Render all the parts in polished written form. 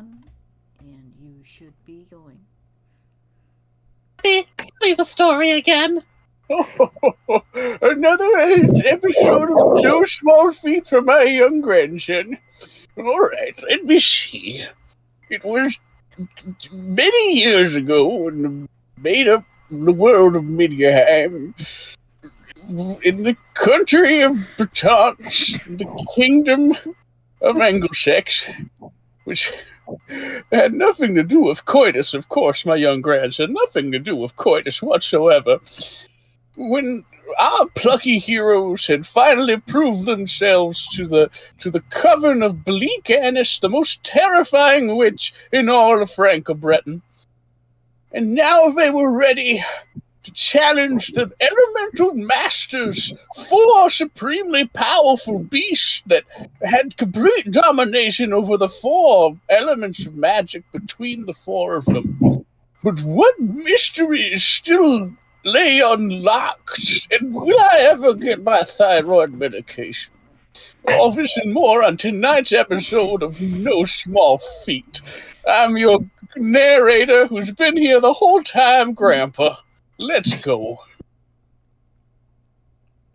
on, and you should be going. Leave a story again. Another episode of No Small Feat for my young grandson. All right, let me see. It was many years ago in the made-up world of Midgard, in the country of Bretons, the kingdom of Anglo-Sax, which had nothing to do with coitus, of course, my young grandson, nothing to do with coitus whatsoever. When our plucky heroes had finally proved themselves to the coven of Bleak Annis, the most terrifying witch in all of Franco-Breton, and now they were ready to challenge the elemental masters, four supremely powerful beasts that had complete domination over the four elements of magic between the four of them. But what mysteries still lay unlocked, and will I ever get my thyroid medication? All this and more on tonight's episode of No Small Feat. I'm your narrator who's been here the whole time, Grandpa. Let's go.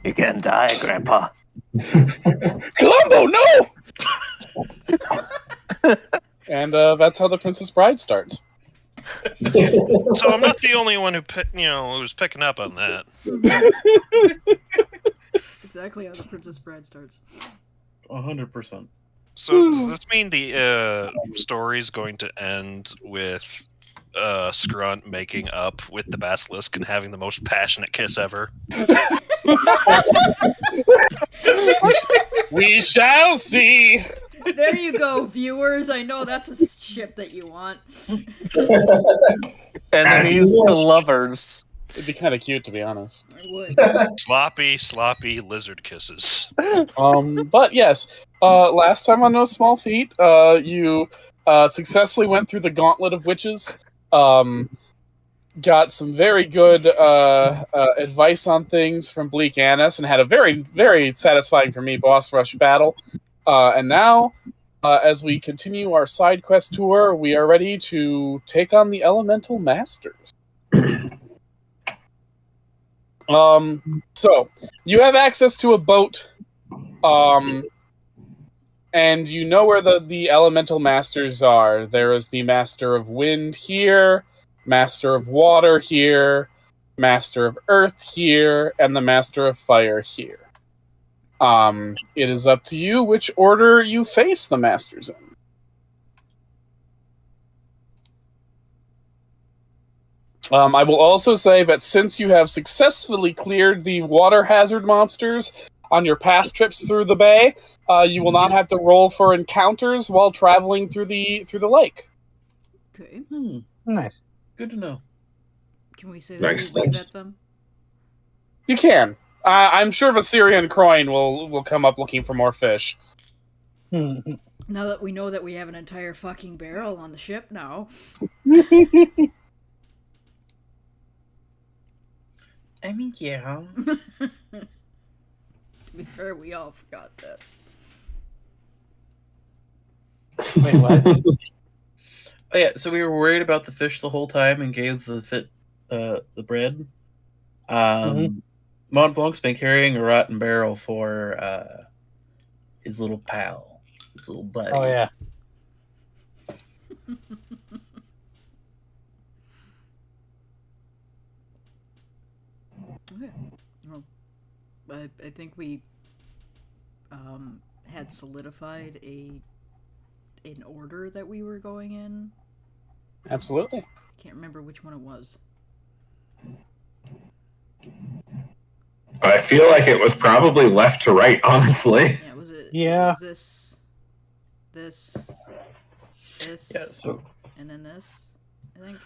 You can die, Grandpa. Columbo, no! And that's how The Princess Bride starts. So I'm not the only one who was picking up on that. That's exactly how The Princess Bride starts. 100%. So does this mean the story's going to end with Scrunt making up with the Basilisk and having the most passionate kiss ever? We shall see. There you go, viewers. I know that's a ship that you want. Enemies to lovers. It'd be kind of cute, to be honest. I would. Sloppy lizard kisses. But yes, last time on No Small Feat, you successfully went through the Gauntlet of Witches. Got some very good advice on things from Bleak Annis, and had a very, very satisfying for me boss rush battle. And now, as we continue our side quest tour, we are ready to take on the Elemental Masters. So you have access to a boat, and you know where the Elemental Masters are. There is the Master of Wind here, Master of Water here, Master of Earth here, and the Master of Fire here. It is up to you which order you face the Masters in. I will also say that since you have successfully cleared the water hazard monsters on your past trips through the bay, you will not have to roll for encounters while traveling through the lake. Okay. Nice. Good to know. Can we say that we wave at them? You can. I'm sure Viserion Croyne will come up looking for more fish. Now that we know that we have an entire fucking barrel on the ship now. I mean, yeah. To be fair, we all forgot that. Wait, what? Oh yeah, so we were worried about the fish the whole time and gave the bread. Mont Blanc's been carrying a rotten barrel for his little pal, his little buddy. Oh yeah. Okay. Well, I think we had solidified an order that we were going in. Absolutely. Can't remember which one it was. I feel like it was probably left to right, honestly. Yeah, was it? Yeah. Was this, Yeah, so and then this, I think.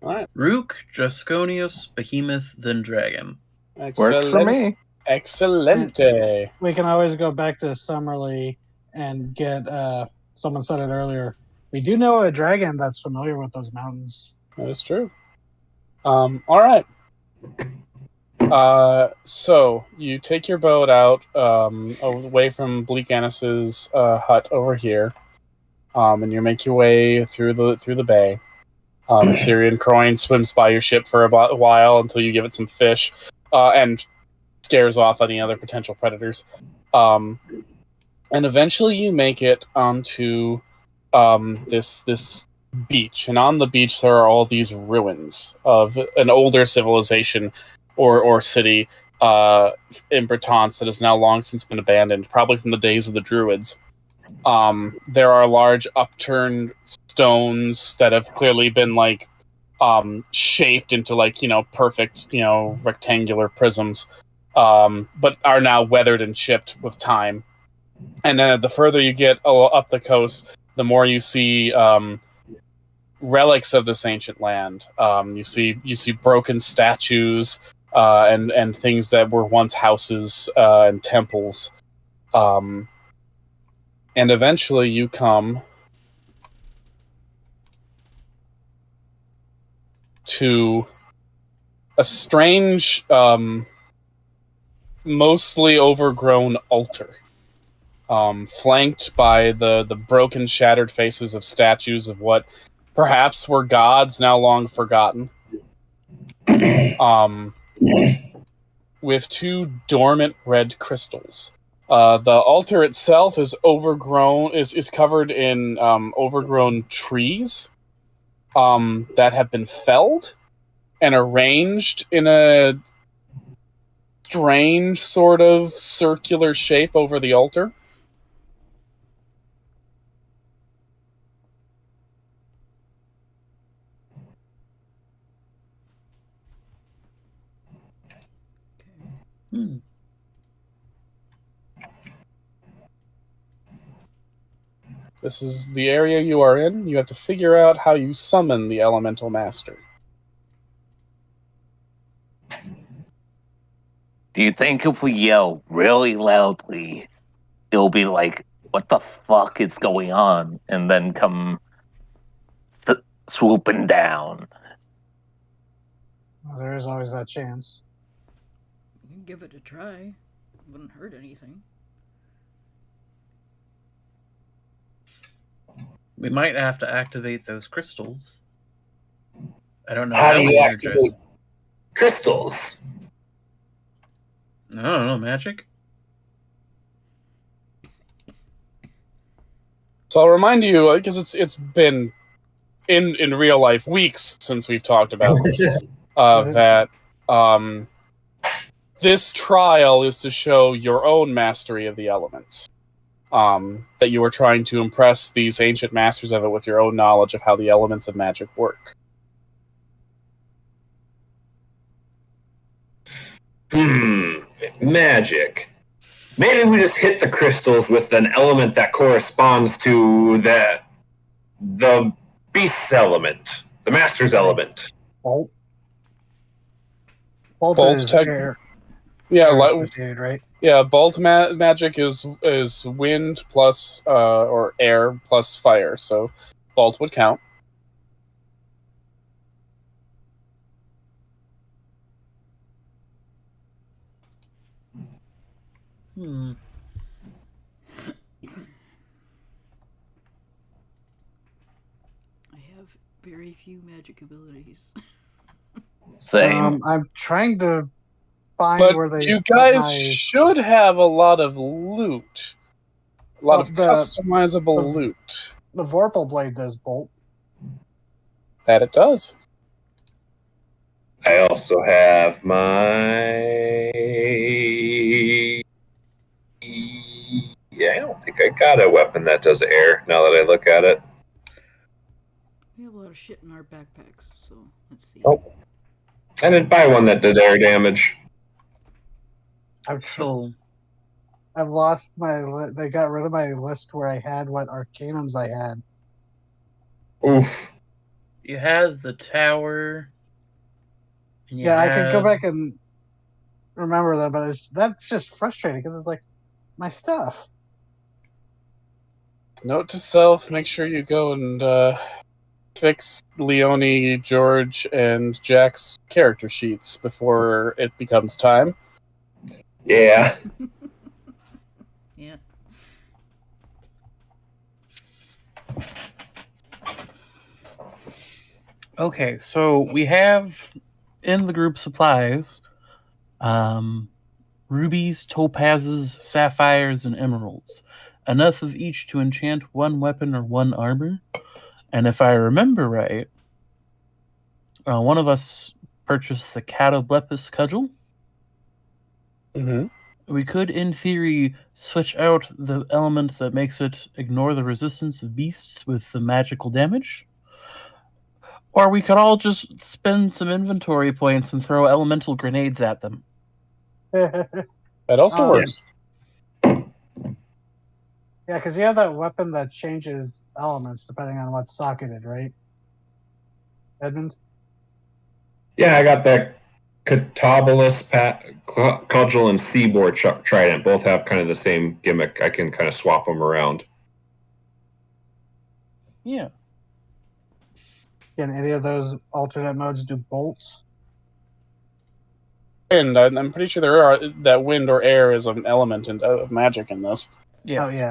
All right. Rook, Drasconius, Behemoth, then Dragon. Works for me. Excelente. We can always go back to Summerlee and get, someone said it earlier, we do know a dragon that's familiar with those mountains. That is true. All right. So you take your boat out away from Bleak Annis's hut over here, and you make your way through the bay. The Syrian Croin swims by your ship for about a while until you give it some fish, and scares off any other potential predators. And eventually you make it onto this beach, and on the beach there are all these ruins of an older civilization or city in Bretance that has now long since been abandoned, probably from the days of the Druids. There are large upturned stones that have clearly been shaped into perfect rectangular prisms, but are now weathered and chipped with time. And then the further you get up the coast, the more you see relics of this ancient land. You see broken statues and things that were once houses and temples. And eventually you come to a strange, mostly overgrown altar, flanked by the broken, shattered faces of statues of what perhaps were gods now long forgotten, with two dormant red crystals. The altar itself is overgrown, is covered in overgrown trees that have been felled and arranged in a strange sort of circular shape over the altar. This is the area you are in. You have to figure out how you summon the Elemental Master. Do you think if we yell really loudly, it'll be like, what the fuck is going on? And then come swooping down? Well, there is always that chance. You can give it a try. Wouldn't hurt anything. We might have to activate those crystals. I don't know How do you we activate crystals? I don't know, magic? So I'll remind you, because it's been in real life weeks since we've talked about this, that this trial is to show your own mastery of the elements. That you are trying to impress these ancient masters of it with your own knowledge of how the elements of magic work. Magic. Maybe we just hit the crystals with an element that corresponds to the beast's element, the master's element. Bolt. Bolt's is air. Yeah, Right? Yeah, bolt magic is wind plus or air plus fire, so bolt would count. Hmm. I have very few magic abilities. Same. I'm trying to find But where they. you guys should have a lot of loot. A lot of customizable loot. The Vorpal blade does bolt. That it does. I also have my... Yeah, I don't think I got a weapon that does air, now that I look at it. We have a lot of shit in our backpacks, so let's see. Oh. I didn't buy one that did air damage. I've lost my... They got rid of my list where I had what arcanums I had. Oof. You had the tower. I could go back and remember that, but that's just frustrating because it's like my stuff. Note to self, make sure you go and fix Leonie, George, and Jack's character sheets before it becomes time. Yeah. Yeah. Okay, so we have in the group supplies rubies, topazes, sapphires, and emeralds. Enough of each to enchant one weapon or one armor. And if I remember right, one of us purchased the Catoblepis cudgel. Mm-hmm. We could, in theory, switch out the element that makes it ignore the resistance of beasts with the magical damage. Or we could all just spend some inventory points and throw elemental grenades at them. That also works. Yeah, because you have that weapon that changes elements depending on what's socketed, right? Edmund? Yeah, I got that Catabolus cudgel and Seaboard trident. Both have kind of the same gimmick. I can kind of swap them around. Yeah. Can any of those alternate modes do bolts? And I'm pretty sure there are that wind or air is an element of magic in this. Yes. Oh, yeah.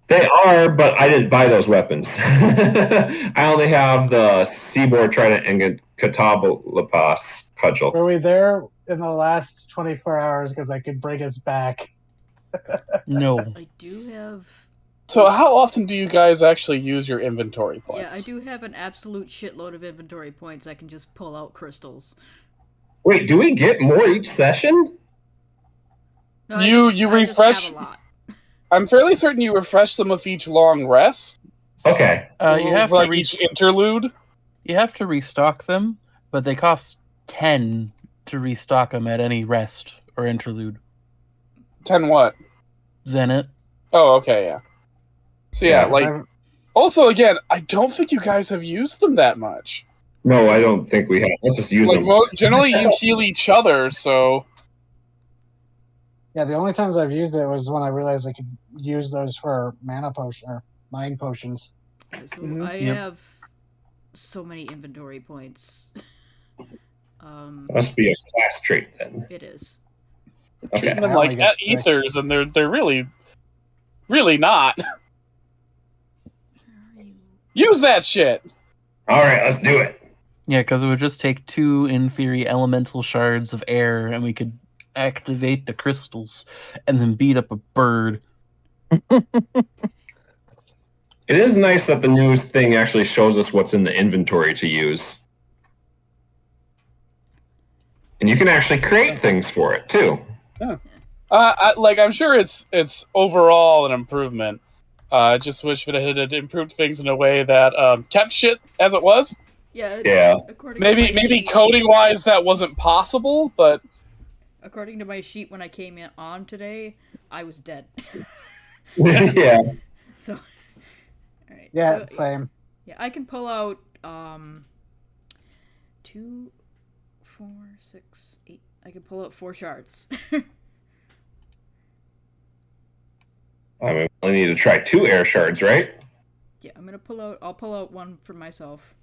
They are, but I didn't buy those weapons. I only have the Seaboard trident and Catabolus cudgel. Were we there in the last 24 hours because I could bring us back? No. I do have. So how often do you guys actually use your inventory points? Yeah, I do have an absolute shitload of inventory points. I can just pull out crystals. Wait, do we get more each session? No, You I just refresh- have a lot. I'm fairly certain you refresh them with each long rest. Okay. You have for to each interlude. You have to restock them, but they cost 10 to restock them at any rest or interlude. 10 what? Zenit. Oh, okay, yeah. So yeah, Yeah, like. Also, again, I don't think you guys have used them that much. No, I don't think we have. Let's just use Like, them. generally you heal each other, so. Yeah, the only times I've used it was when I realized I could use those for mana potion or mind potions. So Mhm. I Yep. have so many inventory points. Must be a class trait then. It is. Okay. Treating them I like only get six. ethers, and they're really, really not. Where are you? Use that shit. All right, let's do it. Yeah, because it would just take 2, in theory, elemental shards of air, and we could activate the crystals and then beat up a bird. It is nice that the news thing actually shows us what's in the inventory to use. And you can actually create things for it, too. I'm sure it's overall an improvement. I just wish it had improved things in a way that kept shit as it was. Yeah. Yeah. According to my Maybe sheet- coding wise that wasn't possible, but According to my sheet, when I came in on today, I was dead. Yeah. So, all right. Yeah, so, same. Yeah, I can pull out 2, 4, 6, 8. I can pull out 4 shards. I mean, we need to try 2 air shards, right? Yeah, I'll pull out one for myself.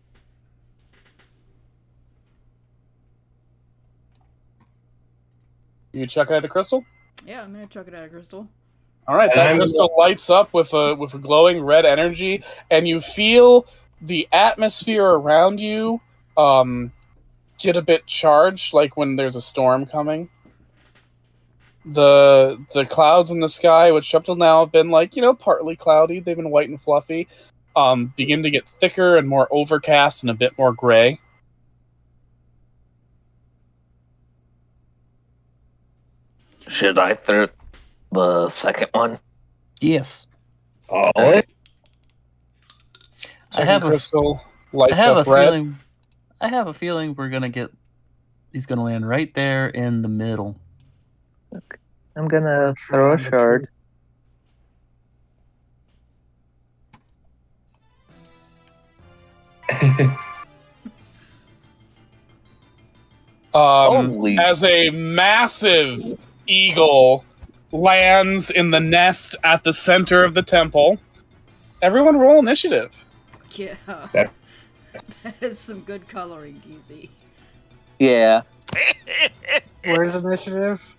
you chuck it at a crystal. Yeah, I'm gonna chuck it at a crystal. All right, And that I'm- crystal lights up with a glowing red energy, and you feel the atmosphere around you get a bit charged, like when there's a storm coming. The clouds in the sky, which up till now have been partly cloudy, they've been white and fluffy, begin to get thicker and more overcast and a bit more gray. Should I throw the second one? Yes. All right. I have a crystal lights up red. I have a feeling he's gonna land right there in the middle. I'm gonna throw a shard. Holy. As a massive eagle lands in the nest at the center of the temple. Everyone roll initiative. Yeah. That- That is some good coloring, DZ. Yeah. Where's initiative?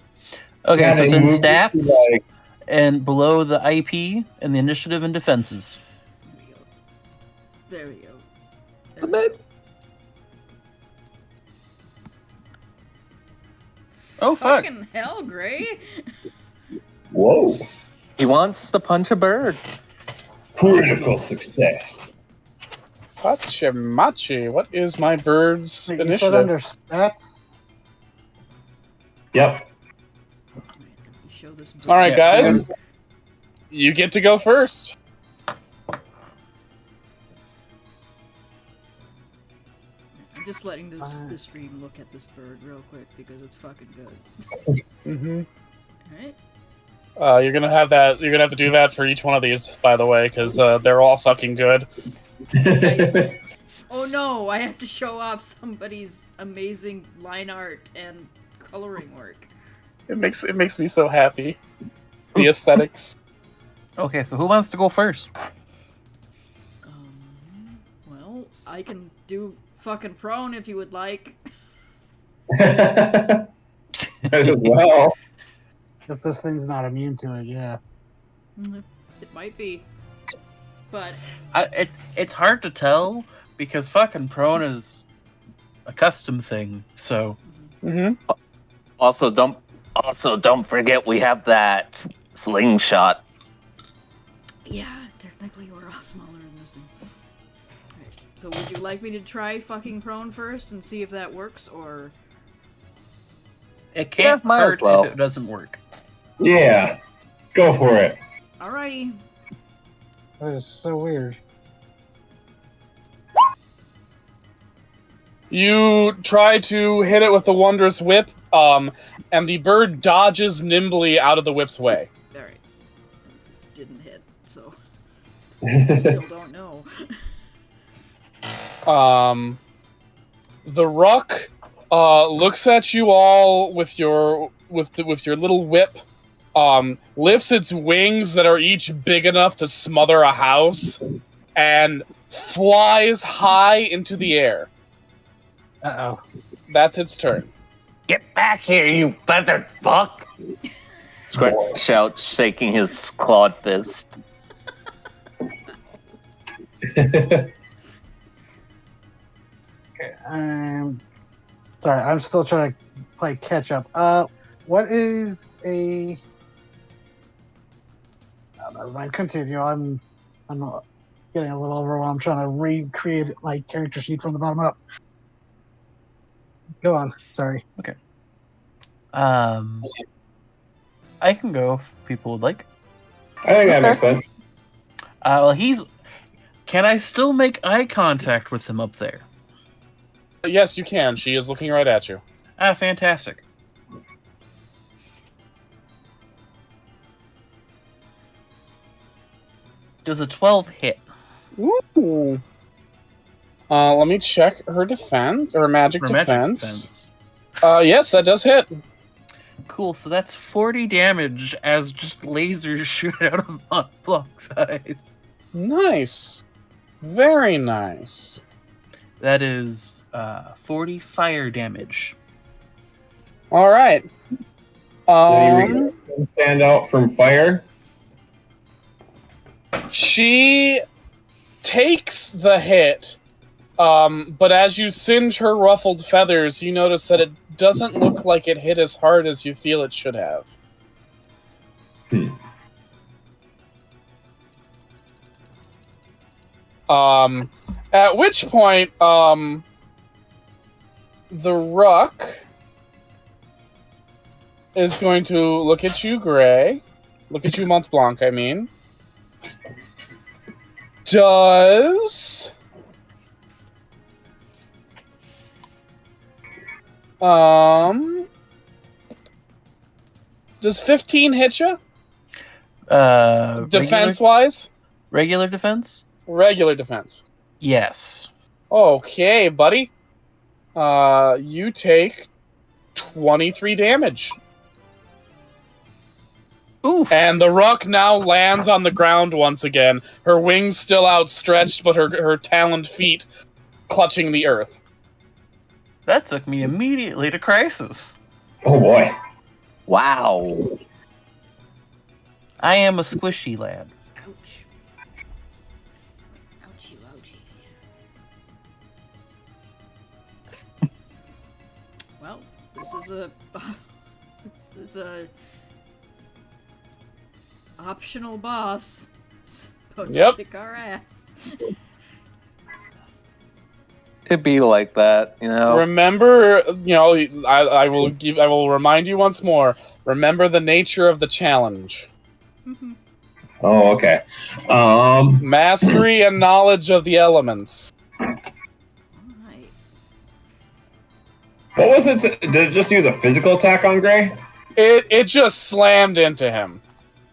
Okay, Yeah, so it's they in moved it to, stats like- and below the IP and the initiative and defenses. There we go. A bit. Oh, fuck. Fucking hell, Gray. Whoa. He wants to punch a bird. Critical success. Hachimachi, what is my bird's Wait, you said initiative? under stats? Yep. You show this bird. All right, Yeah, guys. You get to go first. I'm just letting this Fine. the stream look at this bird real quick because it's fucking good. Mm-hmm. Alright? You're gonna have to do that for each one of these, by the way, because they're all fucking good. Oh no, I have to show off somebody's amazing line art and coloring work. It makes me so happy. The aesthetics. Okay, so who wants to go first? Well, I can do fucking prone if you would like. Might as well. If this thing's not immune to it, yeah. It might be. But It's hard to tell because fucking prone is a custom thing. So Mm-hmm. Also, don't forget we have that slingshot. yeah, technically we're all smaller than this thing. Alright, so would you like me to try fucking prone first and see if that works, or it can't might as hurt well. if it doesn't work. Yeah. Go for it. alrighty. That is so weird. You try to hit it with the wondrous whip, and the bird dodges nimbly out of the whip's way. Alright. Didn't hit, so still don't know. The ruck looks at you all with your little whip, lifts its wings that are each big enough to smother a house, and flies high into the air. Uh-oh. That's its turn. Get back here, you feathered fuck! Squirt shouts, shaking his clawed fist. Sorry, I'm still trying to play catch up. What is a... Oh, never mind, continue. I'm getting a little overwhelmed trying to recreate my character sheet from the bottom up. Go on, sorry. I can go if people would like. I think that makes sense. Well, Can I still make eye contact with him up there? Yes, you can. She is looking right at you. Ah, fantastic. Does a 12 hit? Ooh. Let me check her defense or magic For magic defense. Yes, that does hit. Cool, so that's 40 damage as just lasers shoot out of Montblanc's eyes. Nice. Very nice. That is 40 fire damage. All right. So you stand out from fire. She takes the hit, but as you singe her ruffled feathers, you notice that it doesn't look like it hit as hard as you feel it should have. At which point, the Ruck is going to look at you, Gray. Look at you, Montblanc, I mean. Does... Does 15 hit you? Defense-wise? Regular defense? Regular defense. Yes. Okay, buddy. You take 23 damage. Oof. And the Ruck now lands on the ground once again. Her wings still outstretched, but her taloned feet clutching the earth. That took me immediately to crisis. Oh boy. Wow. I am a squishy lad. Ouch. Ouchie, ouchie. This is a optional boss. It's about to Yep. kick our ass. It'd be like that, you know. Remember, I will remind you once more. Remember the nature of the challenge: Oh, okay. mastery and knowledge of the elements. Alright. What was it? Did it just use a physical attack on Gray? It just slammed into him.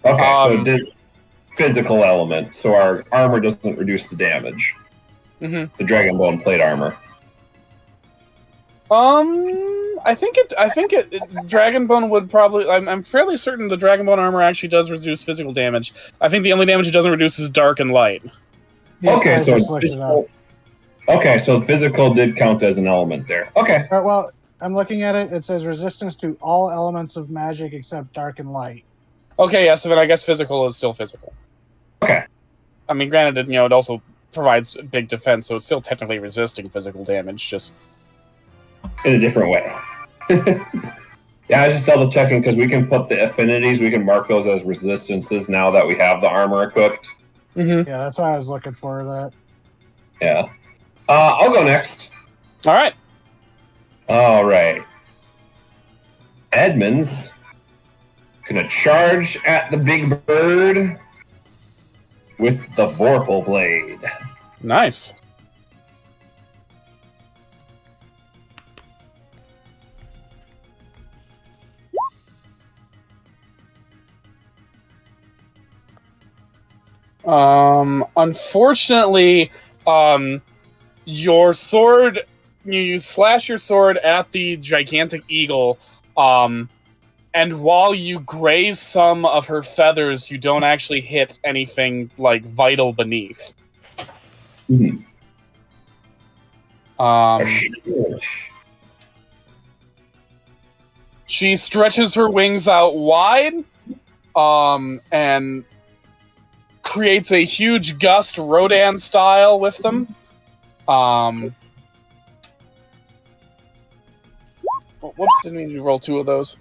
Okay, so Um, it did physical element, so our armor doesn't reduce the damage. Mhm. The Dragonbone plate armor. I think Dragonbone would probably. I'm fairly certain the Dragonbone armor actually does reduce physical damage. I think the only damage it doesn't reduce is dark and light. Yeah, Okay, I so just looked it up. okay, so physical did count as an element there. Okay. Well, I'm looking at it. It says resistance to all elements of magic except dark and light. Okay, yeah. So then I guess physical is still physical. Okay. I mean, granted, it also provides big defense, so it's still technically resisting physical damage. Just In a different way. Yeah, I was just double checking because we can put the affinities, we can mark those as resistances now that we have the armor equipped. mm-hmm. Yeah, that's why I was looking for that. Yeah. I'll go next. All right. All right. Edmonds gonna charge at the big bird with the Vorpal Blade. Nice. Unfortunately, your sword, you slash your sword at the gigantic eagle, and while you graze some of her feathers, you don't actually hit anything like vital beneath. Mhm. She stretches her wings out wide, and creates a huge gust Rodan style with them. Whoops, didn't mean to roll two of those.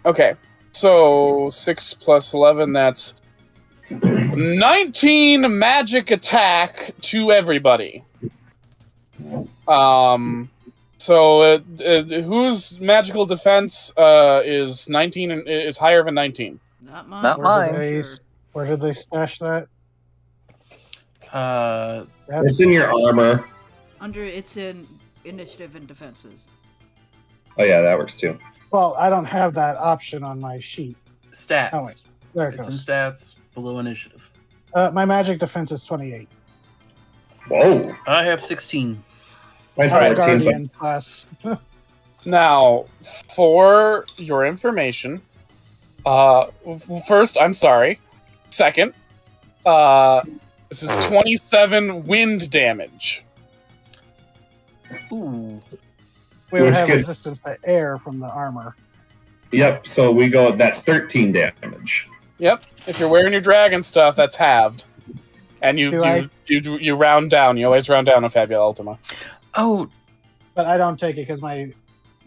Okay, so 6 plus 11, that's 19 magic attack to everybody. So whose magical defense is 19 and is higher than 19? Not mine. Not mine. Sure. Where did they stash that? It's in your armor. It's in initiative and defenses. Oh yeah, that works too. Well, I don't have that option on my sheet. Stats. Oh, wait. There it It's in goes. stats below initiative. My magic defense is 28. Whoa. I have 16. Mine's I'm a 14. So guardian class. Now, for your information, first, I'm sorry. Second, this is 27 wind damage. Ooh. We would Which have could- resistance to air from the armor. yep, so we go, that's 13 damage. Yep. If you're wearing your dragon stuff, that's halved. And you round down. You always round down on Fabula Ultima. Oh, But I don't take it because my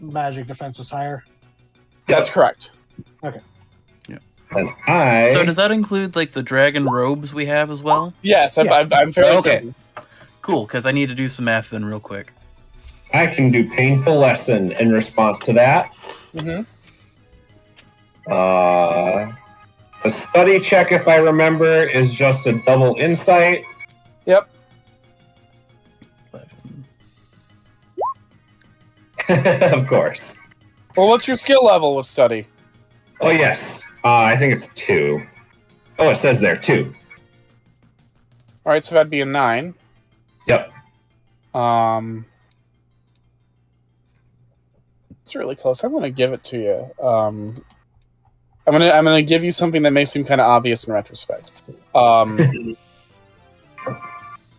magic defense is higher. That's correct. And I so does that include like the dragon robes we have as well? Yes, Yeah. I'm fairly Okay. certain. Cool, because I need to do some math then real quick. I can do painful lesson in response to that. Mm-hmm. A study check, if I remember, is just a double insight. Yep. 11. Of course. Well, what's your skill level with study? Oh yes, I think it's 2. Oh, it says there 2. All right, so that'd be a 9. Yep. It's really close. I'm gonna give it to you. I'm gonna give you something that may seem kind of obvious in retrospect.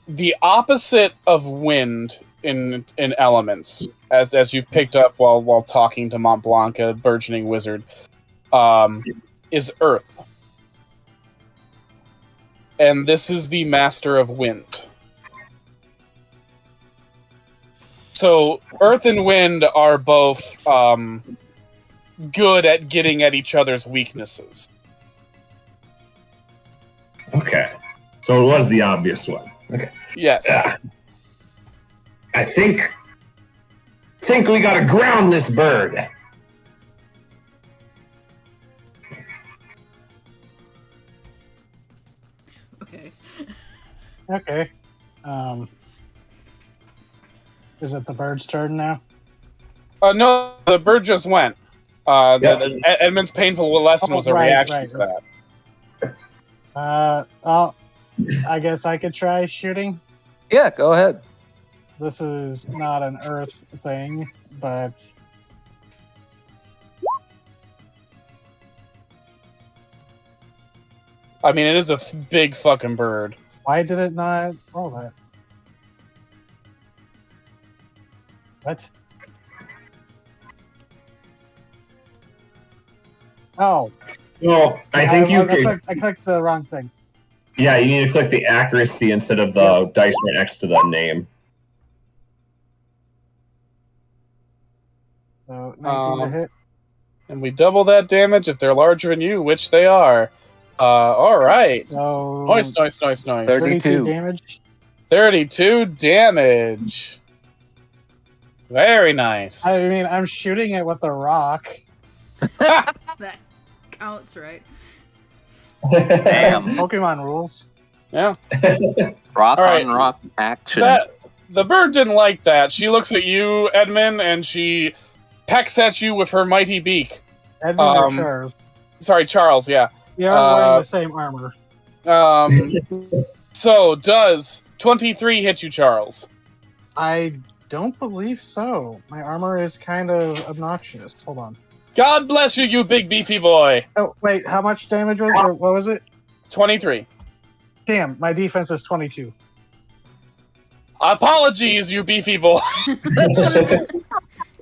The opposite of wind in elements, as you've picked up while talking to Mont Blanc, a burgeoning wizard, is earth, and this is the master of wind. So Earth and Wind are both good at getting at each other's weaknesses. Okay. So it was the obvious one. Okay. Yes. Yeah. I think we gotta ground this bird. Okay. Okay. Is it the bird's turn now? No, the bird just went. Edmund's painful lesson was a reaction to that. Well, I guess I could try shooting. Yeah, go ahead. This is not an Earth thing, but I mean, it is a big fucking bird. why did it not roll that? What? Oh, Well, I think you could. I clicked the wrong thing. Yeah, you need to click the accuracy instead of the dice right next to the name. So 19 to hit. And we double that damage if they're larger than you, which they are. All right. So Nice. 32 damage. 32 damage. Very nice. I mean, I'm shooting it with a rock. That counts, right? Damn. Pokemon rules. Yeah. Rock All right. on rock action. The bird didn't like that. She looks at you, Edmund, and she pecks at you with her mighty beak. Edmund or Charles? Sorry, Charles, yeah. Yeah, I'm wearing the same armor. So, does 23 hit you, Charles? I don't believe so. My armor is kind of obnoxious. Hold on. God bless you, you big beefy boy. Oh, wait, how much damage was it? Or what was it? 23. Damn, my defense is 22. Apologies, you beefy boy.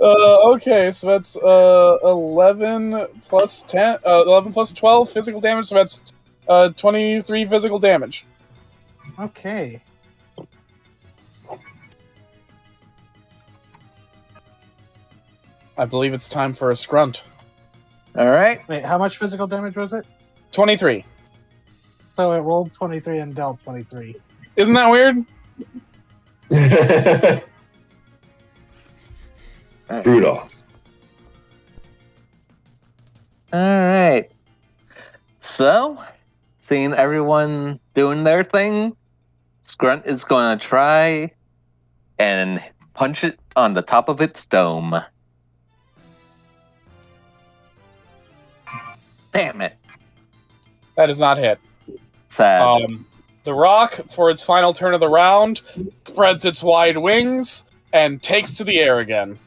Okay, so that's 11 plus 10, 11 plus 12 physical damage, so that's 23 physical damage. Okay. I believe it's time for a scrunt. All right. Wait, how much physical damage was it? 23. So it rolled 23 and dealt 23. Isn't that weird? Brutal. All right. So, seeing everyone doing their thing, Scrunt is going to try and punch it on the top of its dome. Damn it. That does not hit. Sad. The rock, for its final turn of the round, spreads its wide wings and takes to the air again.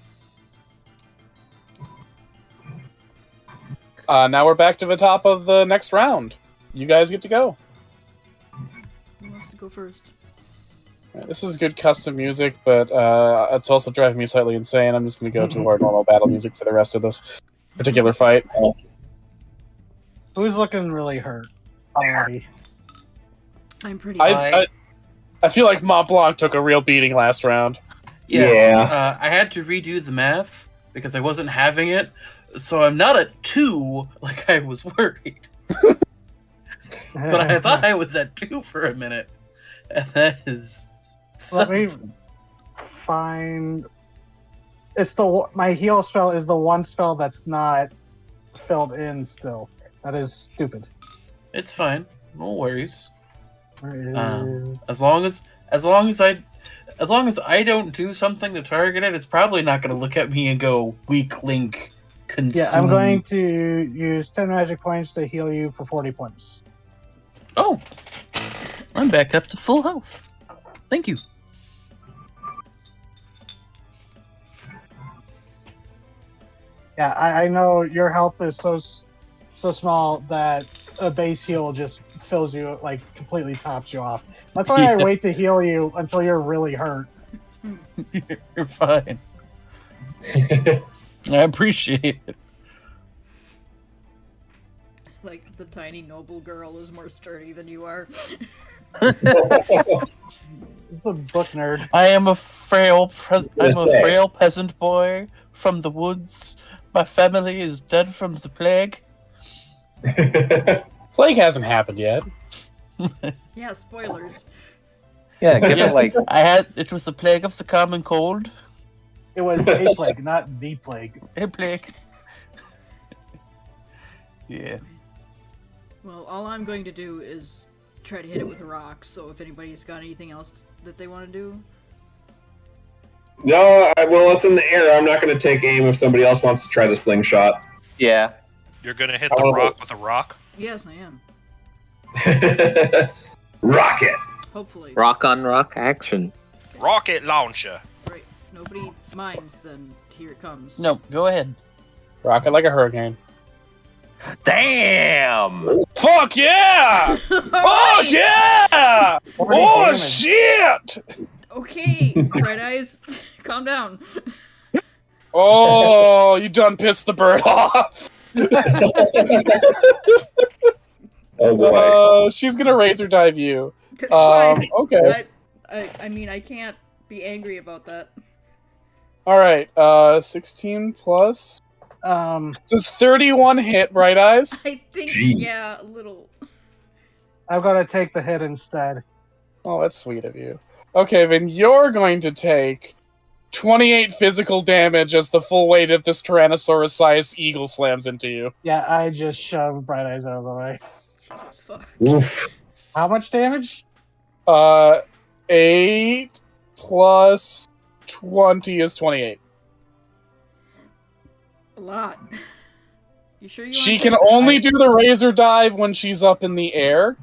Now we're back to the top of the next round. You guys get to go. Who wants to go first? This is good custom music, but it's also driving me slightly insane. I'm just going to go to our normal battle music for the rest of this particular fight. Who's looking really hurt already? I'm pretty. I feel like Mont Blanc took a real beating last round. Yes, Yeah. I had to redo the math because I wasn't having it, so I'm not at 2 like I was worried. But I thought I was at 2 for a minute, and that is. Let me find. It's my heal spell is the one spell that's not filled in still. That is stupid. It's fine. No worries. Where is? As long as I don't do something to target it, it's probably not going to look at me and go weak link. Consume. Yeah, I'm going to use 10 magic points to heal you for 40 points. Oh, I'm back up to full health. Thank you. Yeah, I know your health is so small that a base heal just fills you, like, completely tops you off. That's why I wait to heal you until you're really hurt. You're fine. I appreciate it. Like the tiny noble girl is more sturdy than you are. He's the book nerd. I am a frail gonna say. frail peasant boy from the woods. My family is dead from the plague. Plague hasn't happened yet. Yeah, spoilers. Yeah, give Yes, it like it was the plague of the common cold. It was a plague, not the plague. A plague. Yeah. Well, all I'm going to do is try to hit it with a rock, so if anybody's got anything else that they want to do. No, well, it's in the air. I'm not going to take aim if somebody else wants to try the slingshot. yeah. You're gonna hit the rock with a rock? Yes, I am. Rocket. Hopefully. Rock on rock action. Rocket launcher. Right. Nobody minds, then here it comes. No, go ahead. Rocket like a hurricane. Damn! Fuck yeah! Fuck yeah! 40 Oh damage. shit! Okay, Bright Eyes, calm down. Oh, you done pissed the bird off. Oh boy. She's gonna razor dive you. That's fine. Okay. I mean, I can't be angry about that. All right. 16 plus. Um, Does 31 hit, Bright Eyes? I think, Jeez. yeah, a little. I'm gonna take the hit instead. Oh, that's sweet of you. Okay, then you're going to take 28 physical damage as the full weight of this Tyrannosaurus-sized eagle slams into you. Yeah, I just shoved Bright Eyes out of the way. Jesus fuck. Oof. How much damage? 8 plus 20 is 28. A lot. You sure you She want can that? only do the razor dive when she's up in the air.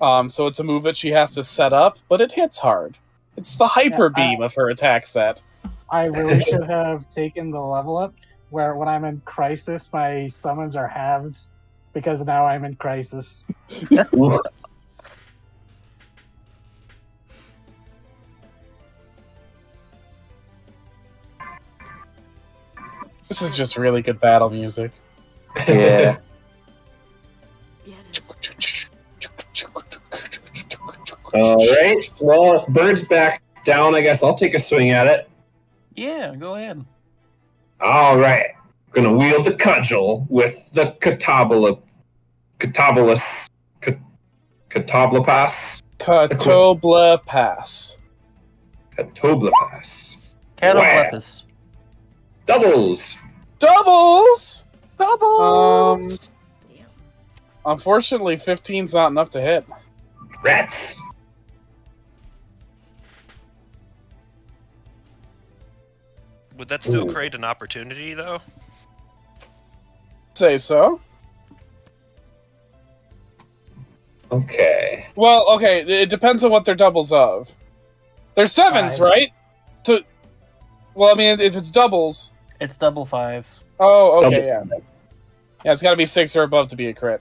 So it's a move that she has to set up, but it hits hard. It's the hyper beam of her attack set. I really should have taken the level up, where when I'm in crisis, my summons are halved, because now I'm in crisis. Oof. This is just really good battle music. Yeah. Yeah, it is. All right. Well, if Bird's back down, I guess I'll take a swing at it. Yeah, go ahead. All right. Gonna wield the cudgel with the Catabulus. Catabulapass. Catobla Pass. Catoblapass. Catoblepus. Doubles. Doubles! Doubles! Damn. Unfortunately, 15's not enough to hit. Rats. Would that still Ooh. create an opportunity, though? Say so. Okay. Well, okay, it depends on what they're doubles of. They're sevens, Fives. right? So, well, I mean, if it's doubles. It's double fives. Oh, okay, Double. yeah. Yeah, it's got to be 6 or above to be a crit.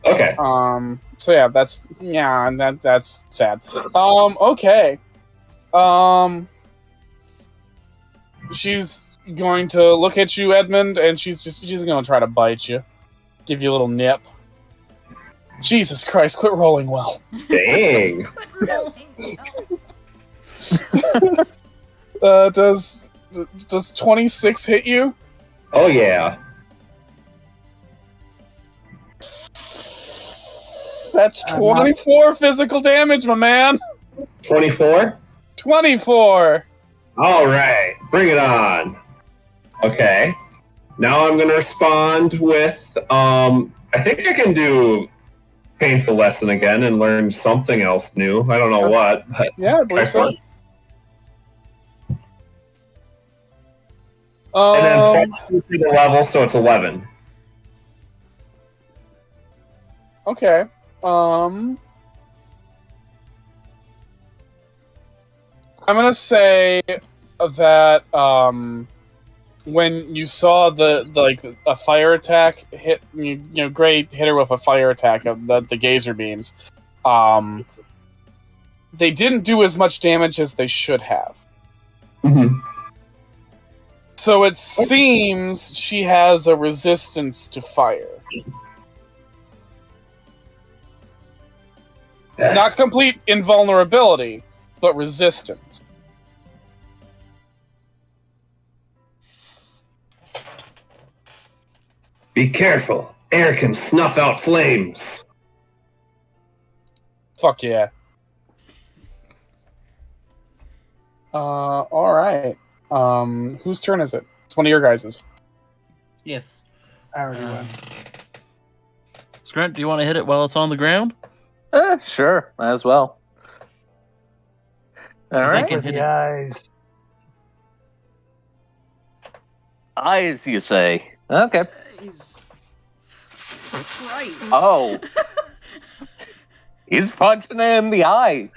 Okay. So yeah, that's sad. Okay. She's going to look at you, Edmund, and she's going to try to bite you, give you a little nip. Jesus Christ! Quit rolling well. Dang. Does 26 hit you? Oh yeah. That's 24 physical damage, my man. 24. 24. All right. Bring it on. Okay. Now I'm gonna respond with I think I can do painful lesson again and learn something else new. I don't know what, but Yeah, I believe so. and then plus 2 to the level, so it's 11. Okay. I'm gonna say that when you saw the a fire attack hit Gray hit her with a fire attack of the gazer beams, they didn't do as much damage as they should have. Mm-hmm. So it seems she has a resistance to fire. Not complete invulnerability, but resistance. Be careful. Air can snuff out flames. Fuck yeah. Alright. Whose turn is it? It's one of your guys's. Yes. I already went. Scrunt, do you want to hit it while it's on the ground? Sure, might as well. All I right. can For hit the it. eyes. Eyes, you say? Okay. He's Christ. Oh. He's punching it in the eye.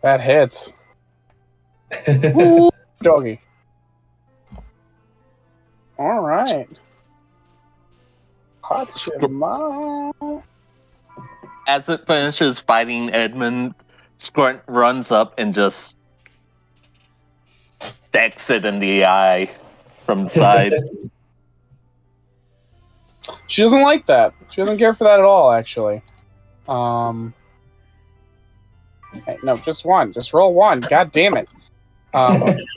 That hits. Doggy. Alright. Hachima. As it finishes fighting Edmund, Scrunt runs up and just decks it in the eye from the side. She doesn't like that. She doesn't care for that at all, actually. Hey, no, just one. Just roll one. God damn it.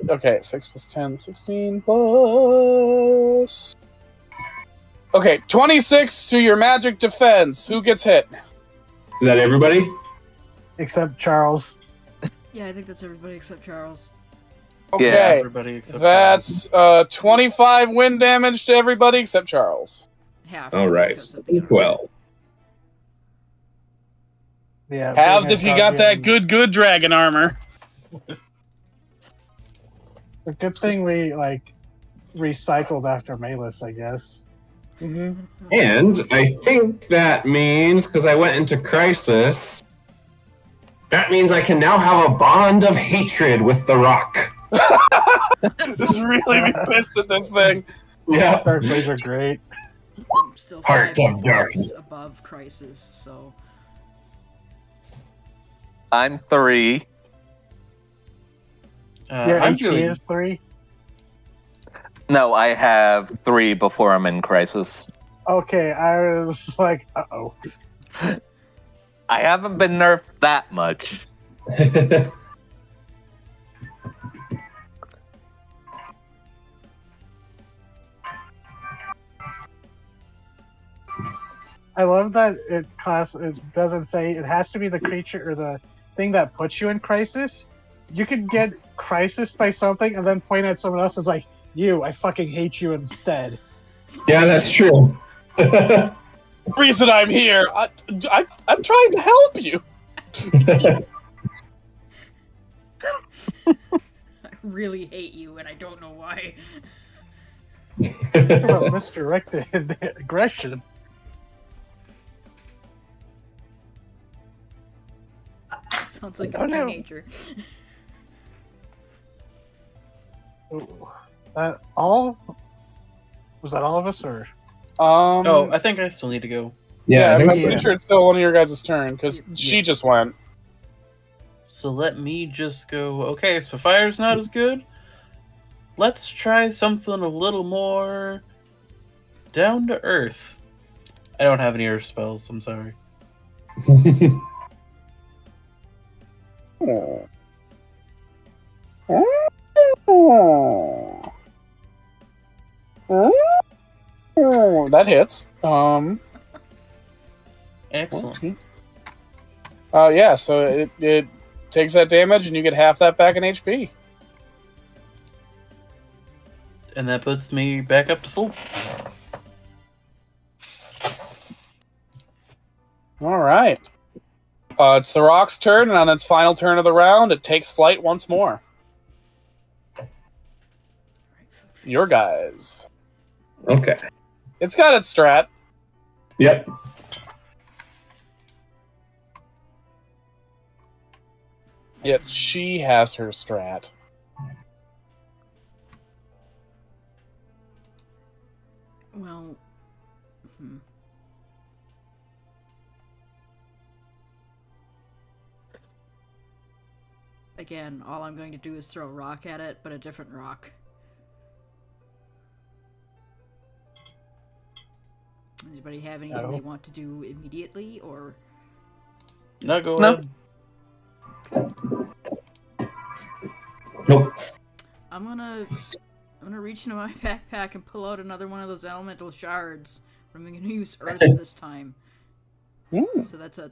Okay, 6 plus 10, 16 plus... Okay, 26 to your magic defense. Who gets hit? Is that everybody? Except Charles. Yeah, I think that's everybody except Charles. Okay, Everybody except that's 25 wind damage to everybody except Charles. Half. All right. because of the- 12. Yeah. Halved being if a you got that guardian. good dragon armor. A good thing we recycled after Malus, I guess. Mm-hmm. And I think that means, because I went into crisis, that means I can now have a bond of hatred with the rock. Just really be pissed at this thing. Yeah. Dark blades are great. I'm still Heart 5 of darkness. above Crisis, so I'm 3. Your I'm HP doing. is 3. No, I have 3 before I'm in crisis. Okay, I was like, uh-oh. I haven't been nerfed that much. I love that it doesn't say it has to be the creature or the thing that puts you in crisis. You could get crisis by something and then point at someone else and like, you, I fucking hate you instead. Yeah, that's true. Reason I'm here. I'm trying to help you. I really hate you, and I don't know why. Talk about misdirected aggression. Sounds like Oh, a no. teenager. Ooh. That all? Was that all of us or? Oh, I think I still need to go. yeah, I'm so. pretty sure it's still one of your guys' turn because Yes. she just went. So let me just go. Okay, so fire's not as good. Let's try something a little more down to earth. I don't have any earth spells. I'm sorry. Oh. Oh. Oh. That hits. Excellent. Yeah, so it takes that damage and you get half that back in HP. And that puts me back up to full. All right. It's the rock's turn, and on its final turn of the round, it takes flight once more. Your guys. Okay. It's got its strat. Yep. Yet she has her strat. Well, again, all I'm going to do is throw a rock at it, but a different rock. Anybody have anything No. they want to do immediately, or No, go No. ahead. Nope. I'm gonna reach into my backpack and pull out another one of those elemental shards. I'm gonna use Earth this time. So that's a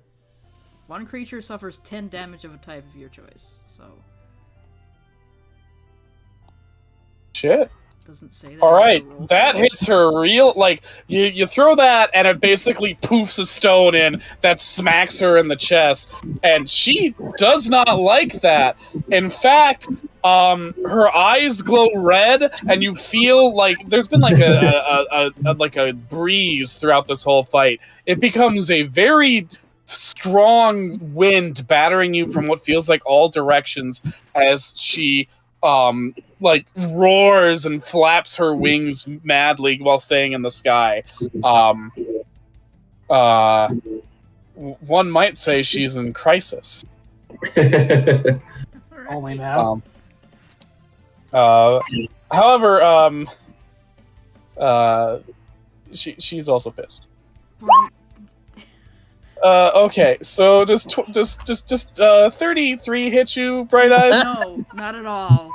one creature suffers 10 damage of a type of your choice. So Shit. doesn't say that. All I have right, to roll that for it. hits her real. Like you throw that, and it basically poofs a stone in that smacks her in the chest, and she does not like that. In fact, her eyes glow red, and you feel like there's been like a breeze throughout this whole fight. It becomes a very strong wind battering you from what feels like all directions as she like roars and flaps her wings madly while staying in the sky. One might say she's in crisis. Only now. However, she's also pissed. Okay, so does 33 hit you, Bright Eyes? No, not at all.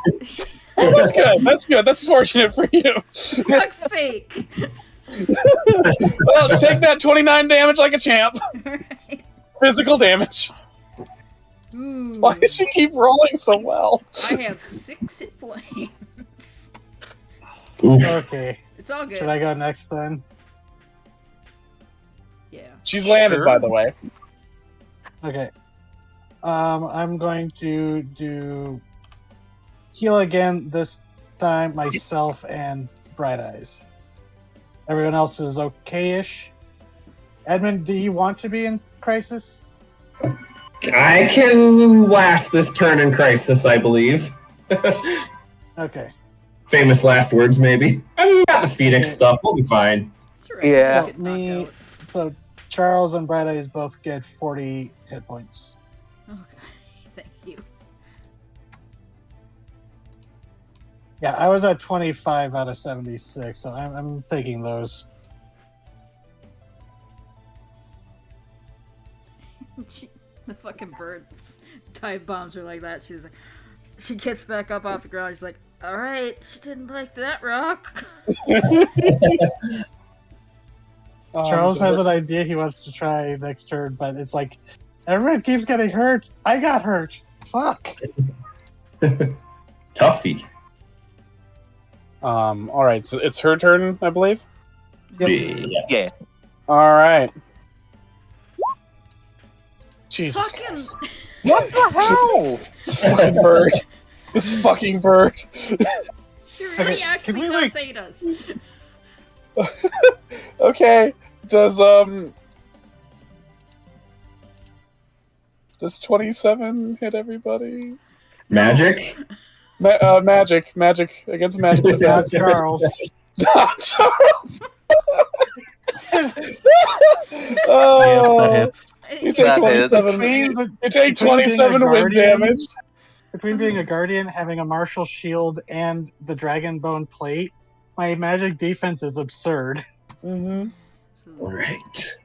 Oh, that's good. That's good. That's fortunate for you. For fuck's sake. Well, take that 29 damage like a champ. Alright. Physical damage. Ooh. Why does she keep rolling so well? I have 6 hit points. Oof. Okay. It's all good. Should I go next then? Yeah. She's landed, Sure. by the way. Okay. I'm going to do heal again, this time myself and Bright Eyes. Everyone else is okay-ish. Edmund, do you want to be in crisis? I can last this turn in crisis, I believe. Okay. Famous last words, maybe. I mean, we got the Phoenix stuff. We'll be fine. It's alright. Yeah. Just get knocked Me, out. so Charles and Bright Eyes both get 40 hit points. Oh, God. Thank you. Yeah, I was at 25 out of 76, so I'm taking those. The fucking birds dive bombs her like that. She's like, she gets back up off the ground. She's like, all right, she didn't like that rock. Charles So has an idea he wants to try next turn, but it's like, everyone keeps getting hurt. I got hurt. Fuck. Tuffy. all right, so it's her turn, I believe. Yes. Yeah. All right. Jesus Fucking. Christ. What the hell? This fucking bird. This fucking bird. She really Okay, actually can we, does like- hate us. Okay. Does 27 hit everybody? Magic? Magic against magic Not defense. Charles. Charles. Yes, that hits. You take That hits. 27. Means that You take between being a 27 wind guardian- damage. Between being a guardian, having a martial shield, and the dragon bone plate, my magic defense is absurd. Mm-hmm. So, Alright.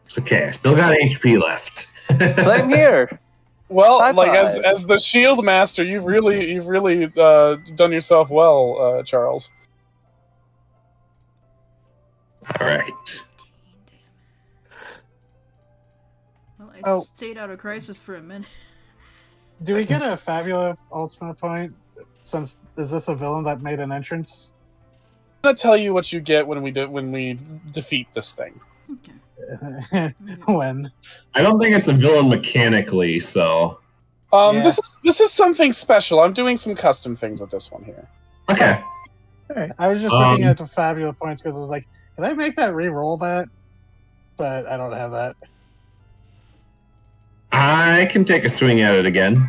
It's okay. I still got HP left. Same here. Well, High like five. as the shield master, you've really done yourself well, Charles. Alright. well, I Oh. stayed out of crisis for a minute. Do we get a Fabula ultimate point? Since is this a villain that made an entrance? I'm gonna tell you what you get when we defeat this thing. Okay. When? I don't think it's a villain mechanically, so. Yeah. This is something special. I'm doing some custom things with this one here. Okay. I was just looking at the Fabula points because I was like, can I make that re-roll that? But I don't have that. I can take a swing at it again.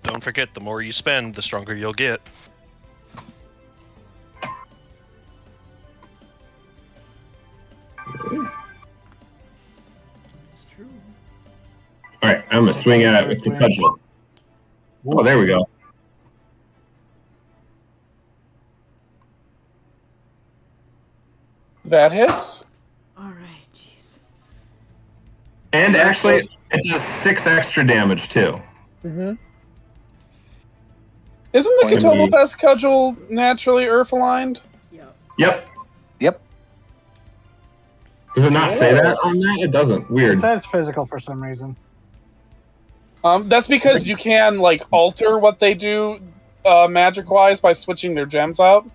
Don't forget, the more you spend, the stronger you'll get. It's true. Alright, I'm gonna swing at it with the cudgel. Oh, there we go. That hits. All right, jeez. And actually, it does 6 extra damage too. Mm-hmm. Isn't the Catoblepesk cudgel naturally earth aligned? Yeah. Yep. Does it not say that on that? It doesn't. Weird. It says physical for some reason. That's because you can like alter what they do magic-wise by switching their gems out.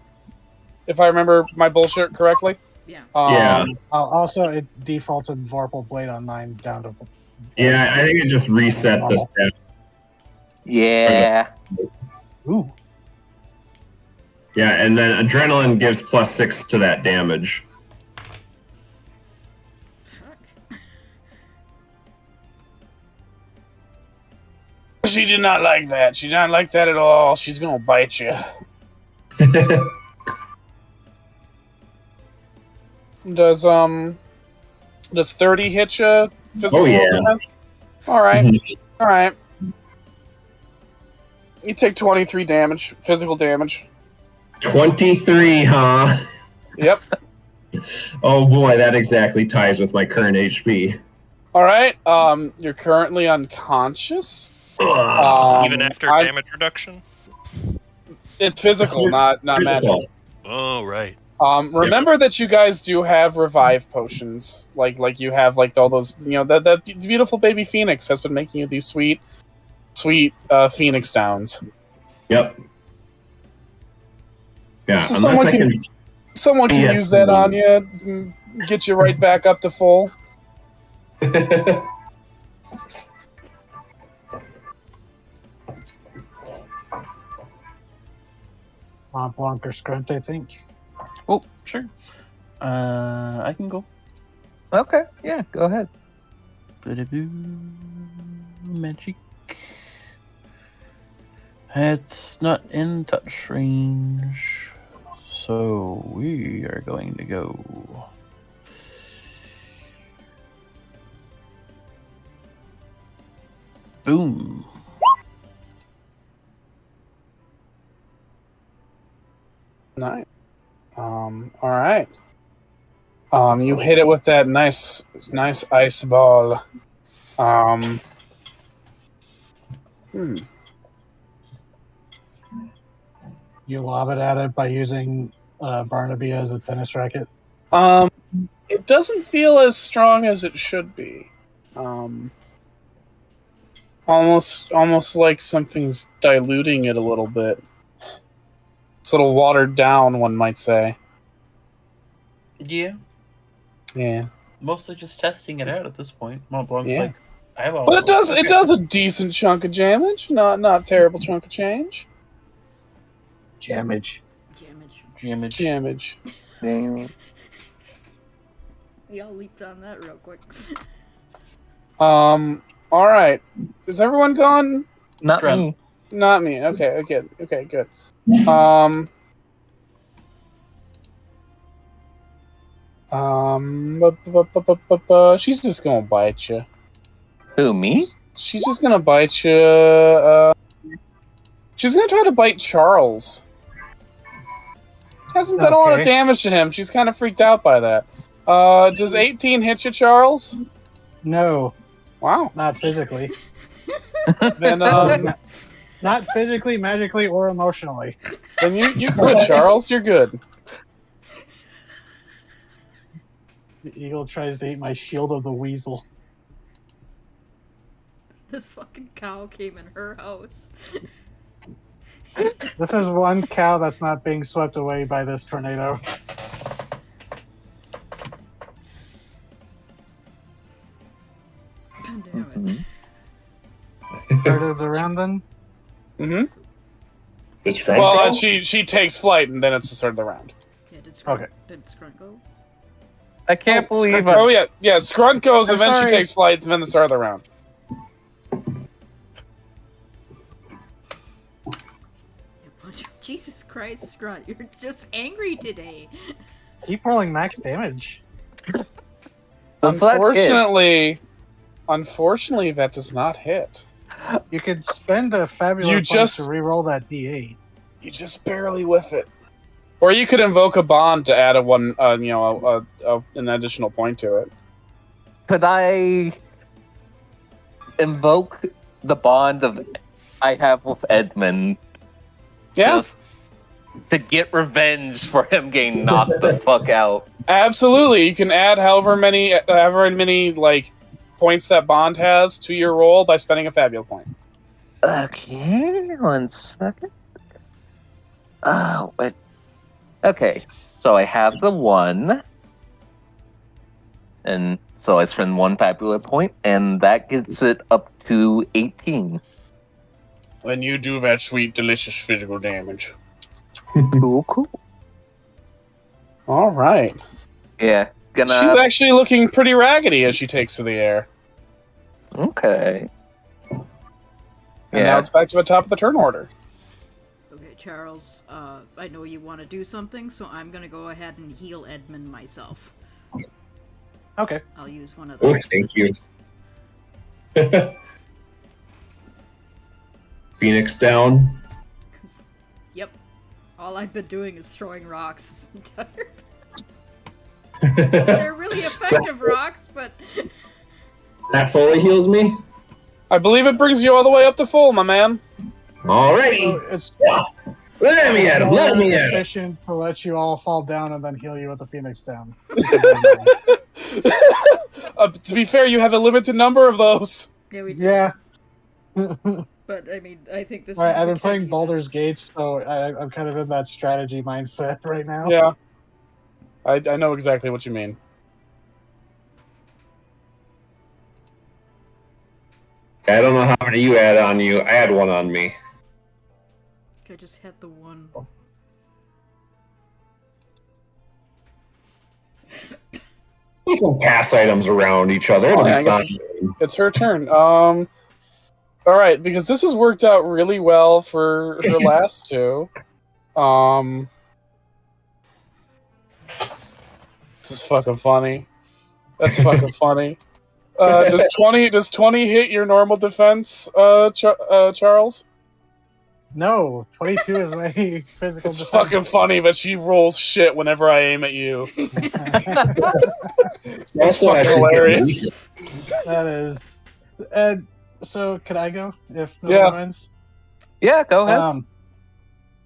If I remember my bullshit correctly. Yeah. Yeah. Also, it defaulted Vorpal Blade on mine down to. Yeah, I think it just reset the stat. Yeah. Ooh. Yeah, and then Adrenaline gives +6 to that damage. Fuck. She did not like that. She did not like that at all. She's gonna bite you. Does 30 hit you? Physical Oh, yeah. damage? All right. All right. You take 23 damage, physical damage. 23, huh? Yep. Oh boy, that exactly ties with my current HP. All right. You're currently unconscious. Even after damage reduction? It's physical, not magical. Oh, right. Remember that you guys do have revive potions, like you have like all those, that beautiful baby phoenix has been making you these sweet phoenix downs. Yep. Yeah, So someone can Yeah, use that on you, and get you right back up to full. Blanc or Scrunt, I think. Oh, sure. I can go. Okay, yeah, go ahead. Ba-da-boo. Magic. It's not in touch range, so we are going to go. Boom. Nice. All right. You hit it with that nice ice ball. You lob it at it by using Barnaby as a tennis racket. It doesn't feel as strong as it should be. Almost like something's diluting it a little bit. It's a little watered down, one might say. Yeah. Yeah. Mostly just testing it out at this point. Mont Blanc's Yeah. like, I have all. But it does a decent chunk of damage. Not terrible chunk of change. Damage. Damage. Damage. We all leaped on that real quick. All right. Is everyone gone? Not Scrub. me. Not me. Okay, good. She's just gonna bite you. Who, me? She's just gonna bite you. She's gonna try to bite Charles. Hasn't done a lot of Okay. damage to him. She's kind of freaked out by that. Does 18 hit you, Charles? No, Wow. not physically. Then Not physically, magically, or emotionally. you're good, Charles. You're good. The eagle tries to eat my shield of the weasel. This fucking cow came in her house. This is one cow that's not being swept away by this tornado. God damn it. Start of the round then? Mm-hmm. This strong Well, roll? she takes flight, and then it's the start of the round. Yeah, did Scrunt, Okay. did Scrunt go? I can't believe Oh yeah. Scrunt goes, I'm and then sorry. she takes flight, and then the start of the round. Jesus Christ, Scrunt, you're just angry today. Keep rolling max damage. Does that hit? Unfortunately, that does not hit. You could spend a fabulous You point just- to reroll that D8. You just barely whiff it. Or you could invoke a bond to add an additional point to it. Could I invoke the bond of I have with Edmund. Yeah, Just to get revenge for him getting knocked the fuck out. absolutely. You can add however many like points that bond has to your roll by spending a fabula point. Okay, 1 second. Oh, wait. Okay, so I have the 1. And so I spend 1 fabula point, and that gets it up to 18. When you do that sweet, delicious physical damage. Cool. All right. Yeah, She's gonna. actually looking pretty raggedy as she takes to the air. Okay. And now Yeah. it's back to the top of the turn order. Okay, Charles, I know you want to do something, so I'm gonna go ahead and heal Edmund myself. Okay. I'll use one of Oh, those. thank you. Phoenix down. 'Cause- Yep. All I've been doing is throwing rocks this entire. They're really effective rocks, but That fully heals me. I believe it brings you all the way up to full, my man. Alrighty. So it's Let me at him. Let me at him. efficient to let you all fall down and then heal you with the Phoenix down. To be fair, you have a limited number of those. yeah, we do. Yeah. But I mean, I think this. Right, is I've the been playing time Baldur's Gate, so I'm kind of in that strategy mindset right now. Yeah. I know exactly what you mean. I don't know how many you add on you. I had 1 on me. I just hit the one. We can pass items around each other. It'll Yeah, I be guess fine. It's her turn. All right, because this has worked out really well for her last two. This is fucking funny. That's fucking funny. Does 20 hit your normal defense, Charles? No, 22 is my physical It's defense. fucking funny, but she rolls shit whenever I aim at you. That's fucking hilarious. That is. And so, can I go if no Yeah. one wins? Yeah, go ahead.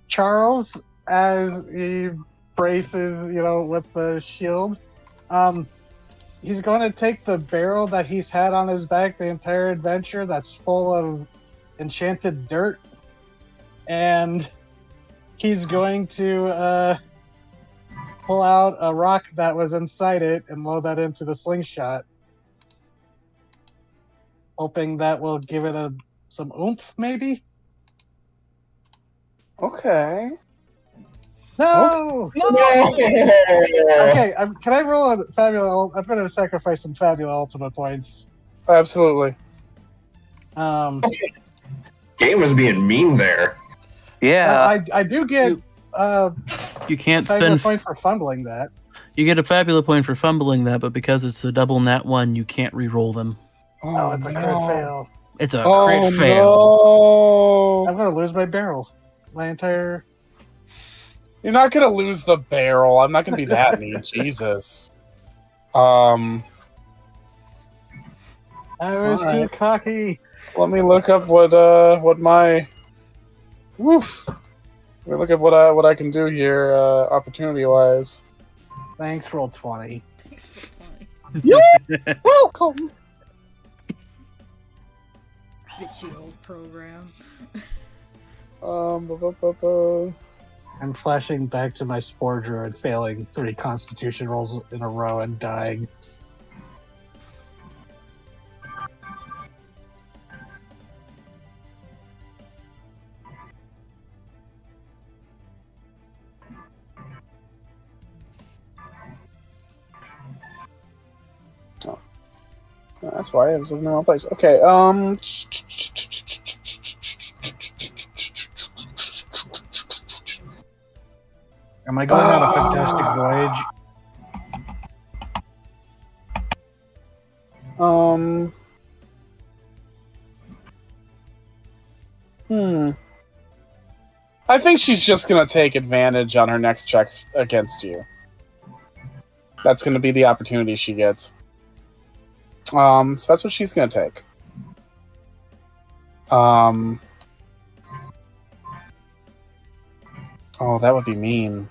Charles, as he braces, with the shield, he's going to take the barrel that he's had on his back the entire adventure that's full of enchanted dirt, and he's going to pull out a rock that was inside it and load that into the slingshot, hoping that will give it some oomph, maybe? Okay. No! No! Okay, can I roll a Fabula? I'm going to sacrifice some Fabula Ultimate points. Absolutely. Game was being mean there. Yeah. I do get You can't Fabula spend. point for fumbling that. You get a Fabula point for fumbling that, but because it's a double nat 1, you can't re-roll them. Oh, it's a crit fail. It's a Oh, crit fail. I'm going to lose my barrel. My entire... You're not gonna lose the barrel. I'm not gonna be that mean. Jesus. I was too Alright. cocky. Let me look up what my. Woof. Let me look at what I can do here, opportunity wise. Thanks, roll 20. Thanks for playing. Welcome. Bitchy old program. I'm flashing back to my Spore Druid, failing 3 Constitution rolls in a row and dying. That's why I was looking in the wrong place. Okay. Am I going on a fantastic voyage? I think she's just gonna take advantage on her next check against you. That's gonna be the opportunity she gets. So that's what she's gonna take. Oh, that would be mean.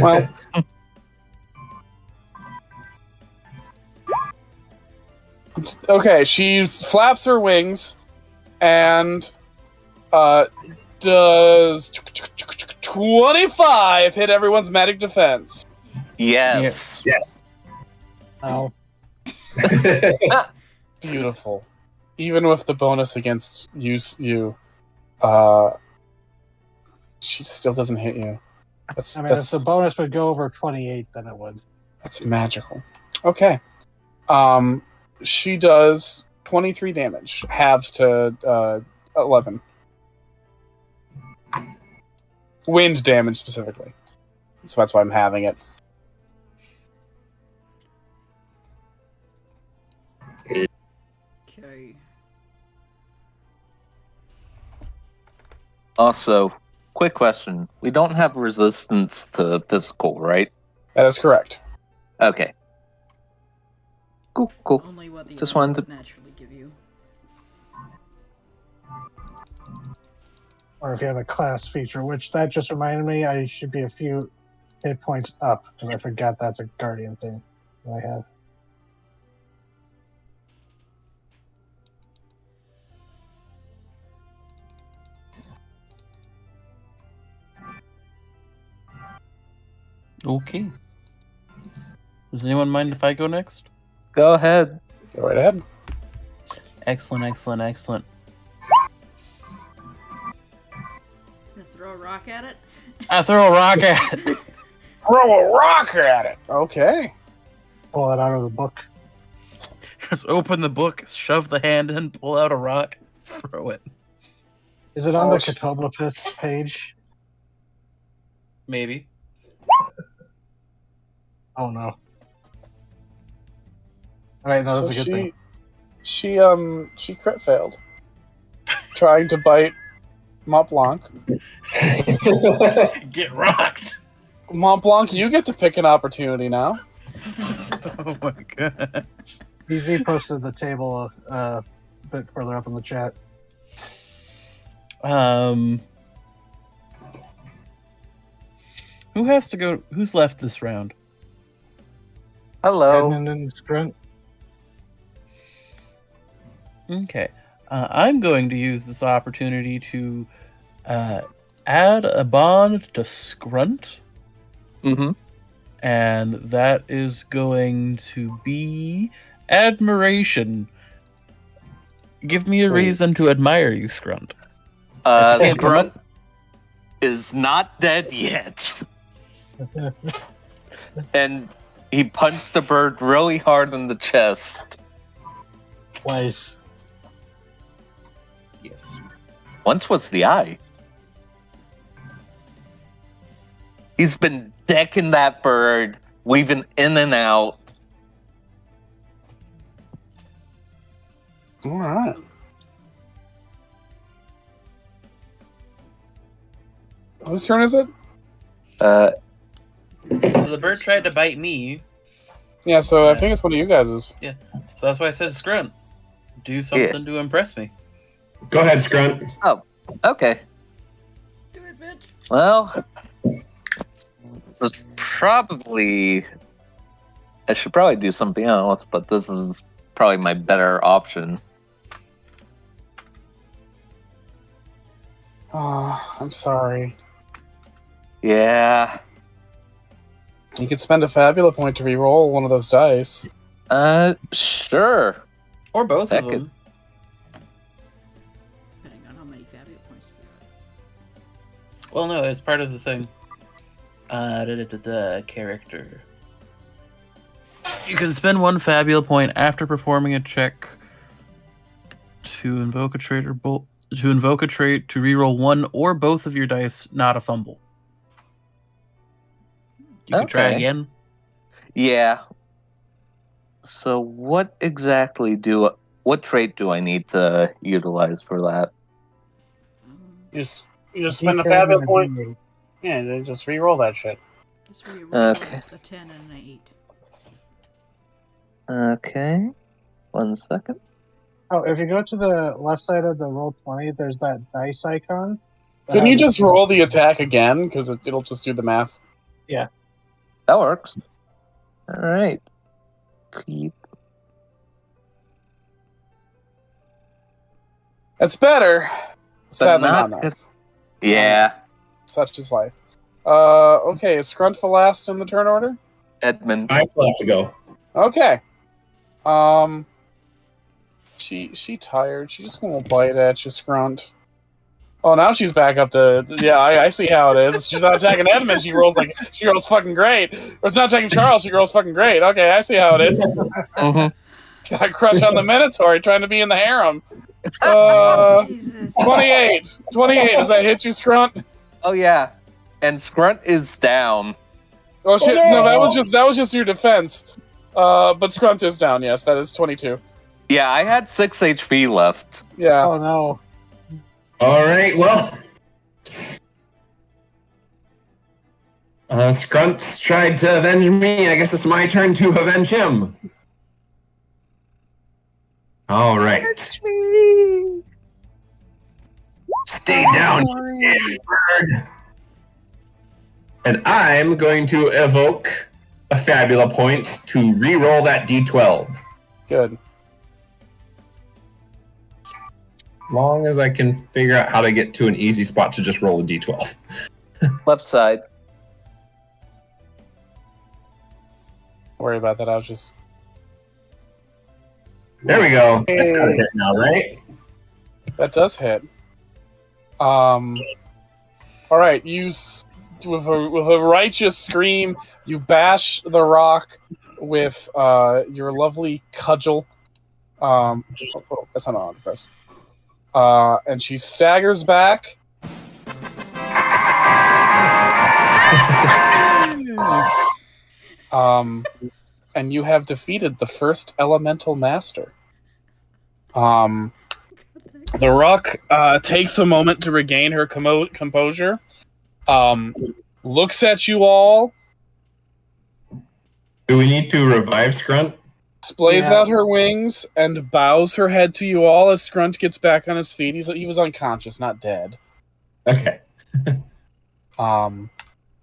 Well, okay, she flaps her wings and does 25 hit everyone's magic defense. Yes. Yes. Oh, Beautiful. Even with the bonus against you, she still doesn't hit you. if the bonus would go over 28, then it would. That's magical. Okay. She does 23 damage, halved to 11. Wind damage specifically. So that's why I'm having it. Okay. Also, quick question. We don't have resistance to physical, right? That is correct. Okay. Cool. Only what the Just element wanted would naturally give you. Or if you have a class feature, which that just reminded me, I should be a few hit points up because I forgot that's a guardian thing that I have. Okay. Does anyone mind if I go next? Go ahead. Go right ahead. Excellent. Gonna throw a rock at it? I throw a rock at it. Throw a rock at it. Okay. Pull it out of the book. Just open the book, shove the hand in, pull out a rock, throw it. Is it on the Catoblepis page? Maybe. Oh no. Alright, no, that's So a good thing. she crit failed. Trying to bite Mont Blanc. Get rocked. Mont Blanc, you get to pick an opportunity now. Oh my god. DZ posted the table a bit further up in the chat. Who has to go? Who's left this round? Hello. Edmund and Scrunt. Okay. I'm going to use this opportunity to add a bond to Scrunt, Mm-hmm. and that is going to be admiration. Give me a reason to admire you, Scrunt. Scrunt is not dead yet. And he punched the bird really hard in the chest. Twice. Yes. Once was the eye. He's been decking that bird, weaving in and out. All right. Whose turn is it? So the bird tried to bite me, Yeah, so I think it's one of you guys'. so that's why I said Scrunt. Do something to impress me. Go ahead, Scrunt. Okay. Do it, bitch. Well, I should probably do something else, but this is probably my better option. Oh, I'm sorry. Yeah. You could spend a Fabula point to re-roll one of those dice. Sure. Or both That of them. Depending on how many Fabio points you have. Well, no, it's part of the thing. Character. You can spend one Fabula point after performing a check to invoke a trait to reroll one or both of your dice, not a fumble. You can try Okay. again. Yeah. So what trait do I need to utilize for that? You just spend a D10 Fabula and a point. D8. Yeah, then just re-roll that shit. Just reroll Okay. a 10 and an 8. Okay. 1 second. Oh, if you go to the left side of the Roll20, there's that dice icon. Can you just roll the attack again? Because it'll just do the math. That works. All right. Creep. It's better. Sadly, not not good. enough. Yeah. Such is life. Okay, is Scruntful last in the turn order? Edmund. I still have to go. Okay. She tired. She just gonna bite at you, Scrunt. Oh, now she's back up to yeah. I see how it is. She's not attacking Edmund. She rolls fucking great. Or it's not attacking Charles. She rolls fucking great. Okay, I see how it is. Mm-hmm. Got a crush on the Minotaur, trying to be in the harem. Jesus. 28. 28. Does that hit you, Scrunt? Oh yeah. And Scrunt is down. Oh shit! No, that was just your defense. But Scrunt is down. Yes, that is 22. Yeah, I had 6 HP left. Yeah. Oh no. All right, well. Scrunt tried to avenge me. I guess it's my turn to avenge him. All right. Stay down, you bird. And I'm going to evoke a Fabula point to re-roll that D12. Good. Long as I can figure out how to get to an easy spot to just roll a D12. Left side. Don't worry about that. I was just. There we go. Hey. That's gotta hit now, right? That does hit. All right, with a righteous scream, you bash the rock with your lovely cudgel. That's not on press. And she staggers back. And you have defeated the first elemental master. The rock takes a moment to regain her composure. Looks at you all. Do we need to revive Scrunt? Displays Yeah. out her wings and bows her head to you all as Scrunt gets back on his feet. He was unconscious, not dead. Okay.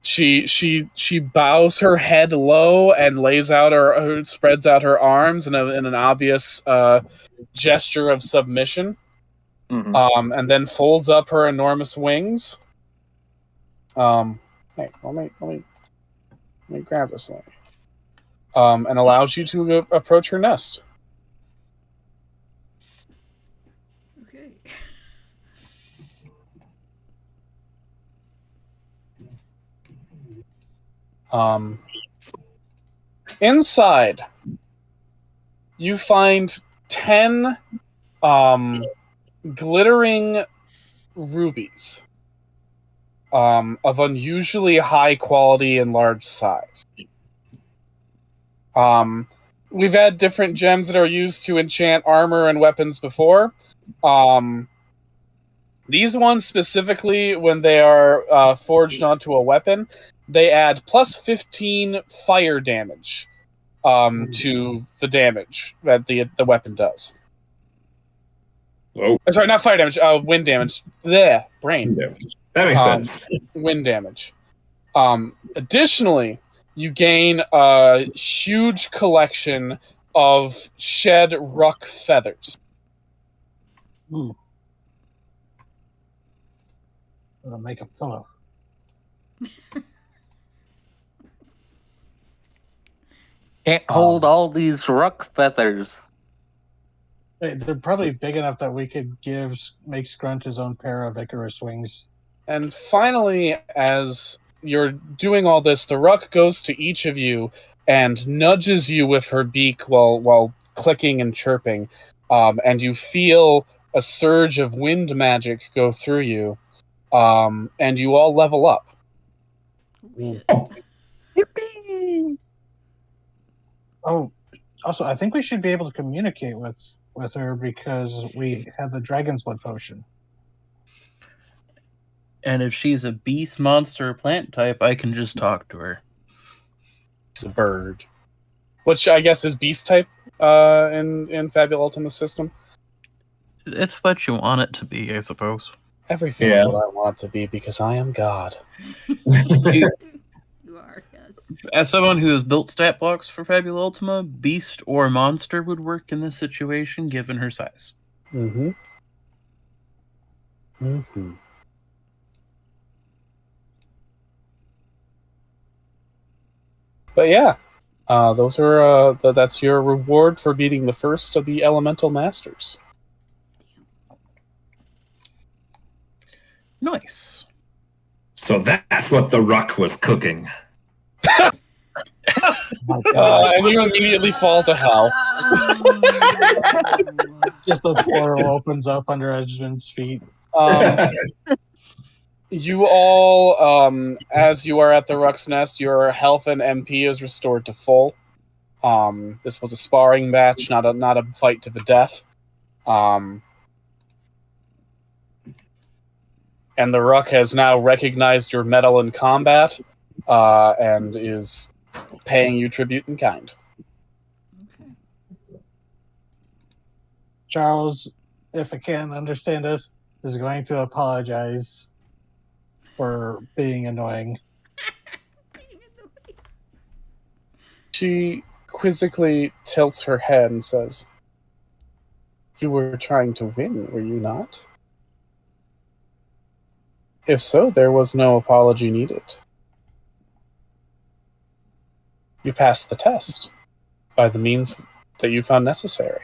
She bows her head low and lays out spreads out her arms in an obvious gesture of submission. Mm-hmm. And then folds up her enormous wings. Hey, let me grab this thing. And allows you to approach her nest. Okay. Inside, you find 10 glittering rubies of unusually high quality and large size. We've had different gems that are used to enchant armor and weapons before. These ones specifically, when they are forged onto a weapon, they add plus 15 fire damage to the damage that the weapon does. Oh. Sorry, not fire damage. Wind damage. Brain. That makes sense. Wind damage. Additionally, you gain a huge collection of shed ruck feathers. I'm gonna make a pillow. Can't hold all these ruck feathers. They're probably big enough that we could make Scrunt his own pair of Icarus wings. And finally, as you're doing all this, the ruck goes to each of you and nudges you with her beak while clicking and chirping. And you feel a surge of wind magic go through you. And you all level up. Oh, shit. Yippee! Oh, also, I think we should be able to communicate with her because we have the Dragon's Blood potion. And if she's a beast, monster, or plant type, I can just talk to her. She's a bird. Which I guess is beast type in Fabula Ultima system. It's what you want it to be, I suppose. Everything Yeah. is what I want it to be because I am God. You are, yes. As someone who has built stat blocks for Fabula Ultima, beast or monster would work in this situation given her size. Mm-hmm. Mm-hmm. But yeah, those are that's your reward for beating the first of the Elemental Masters. Nice. So that's what the Ruck was cooking. My God. And you immediately fall to hell. Just the portal opens up under Edgemund's feet. You all, as you are at the Ruck's Nest, your health and MP is restored to full. This was a sparring match, not a fight to the death. And the Ruck has now recognized your mettle in combat, and is paying you tribute in kind. Charles, if I can understand this, is going to apologize for being annoying. She quizzically tilts her head and says, "You were trying to win, were you not? If so, there was no apology needed. You passed the test by the means that you found necessary."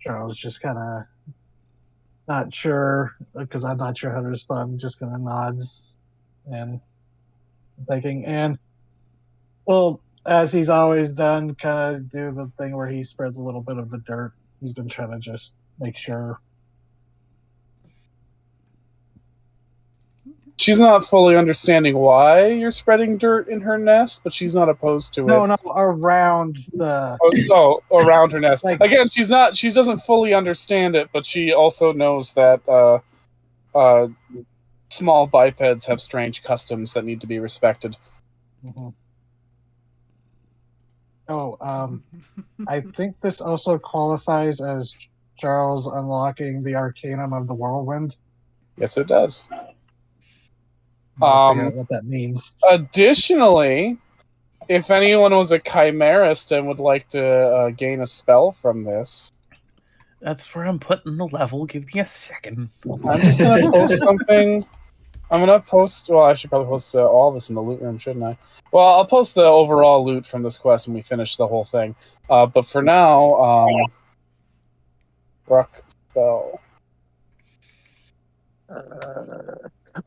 Charles just kind of not sure, because I'm not sure how to respond, just kind of nods and thinking. And, well, as he's always done, kind of do the thing where he spreads a little bit of the dirt. He's been trying to just make sure. She's not fully understanding why you're spreading dirt in her nest, but she's not opposed to it. No, around the. Around her nest. Like- Again, she doesn't fully understand it, but she also knows that small bipeds have strange customs that need to be respected. Mhm. I think this also qualifies as Charles unlocking the Arcanum of the Whirlwind. Yes, it does. I'll figure out what that means. Additionally, if anyone was a chimerist and would like to gain a spell from this, That's where I'm putting the level. Give me a second. I'm just going to post something. I'm going to post... Well, I should probably post all this in the loot room, shouldn't I? Well, I'll post the overall loot from this quest when we finish the whole thing. But for now, Ruck spell.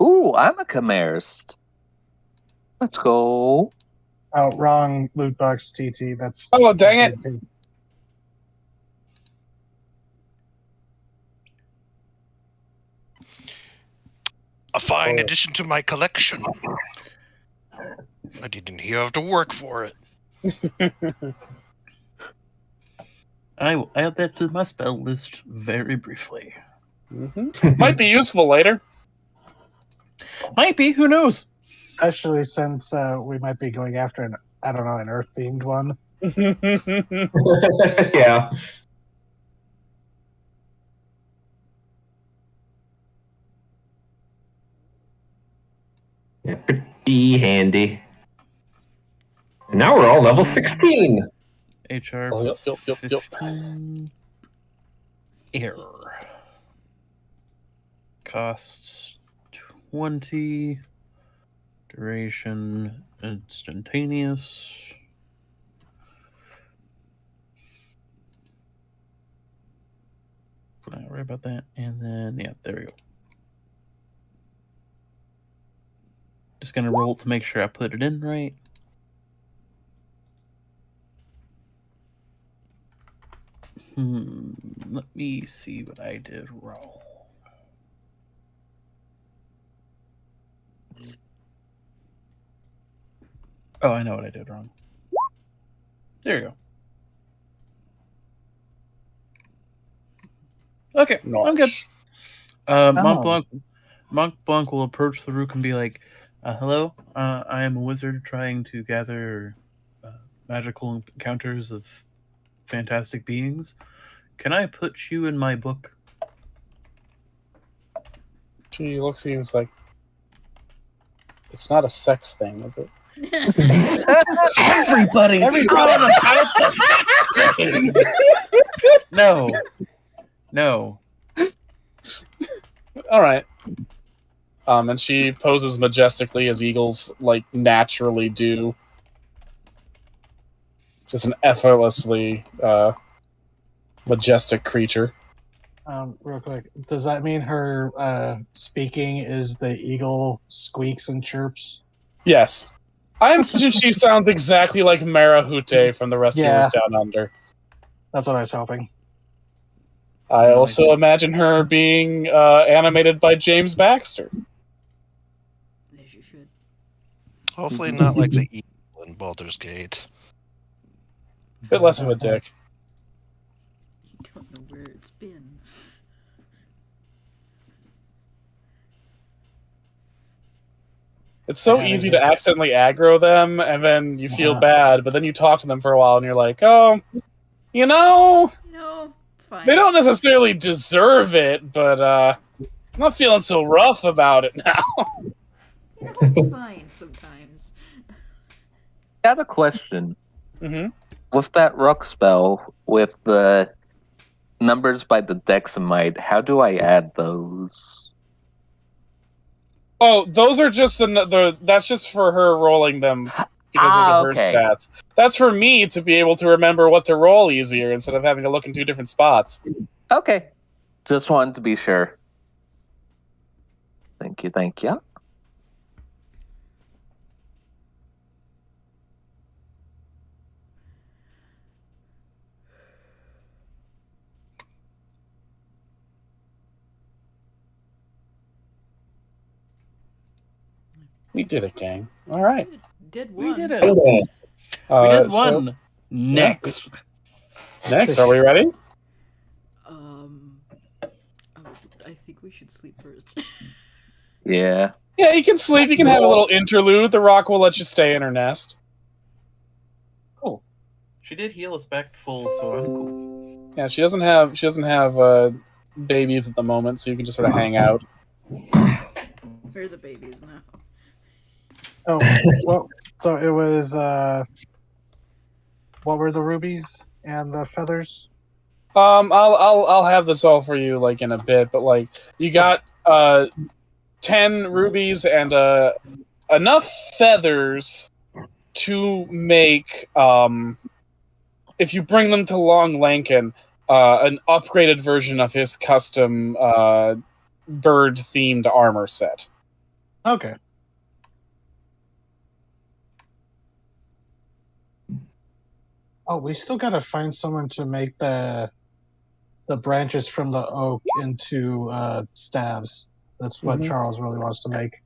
Ooh, I'm a chimerist. Let's go. Oh, wrong loot box, TT. That's. Oh, dang it. A fine addition to my collection. I didn't hear I have to work for it. I will add that to my spell list very briefly. Mm-hmm. Might be useful later. Might be, who knows? Especially since we might be going after an Earth themed one. Yeah. Be handy. And now we're all level 16. HR Oh, yep, plus yep, yep, yep. 15. Error. Costs 20. Duration instantaneous. Not worry about that. And then, yeah, there we go. Just gonna roll to make sure I put it in right. Let me see what I did wrong. Oh, I know what I did wrong. There you go. Okay, I'm good. Monk Blanc will approach the Rook and be like, "Hello, I am a wizard trying to gather magical encounters of fantastic beings. Can I put you in my book? She looks at you and is like, it's not a sex thing, is it? Everybody's on about the sex. No. All right. And she poses majestically as eagles like naturally do. Just an effortlessly majestic creature. Real quick, does that mean her speaking is the eagle squeaks and chirps? Yes. I imagine she sounds exactly like Marahute from the Rescuers Down Under. That's what I was hoping. I also imagine her being animated by James Baxter. As you should. Hopefully not like the evil in Baldur's Gate. Bit less of a dick. You don't know where it's been. It's so easy to accidentally aggro them, and then you feel bad, but then you talk to them for a while, and you're like, oh, You know, it's fine. they don't necessarily deserve it, but I'm not feeling so rough about it now. You know, it's fine sometimes. Got a question. Mm-hmm. With that rock spell, with the numbers by the Dexamite, how do I add those? Oh, those are just that's just for her rolling them because those are her stats. That's for me to be able to remember what to roll easier instead of having to look in 2 different spots. Okay. Just wanted to be sure. Thank you. We did it, gang. All right. Did one. We did it. We We did one. Next. Next, are we ready? I think we should sleep first. Yeah. Yeah, you can sleep. You can have a little interlude. The rock will let you stay in her nest. Cool. She did heal us back to full, so I'm cool. Yeah, she doesn't have babies at the moment, so you can just sort of hang out. Where's the babies now? Oh, well, so it was, what were the rubies and the feathers? I'll have this all for you like in a bit, but like you got 10 rubies and enough feathers to make if you bring them to Long Lankin, an upgraded version of his custom bird themed armor set. Okay. Oh, we still gotta find someone to make the branches from the oak into staves. That's what Charles really wants to make.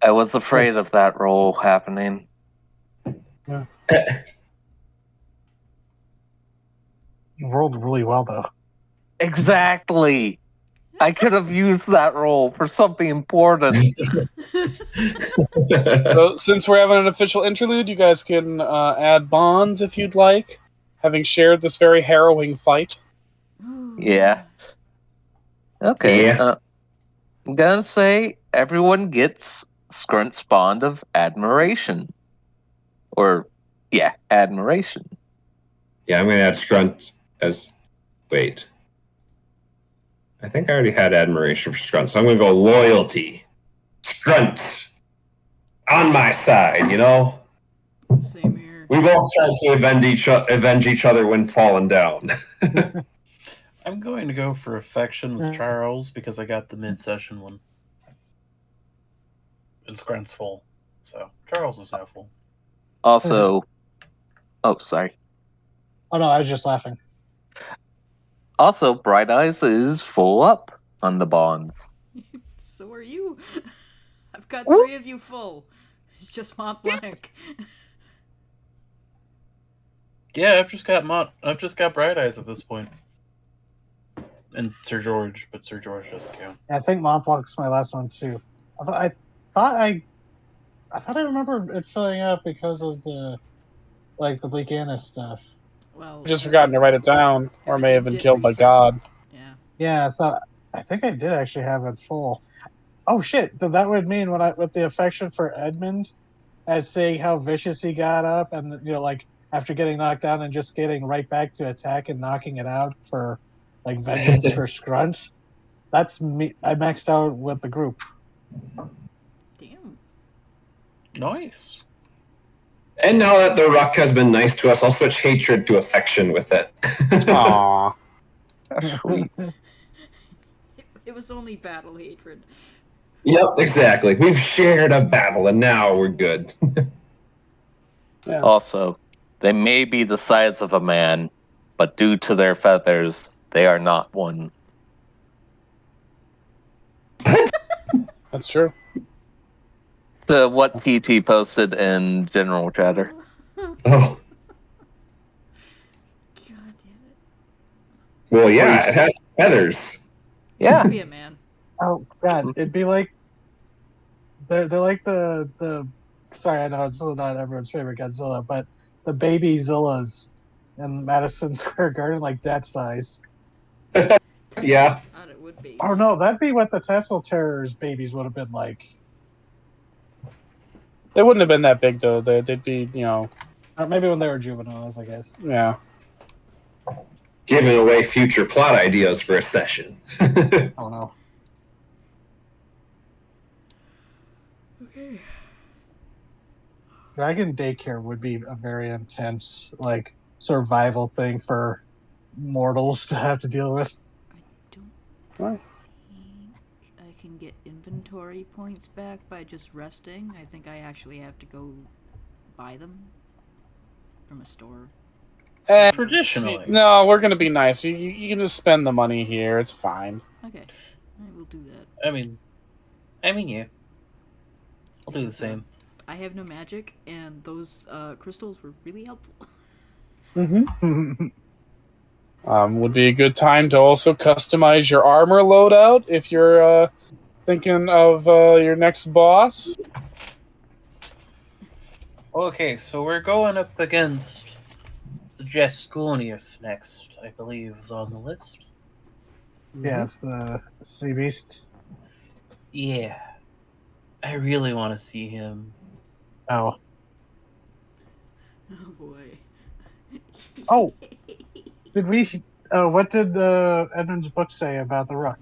I was afraid of that roll happening. Yeah. You rolled really well, though. Exactly. I could have used that roll for something important. So, since we're having an official interlude, you guys can add bonds if you'd like, having shared this very harrowing fight. Yeah. Okay. Yeah. I'm gonna say everyone gets Scrunt's bond of admiration. Or, yeah, admiration. Yeah, I'm gonna add Strunt as. Wait. I think I already had admiration for Strunt, so I'm gonna go loyalty. Strunt on my side, you know? Same here. We both try to avenge each other when falling down. I'm going to go for affection with Charles because I got the mid-session one. And Scrunt's full. So Charles is now full. Also, oh, sorry. Oh, no, I was just laughing. Also, Bright Eyes is full up on the bonds. So are you. I've got 3 of you full. It's just Mont Blanc. Yeah, I've just got Bright Eyes at this point. And Sir George, but Sir George doesn't count. I think Montblanc's my last one, too. I thought I I thought I remember it filling up because of the Bleak Annis stuff. Well, I've just forgotten to write it down, or may have been did killed by reset. God. Yeah. Yeah, so I think I did actually have it full. Oh shit! That would mean with the affection for Edmund, and seeing how vicious he got up, and after getting knocked down and just getting right back to attack and knocking it out for vengeance for Scrunt. That's me. I maxed out with the group. Damn. Nice. And now that the Ruck has been nice to us, I'll switch hatred to affection with it. Aww. Sweet. It was only battle hatred. Yep, exactly. We've shared a battle, and now we're good. Yeah. Also, they may be the size of a man, but due to their feathers, they are not one. That's true. To what PT posted in general chatter. Oh, God damn it. well, yeah, it has feathers. Yeah. Be a man. Oh god, it'd be like they're like the sorry, I know it's still not everyone's favorite Godzilla, but the baby Zillas in Madison Square Garden, like that size. Yeah. Thought it would be. Oh no, that'd be what the Tesla Terrors babies would have been like. They wouldn't have been that big, though. They'd be, Or maybe when they were juveniles, I guess. yeah. Giving away future plot ideas for a session. I don't know. Okay. Dragon Daycare would be a very intense, survival thing for mortals to have to deal with. I don't What? think I can get inventory points back by just resting. I think I actually have to go buy them from a store. Traditionally. No, we're going to be nice. You can just spend the money here. It's fine. Okay. I will do that. I mean, yeah. I'll do the same. I have no magic, and those crystals were really helpful. Mm-hmm. Would be a good time to also customize your armor loadout if you're thinking of your next boss. Okay, so we're going up against the Jasconius next, I believe, is on the list. Yeah, it's the Sea Beast. Yeah. I really want to see him. Oh. Oh boy. Oh! Did we... what did Edmund's book say about the Ruck?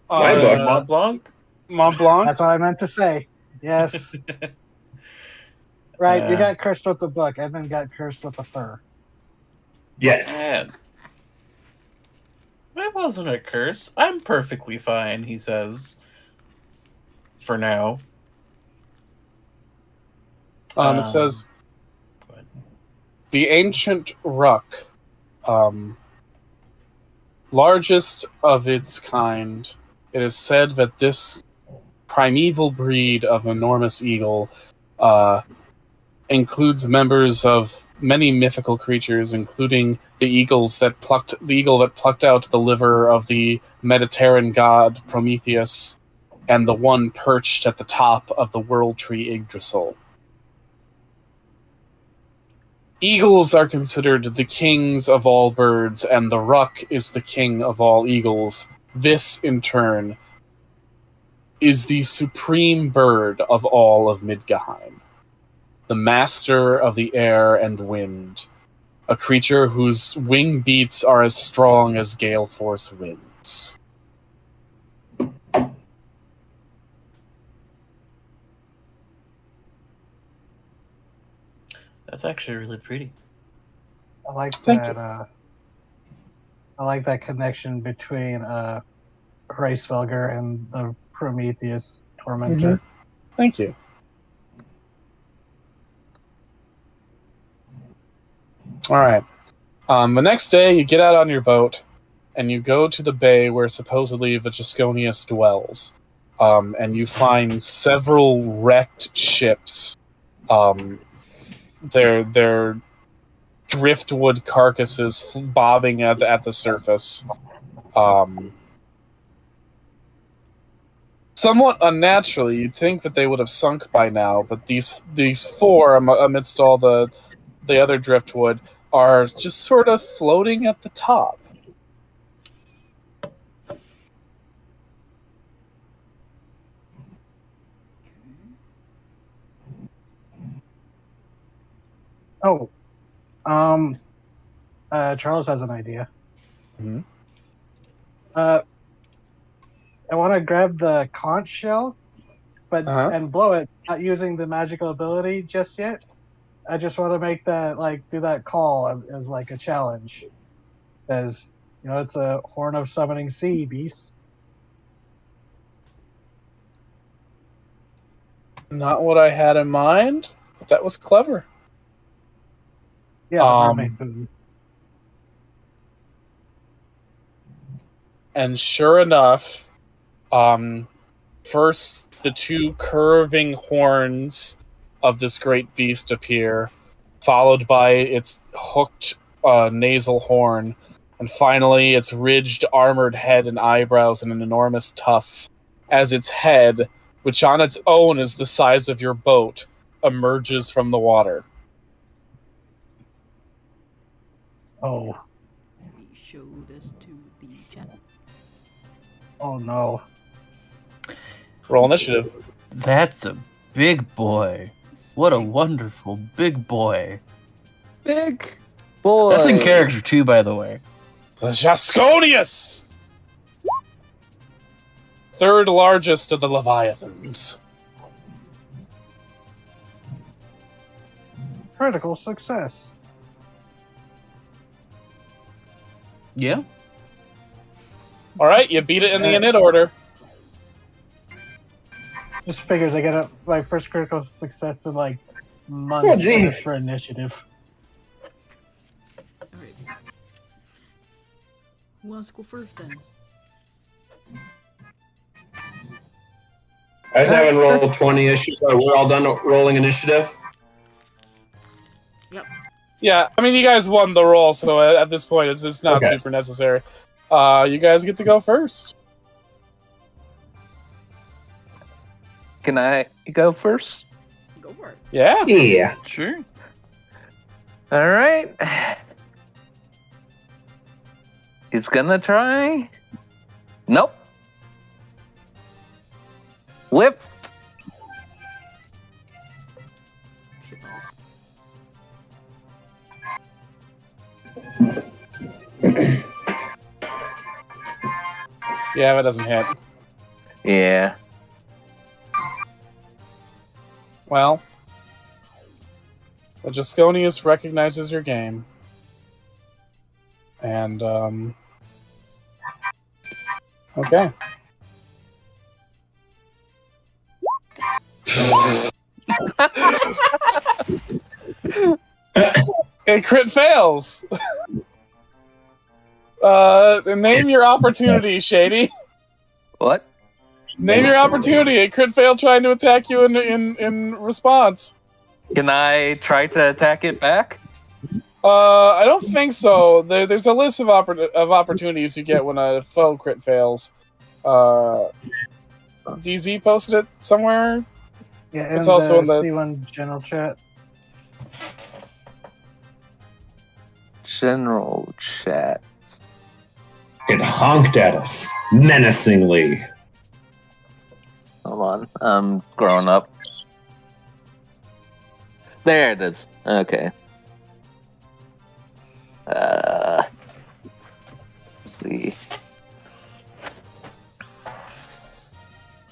My book. Mont Blanc? Mont Blanc? That's what I meant to say. Yes. Right, you got cursed with the book. Edmund got cursed with the fur. Yes. Man. That wasn't a curse. I'm perfectly fine, he says. For now. It says, go ahead. the ancient Ruck, largest of its kind, it is said that this primeval breed of enormous eagle includes members of many mythical creatures, including the eagle that plucked out the liver of the Mediterranean god Prometheus, and the one perched at the top of the world tree Yggdrasil. Eagles are considered the kings of all birds, and the Ruck is the king of all eagles. This, in turn, is the supreme bird of all of Midgahheim, the master of the air and wind, a creature whose wing beats are as strong as gale force winds. That's actually really pretty. I like Thank that. I like that connection between Hraesvelgr and the Prometheus Tormentor. Thank you. All right. The next day, you get out on your boat, and you go to the bay where supposedly the Jasconius dwells, and you find several wrecked ships. They're driftwood carcasses bobbing at the surface. Somewhat unnaturally, you'd think that they would have sunk by now, but these four, amidst all the other driftwood, are just sort of floating at the top. Oh, Charles has an idea. Mhm. I want to grab the conch shell, but and blow it, not using the magical ability just yet. I just want to make that do that call as like a challenge, as it's a horn of summoning sea beast. Not what I had in mind, but that was clever. Yeah, mermaid food. And sure enough, first the two curving horns of this great beast appear, followed by its hooked nasal horn, and finally its ridged armored head and eyebrows and an enormous tusk, as its head, which on its own is the size of your boat, emerges from the water. Oh. We show this to the chat. Oh no. Roll initiative. That's a big boy. What a wonderful big boy. Big boy. That's in character too, by the way. The Jasconius! Third largest of the Leviathans. Critical success. Yeah. Alright, you beat it in the init order. Just figures I get my first critical success in like months for initiative. Alright. Who wants to go first then? I just haven't rolled 20 issues. So we're all done rolling initiative. Yep. Yeah, I mean, you guys won the roll, so at this point, it's just not Okay. super necessary. You guys get to go first. Can I go first? Go for it. Yeah. Yeah. Sure. All right. He's gonna try. Nope. Whip. Shit balls. Yeah, that doesn't hit. Yeah. Well, the Jasconius recognizes your game. And, okay. It crit fails. Name your opportunity, Shady. What? Name your opportunity. It crit fail trying to attack you in response. Can I try to attack it back? I don't think so. There's a list of opportunities you get when a foe crit fails. DZ posted it somewhere. Yeah, It's and also in the C1 general chat. General chat. It honked at us menacingly. Hold on. I'm growing up. There it is. Okay. Let's see.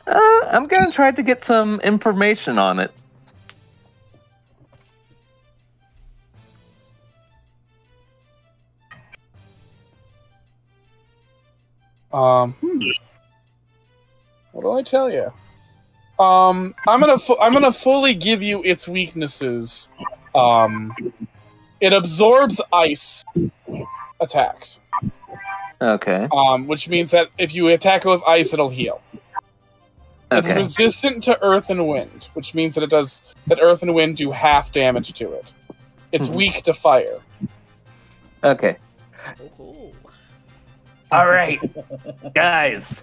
I'm gonna try to get some information on it. What do I tell you? I'm gonna fully give you its weaknesses. It absorbs ice attacks. Okay. Which means that if you attack it with ice, it'll heal. It's Okay. resistant to earth and wind, which means that earth and wind do half damage to it. It's weak to fire. Okay. Oh, All right, guys.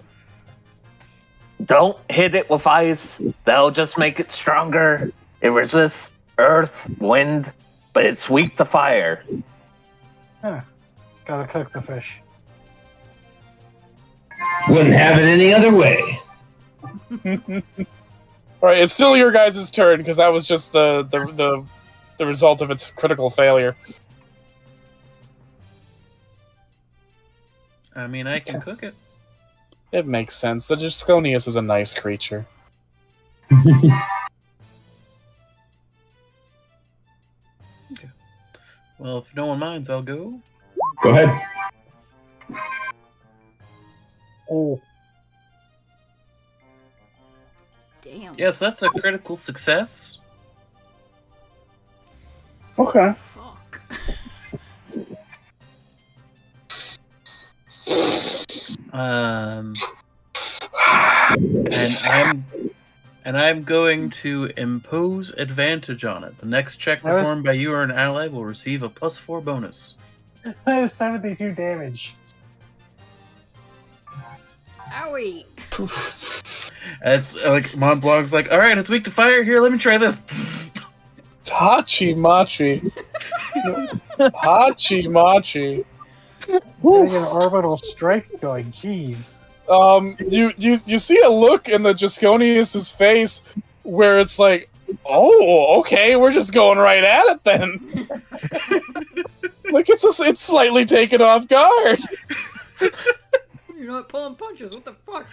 don't hit it with ice. They'll just make it stronger. It resists earth, wind, but it's weak to fire. Gotta cook the fish. Wouldn't have it any other way. All right, it's still your guys' turn because that was just the result of its critical failure. I mean, I can cook it. It makes sense. The Gisconius is a nice creature. Well, if no one minds, I'll go. Go ahead. Oh, Damn. Yes, that's a critical success. Okay. Fuck. And I'm going to impose advantage on it. The next check That was- performed by you or an ally will receive a +4 bonus. that is 72 damage. Owie. It's like Montblanc's like, all right, it's weak to fire. Here, let me try this. Hachi Machi. Hachi Machi. Getting an orbital strike going. Jeez. You see a look in the Gisconius's face where it's like, oh, okay, we're just going right at it then. Like it's slightly taken off guard. You're not pulling punches. What the fuck?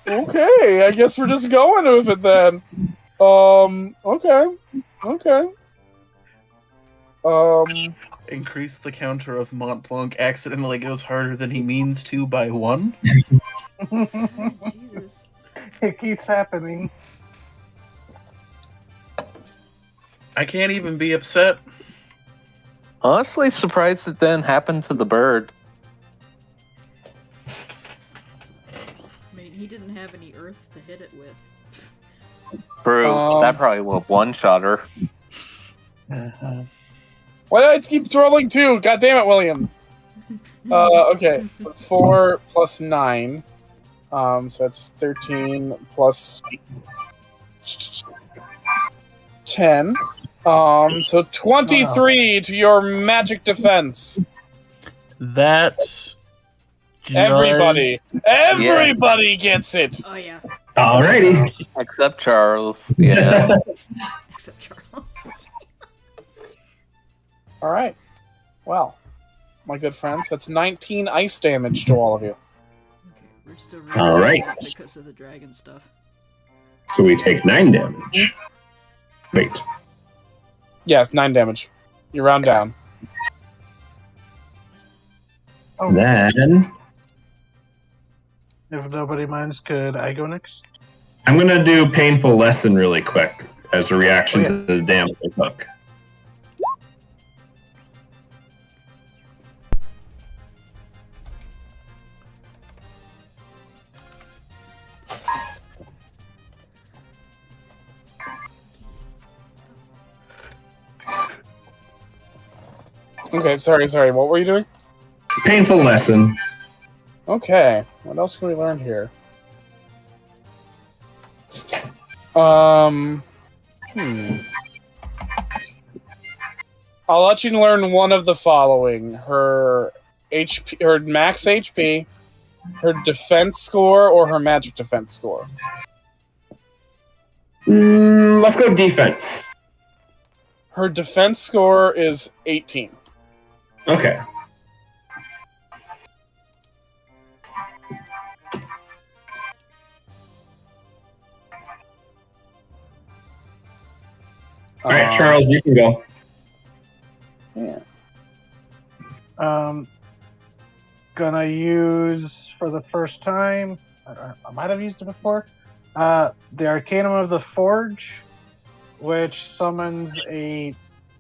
Okay, I guess we're just going with it then. Okay. Increase the counter of Montblanc accidentally goes harder than he means to by 1. Jesus. It keeps happening. I can't even be upset. Honestly, surprised it didn't happen to the bird. I mean, he didn't have any earth to hit it with. True. That probably will have one-shot her. Why did I keep rolling 2? God damn it, William. Okay, so 4 plus 9. So that's 13 plus 10. So 23 to your magic defense. That Everybody gets it. Oh yeah. Alrighty. Except Charles. Yeah. Except Charles. All right. Well, my good friends, that's 19 ice damage to all of you. Okay, we're still All right. because of the dragon stuff. So we take 9 damage. Wait. Yes, 9 damage. You round down. Then If nobody minds, could I go next? I'm gonna do painful lesson really quick as a reaction to the damage I took. Okay, sorry. What were you doing? Painful lesson. Okay, what else can we learn here? I'll let you learn one of the following: her HP, her max HP, her defense score, or her magic defense score. Let's go defense. Her defense score is 18. Okay. All right, Charles, you can go. Yeah. Gonna use for the first time. I might have used it before. The Arcanum of the Forge, which summons a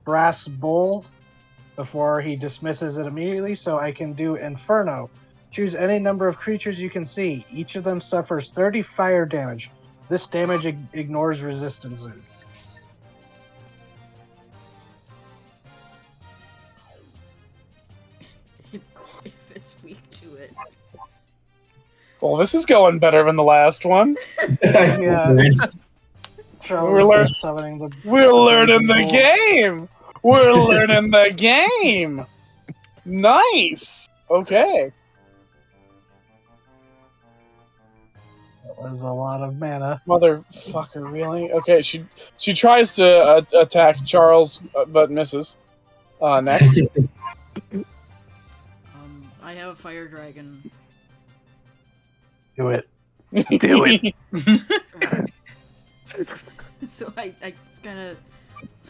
brass bull before he dismisses it immediately. So I can do Inferno. Choose any number of creatures you can see. Each of them suffers 30 fire damage. This damage ignores resistances. If it's weak to it. Well, this is going better than the last one. Yeah. Charles We're learning- is summoning the. We're learning the game. We're learning the game. Nice. Okay. That was a lot of mana. Motherfucker, really? Okay, she tries to attack Charles, but misses. Next. I have a fire dragon. Do it. Do it. So I just kind of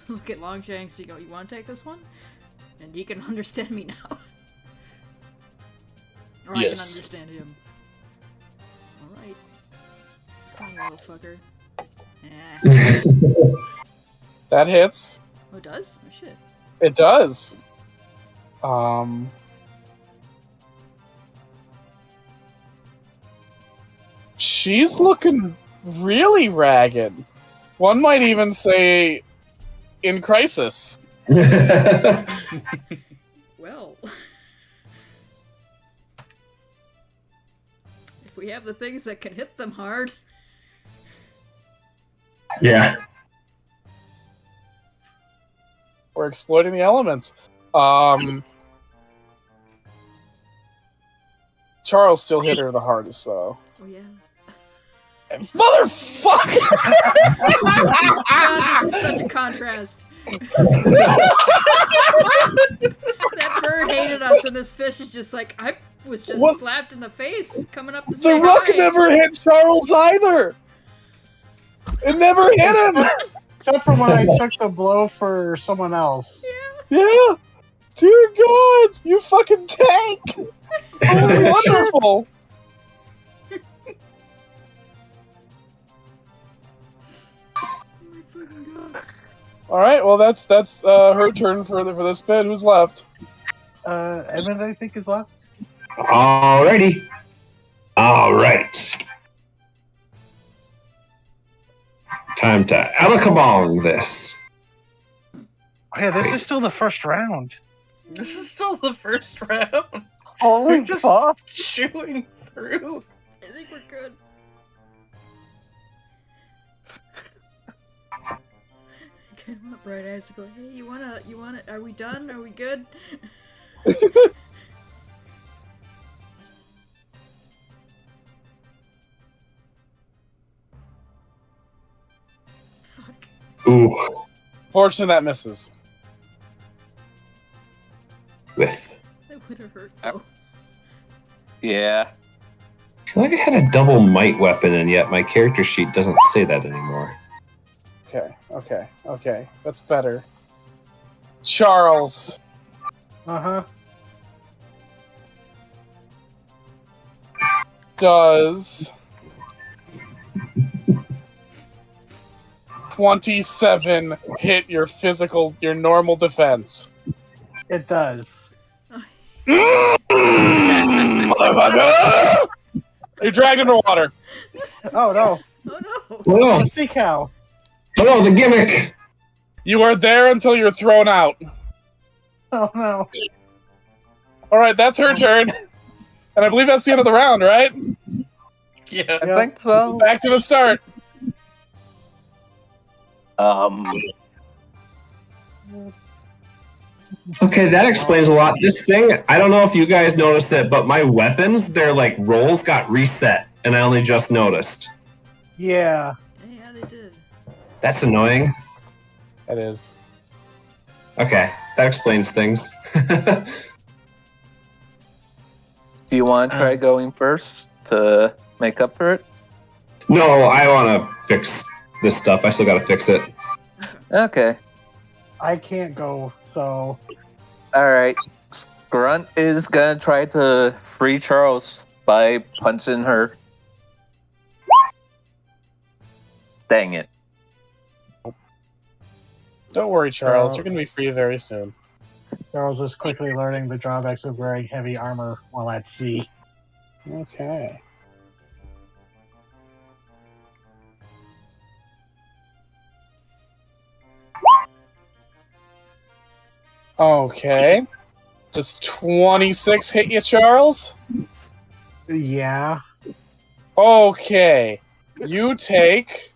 look at Longshanks and go, "You want to take this one?" And he can understand me now. Or I can Yes. understand him. Alright. Come on, little fucker. That hits. Oh, it does? Oh, shit. It does. She's looking really ragged. One might even say in crisis. Well. If we have the things that can hit them hard. Yeah. We're exploiting the elements. Charles still hit her the hardest, though. Oh, yeah. Motherfucker! God, this is such a contrast. That bird hated us, and this fish is just like, I was just What? slapped in the face coming up to say The rook hi. never hit Charles either! It never hit him! Except for when I took the blow for someone else. Yeah! Dear God! You fucking tank! That was wonderful! Oh my fucking God. Alright, well that's her turn for this bit. Who's left? Edmund, I think, is last. Alrighty. Alright. Time to Alakabong this. Oh, yeah, this is still the first round. This is still the first round. Holy We're just fuck! chewing through. I think we're good. I kind of want Bright Eyes to go, hey, you wanna, are we done? Are we good? Fuck. Ooh. Fortune that misses. With. That would have hurt, though. Yeah. I feel like I had a double might weapon, and yet my character sheet doesn't say that anymore. Okay. That's better. Charles. Uh-huh. Does 27 hit your normal defense? It does. Motherfucker! You're dragged under water. Oh, no. Oh no! Hello, Sea cow. hello, the gimmick. You are there until you're thrown out. Oh, no. Alright, that's her turn. And I believe that's the end of the round, right? Yeah. I think so. Back to the start. Okay, that explains a lot. This thing, I don't know if you guys noticed it, but my weapons, their like rolls got reset, and I only just noticed. Yeah. Yeah, they did. That's annoying. It is. Okay, that explains things. Do you want to try going first to make up for it? No, I want to fix this stuff. I still got to fix it. Okay. I can't go, so... Alright. Grunt is gonna try to free Charles by punching her. Dang it. Don't worry, Charles. You're going to be free very soon. Charles is quickly learning the drawbacks of wearing heavy armor while at sea. Okay. Okay. Does 26 hit you, Charles? Yeah. Okay. You take...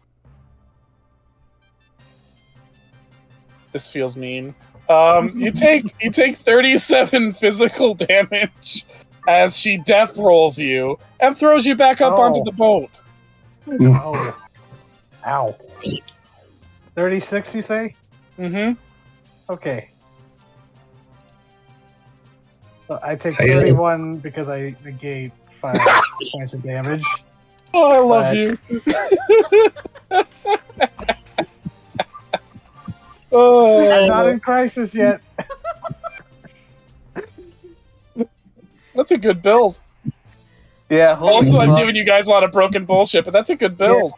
This feels mean. You take 37 physical damage as she death rolls you and throws you back up onto the boat. Oh. Ow. 36, you say? Mm-hmm. Okay. So I take 31 because I negate 5 points of damage. Oh, I love you. Oh, I'm not in crisis yet. That's a good build. Yeah. Also, I'm giving you guys a lot of broken bullshit, but that's a good build.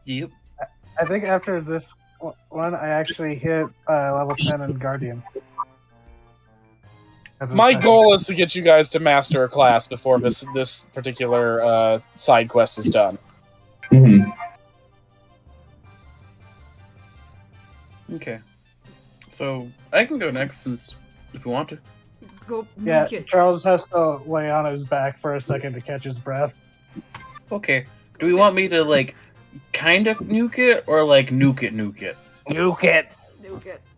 Yep. I think after this one, I actually hit level 10 in Guardian. My goal is to get you guys to master a class before this particular side quest is done. Mhm. Okay. So I can go next since if you want to. Go Yeah, nuke it. Charles has to lay on his back for a second to catch his breath. Okay. Do we want me to like kind of nuke it or like nuke it? Nuke it. Nuke it.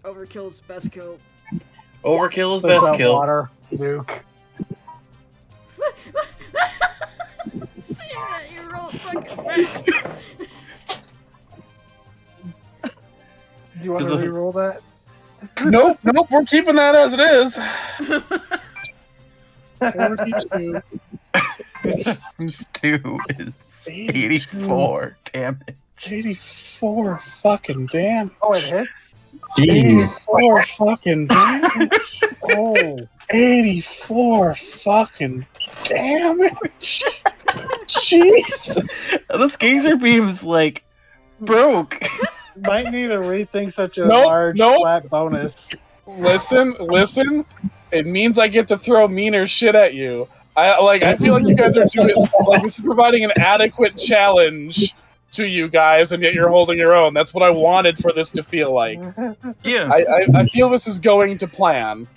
Overkill's best kill. Overkill is So it's best that kill. water, Nuke. Say that, you roll fucking fast. Do you want to Is it- reroll that? Nope, we're keeping that as it is. 42. 2 is 84 damage. 84 fucking damn. Oh, it hits? Jeez. 84 fucking damage. Oh. 84 fucking damage. Jeez. This geyser beam's like broke. Might need to rethink such a Nope, large nope. flat bonus. Listen. It means I get to throw meaner shit at you. I feel like you guys are doing like this is providing an adequate challenge to you guys, and yet you're holding your own. That's what I wanted for this to feel like. Yeah. I feel this is going to plan.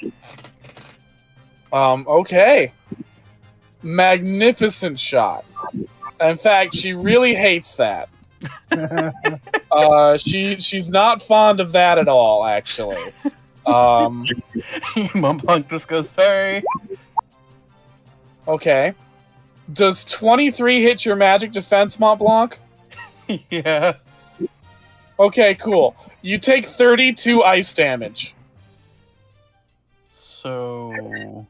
Okay. Magnificent shot. In fact, she really hates that. She's not fond of that at all, actually. Mumpunk just goes, sorry. Okay. Does 23 hit your magic defense, Mont Blanc? Yeah. Okay, cool. You take 32 ice damage. So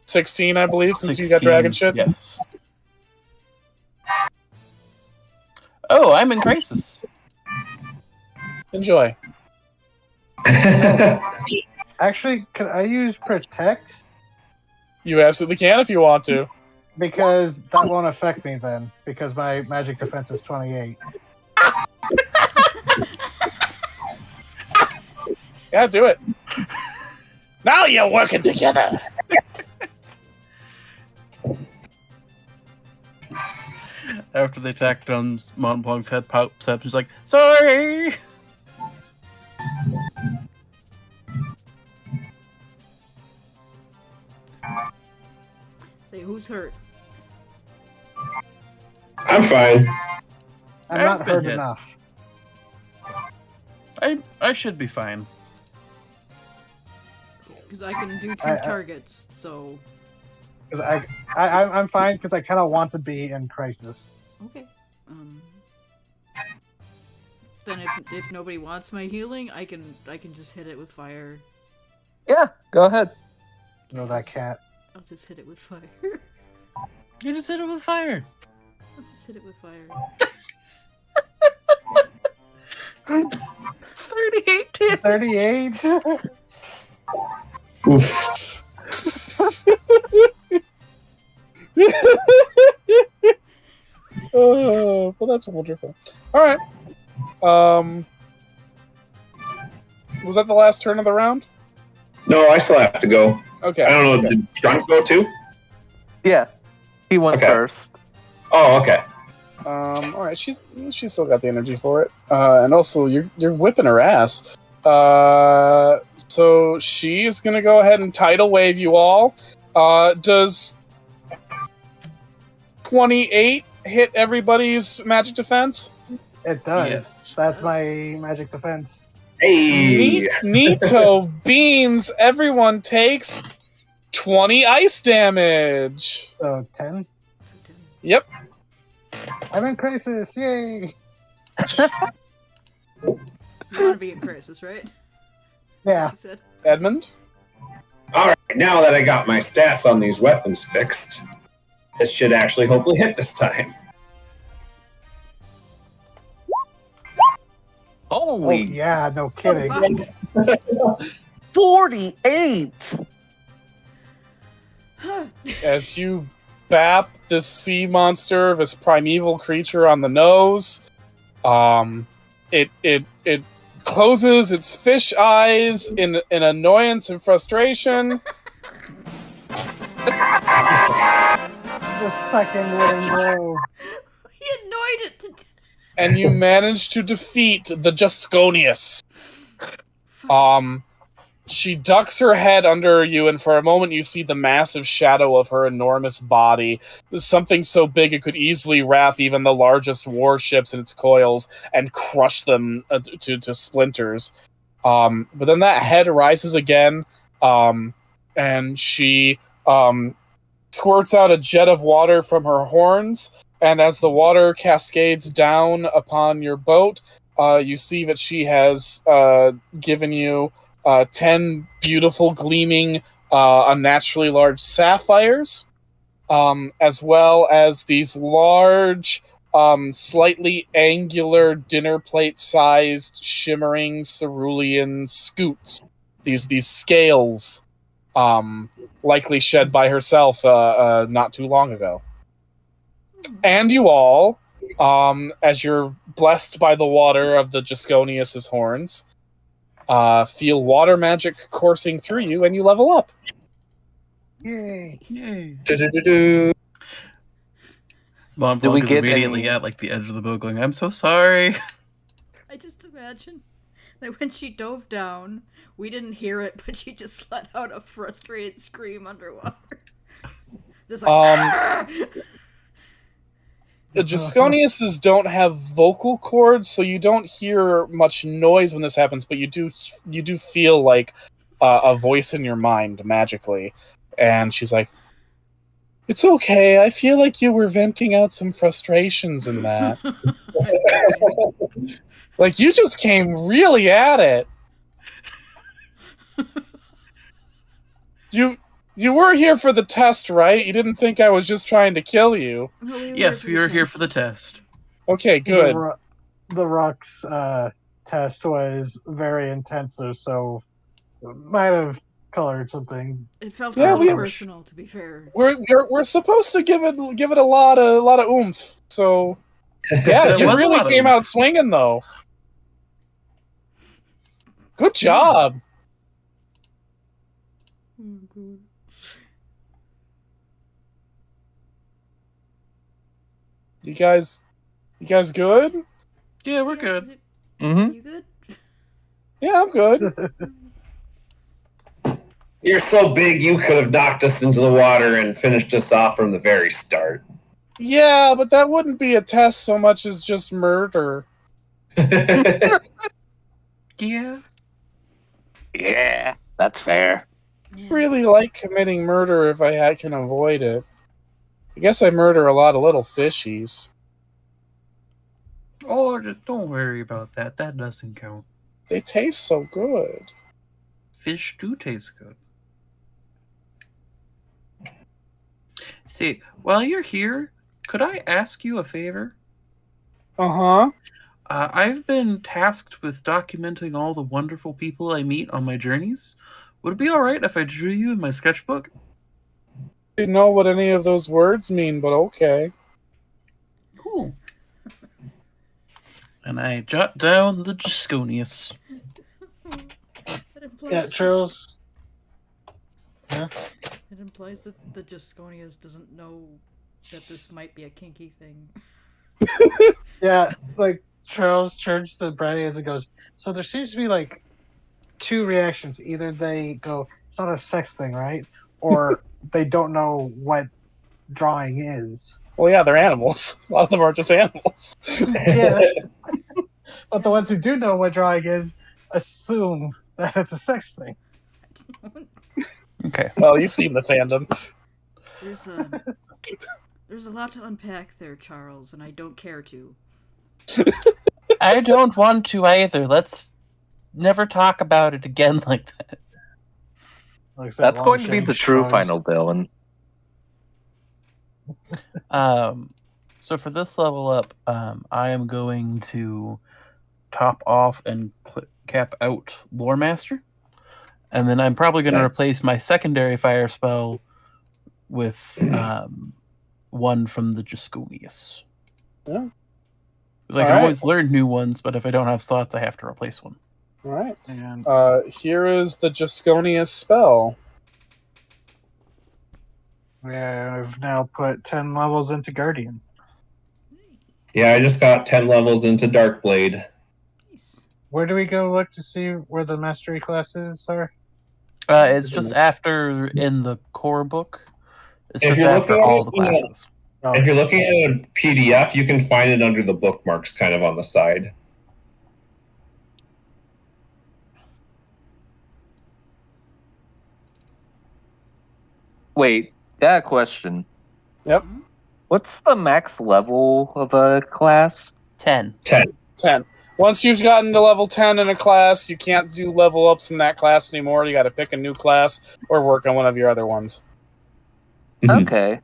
16, I believe, since you got 16, dragon shit. Yes. Oh, I'm in crisis. Enjoy. Actually, could I use Protect? You absolutely can if you want to. Because that won't affect me then, because my magic defense is 28. Yeah, do it. Now you're working together. After they attacked on Montblanc's head, pops up. She's like, sorry. Hey, who's hurt? I'm fine. I'm I've not been hurt hit. enough. I should be fine. Because I can do two targets, so... Because I'm fine because I kind of want to be in crisis. Okay. Then if nobody wants my healing, I can just hit it with fire. Yeah, go ahead. No, that cat. I'll just hit it with fire. You just hit it with fire. I'll just hit it with fire. 38 damage. 38? Oof. Oh, well, that's wonderful. All right. Was that the last turn of the round? No, I still have to go. Okay. I don't know. Did Drunk go too? Yeah, he went Okay. first. Oh, okay. All right. She's still got the energy for it, and also you're whipping her ass. So she is gonna go ahead and tidal wave you all, Does 28 hit everybody's magic defense? It does. Yes. That's my magic defense. Hey! Neato beans! Everyone takes 20 ice damage. So 10. Yep. I'm in crisis. Yay! You want to be in crisis, right? Yeah. She said. Edmund? Alright, now that I got my stats on these weapons fixed, this should actually hopefully hit this time. Oh, Holy yeah, no kidding. 48! As you bap this sea monster, this primeval creature on the nose, it closes its fish eyes in annoyance and frustration. The second wooden blow. He annoyed it to And you manage to defeat the Jusconius. She ducks her head under you, and for a moment you see the massive shadow of her enormous body. Something so big it could easily wrap even the largest warships in its coils and crush them to splinters. But then that head rises again, and she squirts out a jet of water from her horns. And as the water cascades down upon your boat, you see that she has given you 10 beautiful, gleaming, unnaturally large sapphires, as well as these large, slightly angular, dinner plate-sized, shimmering cerulean scoots. These scales, likely shed by herself not too long ago. And you all, as you're blessed by the water of the Jusconius's horns, feel water magic coursing through you, and you level up. Yay. Yay. Do-do-do-do. Bon Did we Plug is get immediately any- at like the edge of the boat going, I'm so sorry. I just imagine that when she dove down, we didn't hear it, but she just let out a frustrated scream underwater. Just like, The Jusconiuses don't have vocal cords, so you don't hear much noise when this happens, but you do feel like a voice in your mind magically. And she's like, "It's okay. I feel like you were venting out some frustrations in that. Like you just came really at it. You were here for the test, right? You didn't think I was just trying to kill you. No, Yes, we are here for the test. Okay, good. The Rux test was very intensive, so it might have colored something. It felt Yeah, a little we- personal, to be fair. We're supposed to give it a lot of oomph. So yeah, There you was a really lot of came oomph. out swinging though. Good job. Oh, God. You guys good? Yeah, we're good. Mm-hmm. You good? Yeah, I'm good. You're so big you could have knocked us into the water and finished us off from the very start. Yeah, but that wouldn't be a test so much as just murder. Yeah. Yeah, that's fair. Yeah. Really like committing murder if I can avoid it. I guess I murder a lot of little fishies. Oh, don't worry about that. That doesn't count. They taste so good. Fish do taste good. See, while you're here, could I ask you a favor? Uh-huh. I've been tasked with documenting all the wonderful people I meet on my journeys. Would it be alright if I drew you in my sketchbook? I didn't know what any of those words mean, but okay. Cool. And I jot down the Jusconius. That implies Yeah, Charles. It implies that the Jusconius doesn't know that this might be a kinky thing. Yeah, like Charles turns to Bradius and goes, so there seems to be like two reactions. Either they go, it's not a sex thing, right? Or they don't know what drawing is. Well, yeah, they're animals. A lot of them are just animals. Yeah. But the ones who do know what drawing is assume that it's a sex thing. Okay. Well, you've seen the fandom. There's a lot to unpack there, Charles, and I don't care to. I don't want to either. Let's never talk about it again like that. Like that That's long going to be shave the true shrugs. final, Dylan. So for this level up, I am going to top off and cap out Lore Master. And then I'm probably going to Nice. replace my secondary fire spell with one from the Gisconius. Yeah. 'Cause I can Alright. always learn new ones, but if I don't have slots, I have to replace one. All right. And Here is the Gisconius spell. yeah, I've now put 10 levels into Guardian. Yeah, I just got 10 levels into Darkblade. Nice. Where do we go look to see where the mastery classes are? It's just after in the core book. It's If just you're after looking at all it, the you know, classes. Oh, If you're looking at a PDF, you can find it under the bookmarks kind of on the side. Wait, got a question. Yep. What's the max level of a class? 10. 10. Once you've gotten to level 10 in a class, you can't do level ups in that class anymore. You got to pick a new class or work on one of your other ones. Mhm. Okay.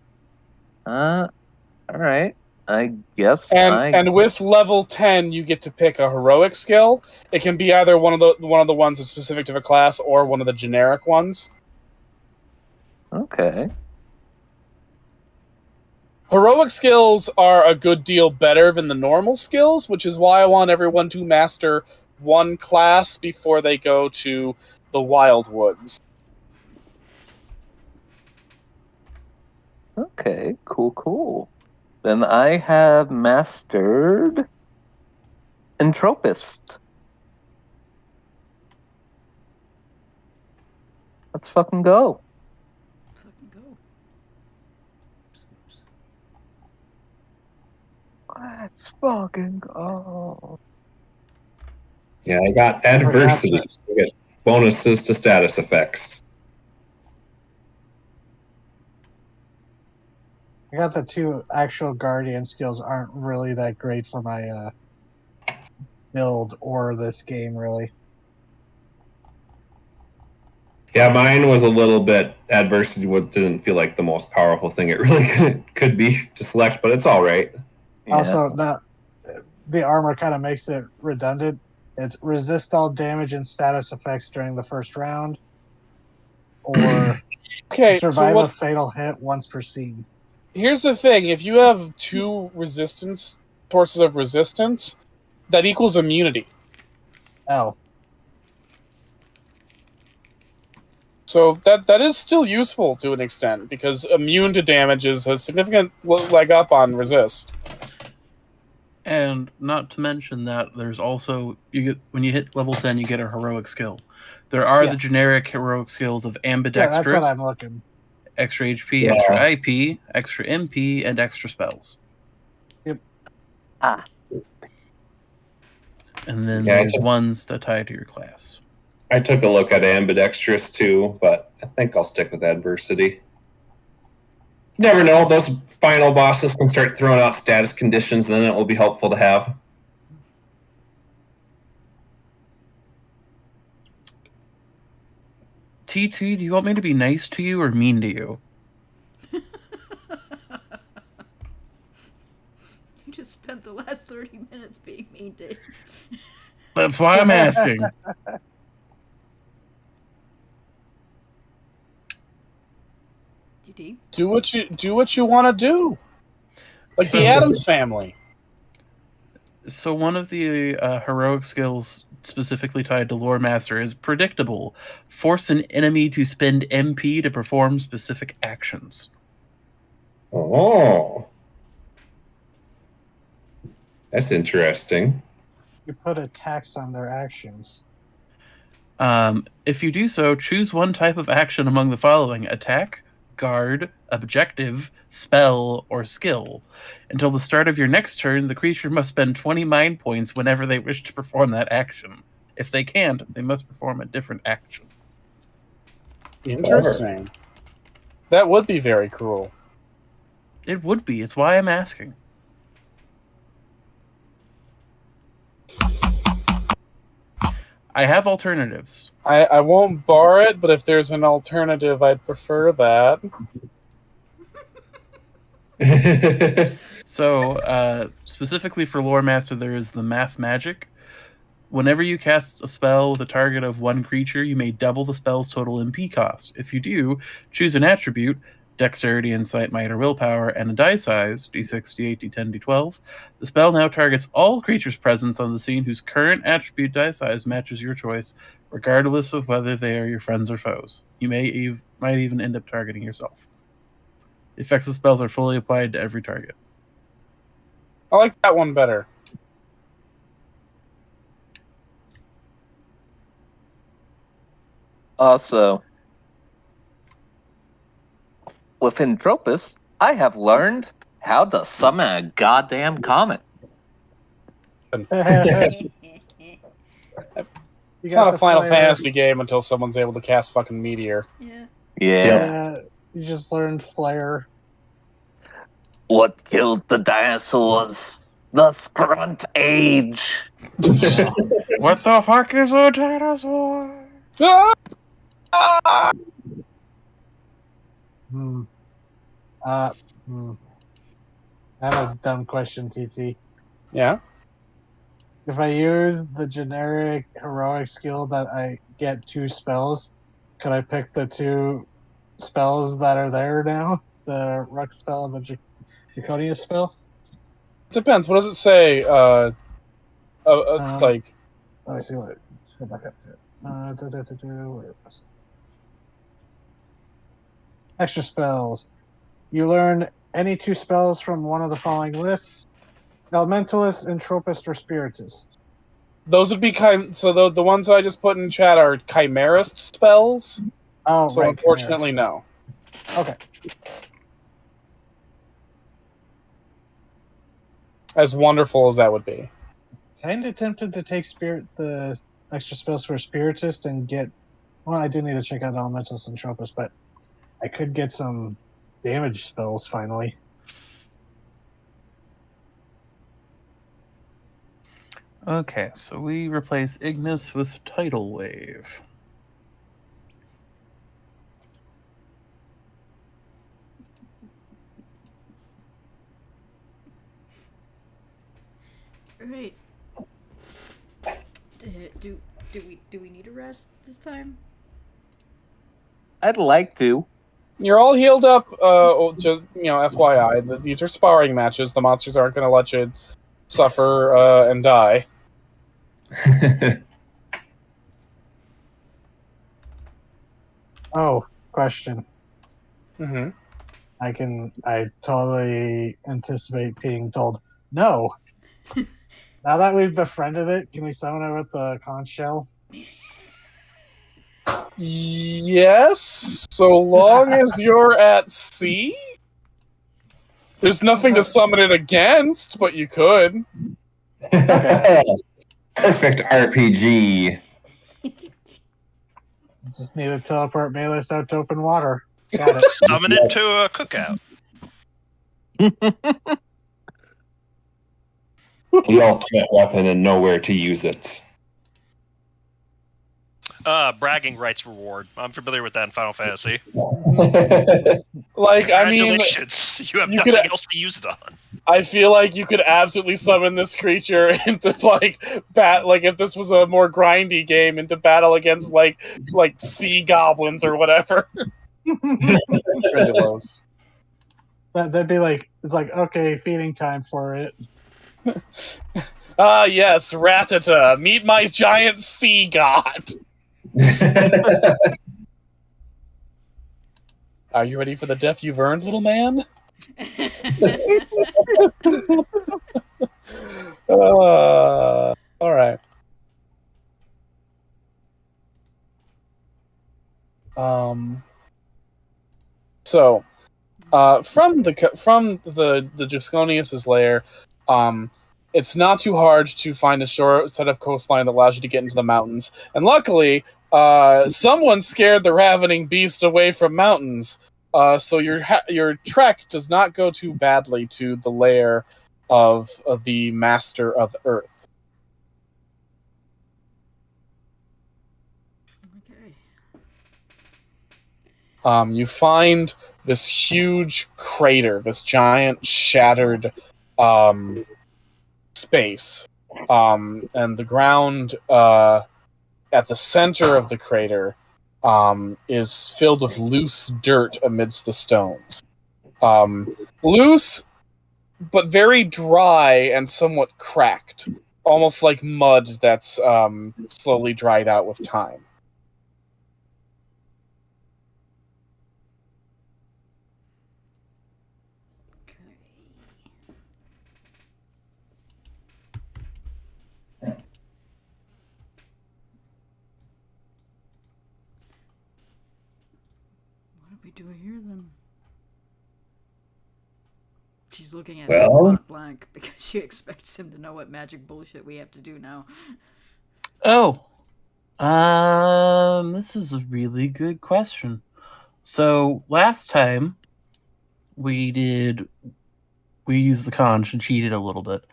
Alright. I guess And with level 10, you get to pick a heroic skill. It can be either one of the ones that's specific to the class or one of the generic ones. Okay. Heroic skills are a good deal better than the normal skills, which is why I want everyone to master one class before they go to the Wildwoods. Okay, cool. Then I have mastered Entropist. Let's fucking go. Fucking go. Oops. Let's fucking go. Yeah, I got adversity. So I get bonuses to status effects. I got the 2 actual Guardian skills aren't really that great for my build or this game, really. Yeah, mine was a little bit adversity. What didn't feel like the most powerful thing it really could be to select, but it's all right. Yeah. Also, the armor kind of makes it redundant. It's resist all damage and status effects during the first round, or Okay, survive so a fatal hit once per scene. here's the thing. If you have 2 sources of resistance, that equals immunity. Oh, So that is still useful to an extent, because immune to damage is a significant leg up on resist. And not to mention that there's also when you hit level 10, you get a heroic skill. There are Yeah. the generic heroic skills of yeah, that's ambidextrous, what I'm looking. extra HP, Yeah. extra IP, extra MP, and extra spells. Yep. Ah. And then Yeah, there's ones that tie to your class. I took a look at ambidextrous too, but I think I'll stick with adversity. You never know; those final bosses can start throwing out status conditions, and then it will be helpful to have. TT, do you want me to be nice to you or mean to you? You just spent the last 30 minutes being mean to. That's why I'm asking. GD. Do what you want to do, like So- the Addams Family. So one of the heroic skills specifically tied to Lore Master is predictable. Force an enemy to spend MP to perform specific actions. Oh, that's interesting. You put a tax on their actions. If you do so, choose one type of action among the following: attack, guard, objective, spell, or skill. Until the start of your next turn, the creature must spend 20 mind points whenever they wish to perform that action. If they can't, they must perform a different action. Interesting. That would be very cruel. It would be. It's why I'm asking. I have alternatives. I won't bar it, but if there's an alternative, I'd prefer that. So, specifically for Lore Master, there is the Math Magic. Whenever you cast a spell with a target of one creature, you may double the spell's total MP cost. If you do, choose an attribute, Dexterity, Insight, Might, or Willpower, and a die size, D6, D8, D10, D12. The spell now targets all creatures present on the scene whose current attribute die size matches your choice, regardless of whether they are your friends or foes. You might even end up targeting yourself. The effects of spells are fully applied to every target. I like that one better. Also, with Entropist, I have learned how to summon a goddamn comet. It's not a Final Fantasy game until someone's able to cast fucking Meteor. Yeah. Yeah. You just learned Flare. What killed the dinosaurs? The Scrunt Age. What the fuck is a dinosaur? Hmm. I have a dumb question, TT. Yeah? If I use the generic heroic skill that I get 2 spells, could I pick the 2 spells that are there now? The Ruck spell and the Draconius spell? Depends. What does it say? Like... Let me see what let's go back up to it. Where was it? Extra spells. You learn any 2 spells from one of the following lists: Elementalist, Entropist, or Spiritist. Those would be so the ones I just put in chat are Chimerist spells. Oh, so right, unfortunately, Chimerist. no. Okay. As wonderful as that would be. Kind of tempted to take the extra spells for Spiritist and get. Well, I do need to check out Elementalist and Entropist, but I could get some damage spells finally. Okay, so we replace Ignis with Tidal Wave. Right. Do we need a rest this time? I'd like to. You're all healed up. Just FYI, these are sparring matches. The monsters aren't going to let you suffer and die. Oh, question. Mm-hmm. I totally anticipate being told no. Now that we've befriended it, can we summon it with the conch shell? Yes, so long as you're at sea. There's nothing to summon it against, but you could. Perfect RPG. Just need to teleport Malus out to open water. Got it. Summon it to a cookout. The ultimate weapon and know where to use it. Bragging rights reward. I'm familiar with that in Final Fantasy. Like, I mean, Congratulations, you have you nothing could- else to use it on. I feel like you could absolutely summon this creature into like if this was a more grindy game, into battle against like sea goblins or whatever. Ridiculous. That'd be like, it's like, okay, feeding time for it. Ah, yes, Ratata, meet my giant sea god. Are you ready for the death you've earned, little man? All right. So, from the Jusconius's lair, it's not too hard to find a short set of coastline that allows you to get into the mountains. And luckily, someone scared the ravening beast away from mountains. So your trek does not go too badly to the lair of the Master of Earth. Okay. You find this huge crater, this giant shattered space, and the ground at the center of the crater is filled with loose dirt amidst the stones. Loose, but very dry and somewhat cracked, almost like mud that's slowly dried out with time. What do we do here then? She's looking at Well- Blanc because she expects him to know what magic bullshit we have to do now. Oh, this is a really good question. So last time we used the conch and cheated a little bit.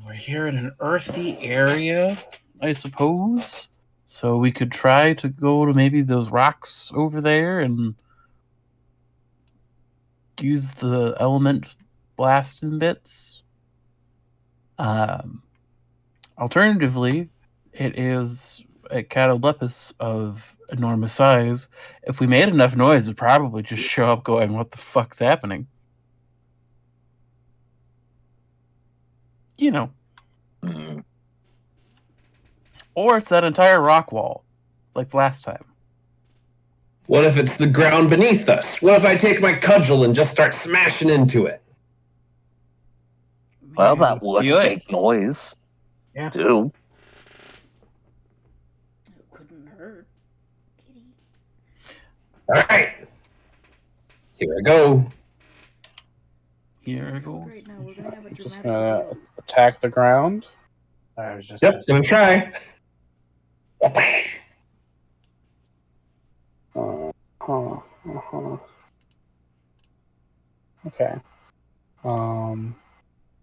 We're here in an earthy area, I suppose. So we could try to go to maybe those rocks over there and use the element blasting bits. Alternatively, it is a Catoblephus of enormous size. If we made enough noise, it'd probably just show up going, what the fuck's happening? You know. Or it's that entire rock wall, like last time. What if it's the ground beneath us? What if I take my cudgel and just start smashing into it? Well, Man, that would Yes. make noise. Yeah. Too. it couldn't hurt. Kitty. All right. Here I go. Here it goes. Right now, we're gonna have a Just dramatic gonna reveal. attack the ground. I was just Yep, gonna try. Okay.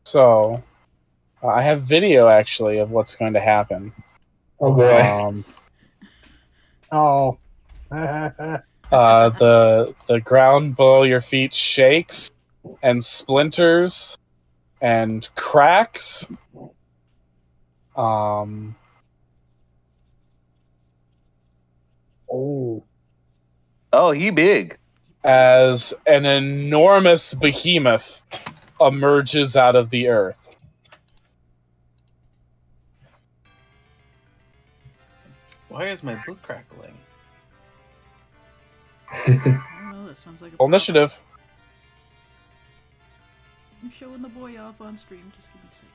So I have video actually of what's going to happen. Oh boy. Oh. The ground below your feet shakes and splinters and cracks. Oh. Oh, he big. As an enormous behemoth emerges out of the earth. Why is my book crackling? I don't know, that sounds like a Roll initiative. I'm showing the boy off on stream, just give me a second.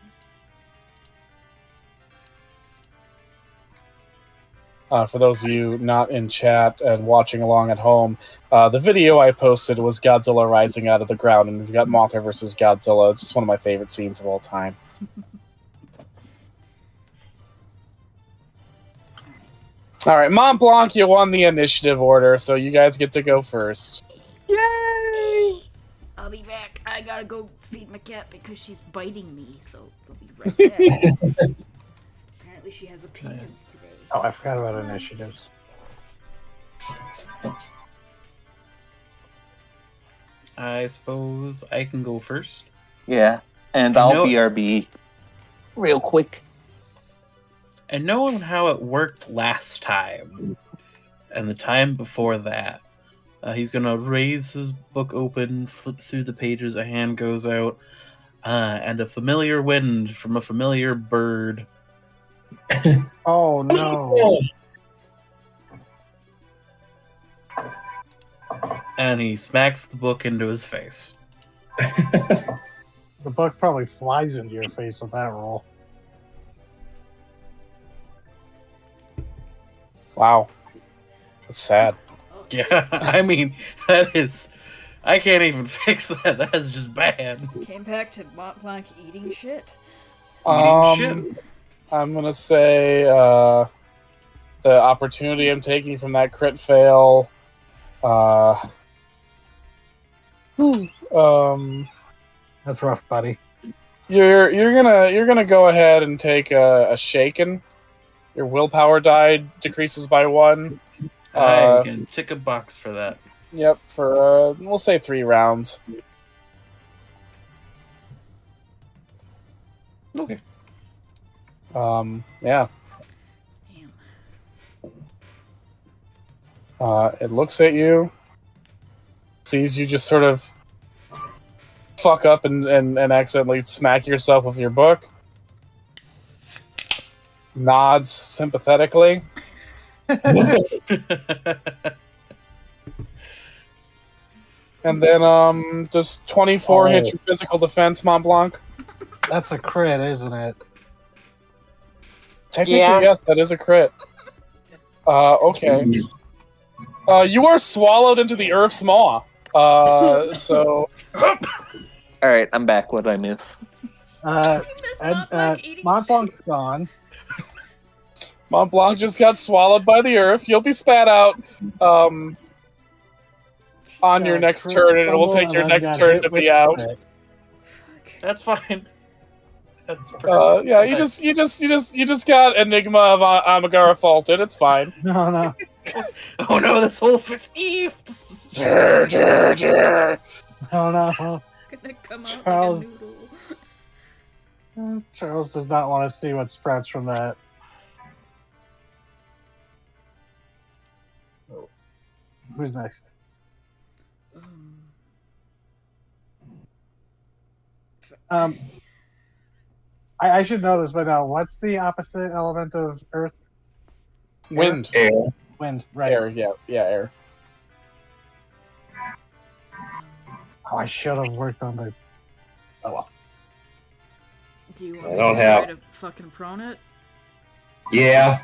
For those of you not in chat and watching along at home, the video I posted was Godzilla rising out of the ground, and we've got Mothra versus Godzilla. Just one of my favorite scenes of all time. All right, Mont Blanc, you won the initiative order, so you guys get to go first. Yay! I'll be back. I gotta go feed my cat because she's biting me, so I'll be right back. Apparently she has opinions today. Oh, I forgot about initiatives. I suppose I can go first. Yeah. And I I'll know- BRB real quick. And knowing how it worked last time, and the time before that, he's gonna raise his book open, flip through the pages, a hand goes out, and a familiar wind from a familiar bird. Oh no. And he smacks the book into his face. The book probably flies into your face with that roll. Wow. That's sad. Oh, Yeah, I mean, that is. I can't even fix that. That is just bad. Came back to Mont Blanc eating shit. Shit. I'm gonna say the opportunity I'm taking from that crit fail. That's rough, buddy. You're gonna go ahead and take a shaken. Your willpower die decreases by 1. I can tick a box for that. Yep, for we'll say 3 rounds. Okay. Yeah. Damn. It looks at you, sees you just sort of fuck up and accidentally smack yourself with your book. Nods sympathetically. And then, does 24 hit your physical defense, Mont Blanc? That's a crit, isn't it? Technically, Yeah. yes, that is a crit. Okay. You are swallowed into the Earth's maw. So... Alright, I'm back. What did I miss? Miss Mont Blanc eating Mont shit. Blanc's gone. Mont Blanc just got swallowed by the Earth. You'll be spat out on your next Crit turn, and it will fumble, take and your then next got turn hit to with be out. crit. That's fine. That's perfect. Yeah, you just got Enigma of Amagara faulted. It's fine. No. Oh no, this whole 50. No. Gonna come out Charles- like a noodle. Charles does not want to see what sprouts from that. Oh. Who's next? I should know this, but no. What's the opposite element of Earth? Wind. Air. Wind, right? Air, yeah, air. Oh, I should have worked on the. Oh well. Do you I want don't me to have- try to fucking prone it? Yeah.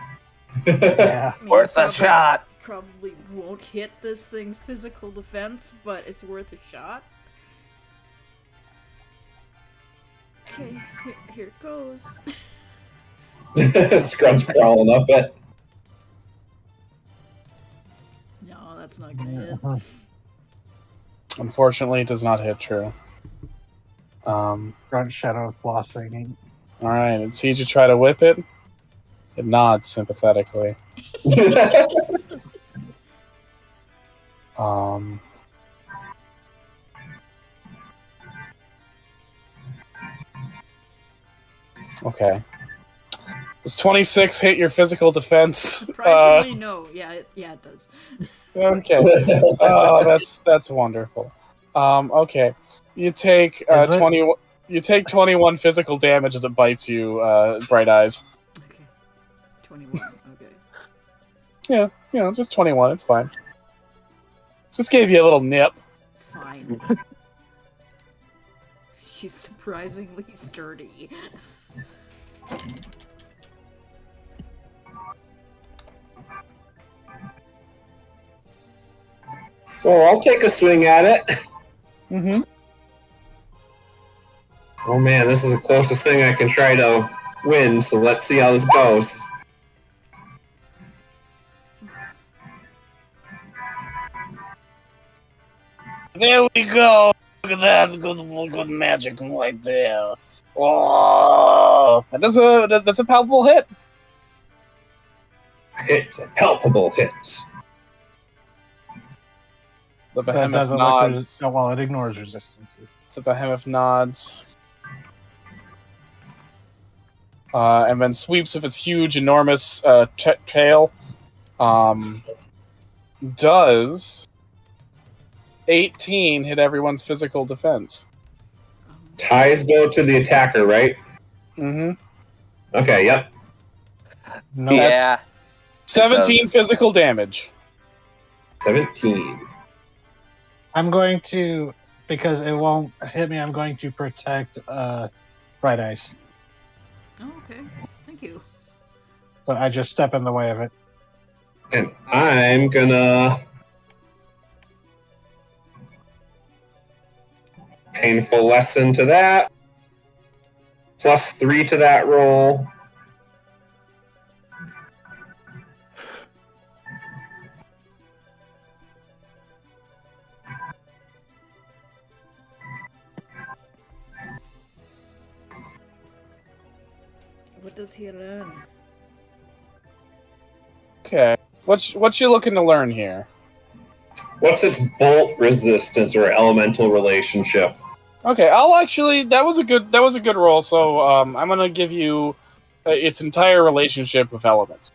Yeah. I mean, Worth a probably- shot. Probably won't hit this thing's physical defense, but it's worth a shot. Okay, here it goes. Scrub's crawling up it. No, that's not gonna hit. Unfortunately, it does not hit true. Grunt shadow flossing. All right, it sees you try to whip it. It nods sympathetically. Okay. Does 26 hit your physical defense? Surprisingly, no. Yeah, it does. Okay. Oh, that's wonderful. Okay. You take Is it? 20. You take 21 physical damage as it bites you, Bright Eyes. Okay. 21. Okay. Yeah, just 21. It's fine. Just gave you a little nip. It's fine. She's surprisingly sturdy. Well, I'll take a swing at it. Mm-hmm. Oh man, this is the closest thing I can try to win, so let's see how this goes. There we go. Look at that good magic right there. Oh, that's a palpable hit. It's a palpable hit. The That behemoth doesn't look nods. oh, well, it ignores resistances. The behemoth nods. And then sweeps with its huge, enormous tail. Does 18 hit everyone's physical defense? Ties go to the attacker, right? Mm-hmm. Okay, yep. No, Yeah. 17 does. physical damage. 17. I'm going to, because it won't hit me, I'm going to protect Bright Eyes. Oh, okay. Thank you. So I just step in the way of it. And I'm gonna painful lesson to that. +3 to that roll. What does he learn? Okay. What you looking to learn here? What's its bolt resistance or elemental relationship? Okay, I'll actually. That was a good roll. So I'm gonna give you its entire relationship with elements.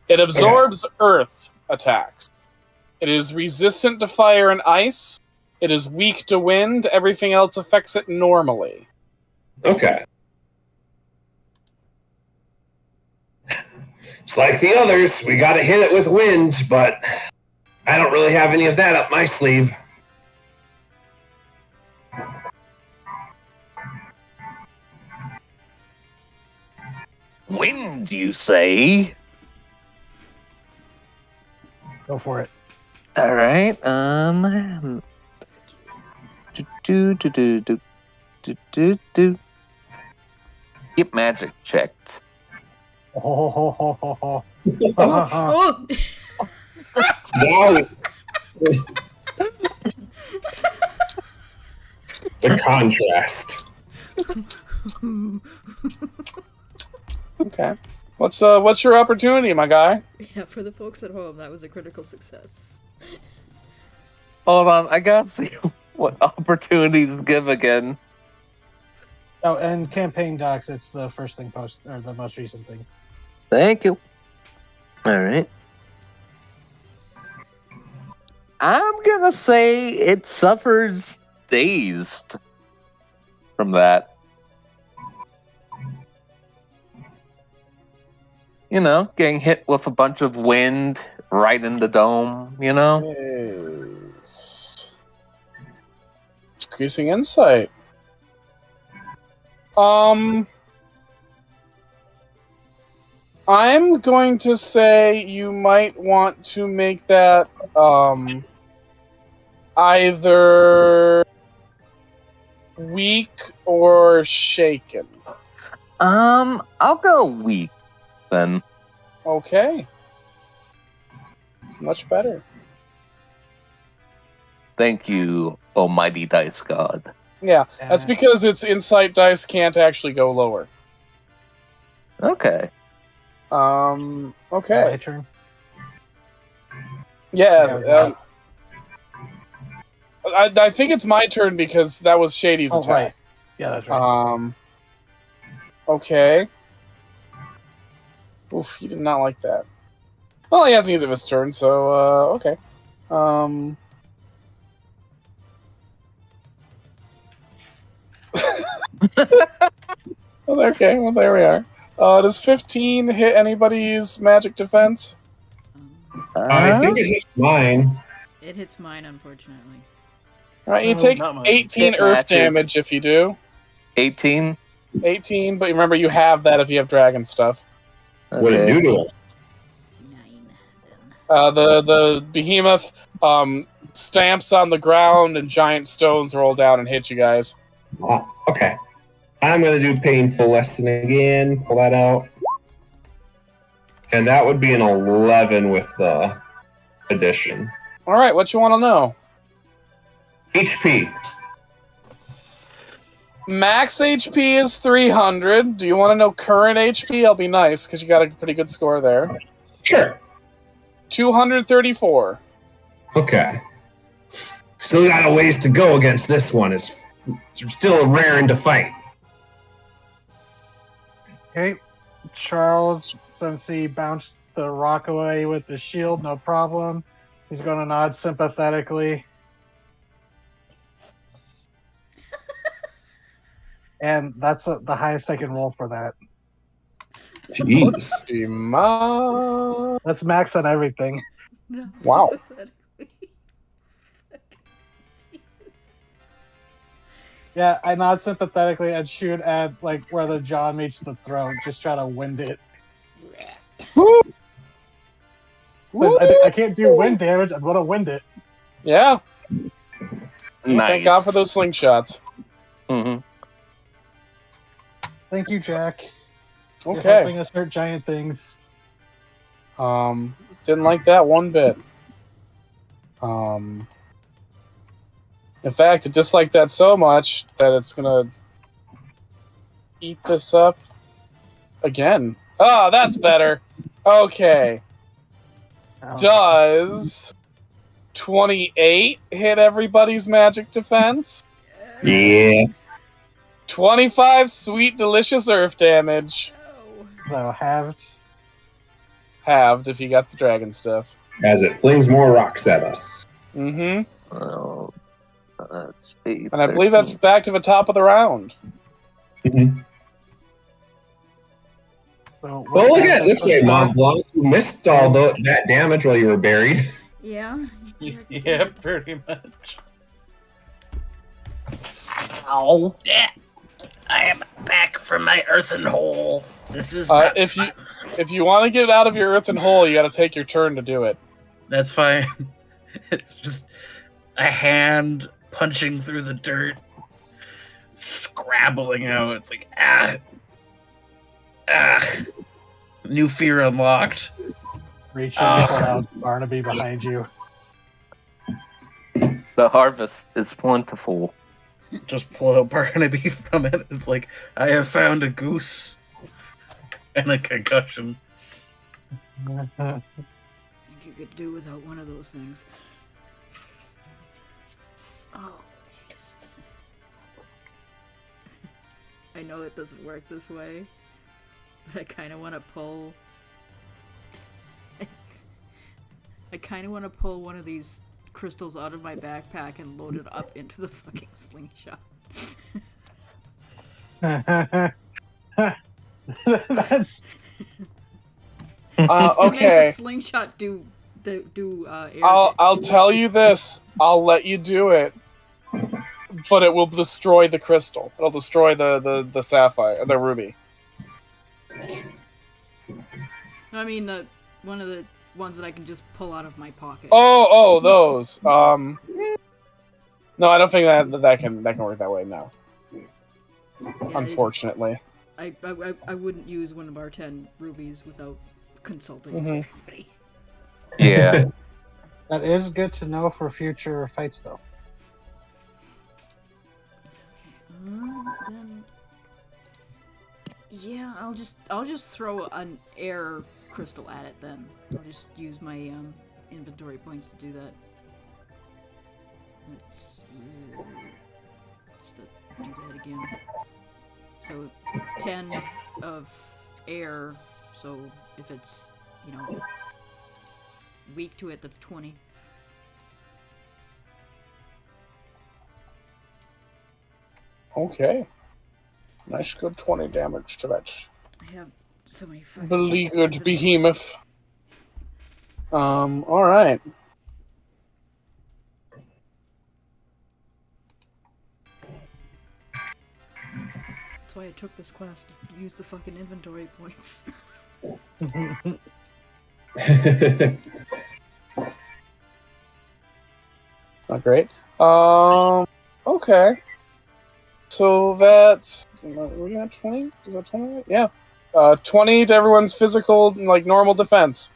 It absorbs earth attacks. It is resistant to fire and ice. It is weak to wind. Everything else affects it normally. Okay. It's like the others. We gotta hit it with wind, but I don't really have any of that up my sleeve. Wind, you say? Go for it. All right. Get magic checked. Oh. Oh! Now the contrast. Okay. What's your opportunity, my guy? Yeah, for the folks at home, that was a critical success. Hold on, I gotta see what opportunities give again. Oh, and campaign docs, it's the first thing post or the most recent thing. Thank you. All right. I'm gonna say it suffers dazed from that. You know, getting hit with a bunch of wind right in the dome, you know? Yes. Decreasing insight. I'm going to say you might want to make that either weak or shaken. I'll go weak then. Okay. Much better. Thank you, almighty dice god. Yeah, that's because its insight dice can't actually go lower. Okay. My Okay. turn. Yeah, I think it's my turn because that was Shady's attack. Right. Yeah, that's right. Okay. Oof, he did not like that. Well, he hasn't used it his turn, so, okay. Okay, well, there we are. Does 15 hit anybody's magic defense? I think it hit mine. It hits mine, unfortunately. Alright, you No, take not mine. 18 It earth matches. damage if you do. 18? 18, but remember you have that if you have dragon stuff. What it do to us? 9, then. The behemoth stamps on the ground and giant stones roll down and hit you guys. Oh, okay. I'm going to do painful lesson again. Pull that out. And that would be an 11 with the addition. Alright, what you want to know? HP. Max HP is 300. Do you want to know current HP? I'll be nice, because you got a pretty good score there. Sure. 234. Okay. Still got a ways to go against this one. It's still raring to fight. Okay, Charles, since he bounced the rock away with the shield, no problem. He's going to nod sympathetically. And that's the highest I can roll for that. Jeez. That's max on everything. No, Wow. sympathetically. Jesus. Yeah, I nod sympathetically and shoot at like where the jaw meets the throat. Just try to wind it. Since I can't do wind damage, I'm going to wind it. Yeah. Nice. Thank God for those slingshots. hmm Thank you, Jack. You're Okay. helping us hurt giant things. Didn't like that one bit. In fact, it disliked that so much that it's gonna eat this up again. Oh, that's better. Okay. Oh. Does 28 hit everybody's magic defense? Yeah. 25 sweet, delicious earth damage. Oh. So halved. Halved if you got the dragon stuff. As it flings more rocks at us. Mm-hmm. Well, let's see. And I believe that's back to the top of the round. Mhm. So Well, look at it this way, Mont Blanc. You missed all that damage while you were buried. Yeah. Yeah, pretty much. Ow. Yeah. I am back from my earthen hole. This is not If fun. you want to get out of your earthen hole, you got to take your turn to do it. That's fine. It's just a hand punching through the dirt, scrabbling out. It's like, new fear unlocked. Reach in and pull out Barnaby behind you. The harvest is plentiful. Just pull out Barnaby from it. It's like, I have found a goose and a concussion. I think you could do without one of those things. Oh, jeez. I know it doesn't work this way, but I kind of want to pull. I kind of want to pull one of these crystals out of my backpack and load it up into the fucking slingshot. That's Just to make Okay. the slingshot do air. I'll tell you this. I'll let you do it, but it will destroy the crystal. It'll destroy the sapphire, the ruby. I mean, one of the ones that I can just pull out of my pocket. Oh, those. No, I don't think that can work that way. No, Yeah, unfortunately. I wouldn't use one of our 10 rubies without consulting Mhm. everybody. Yeah. that is good to know for future fights, though. Then, yeah, I'll just throw an air crystal at it. Then I'll just use my inventory points to do that. Let's just do that again. So 10 of air. So if it's weak to it, that's 20. Okay. Nice, good 20 damage to that I have so many fucking beleaguered behemoth. All right. That's why I took this class, to use the fucking inventory points. Not great. Okay. So that's we got 20. Is that 20? Yeah. 20 to everyone's physical, like normal defense.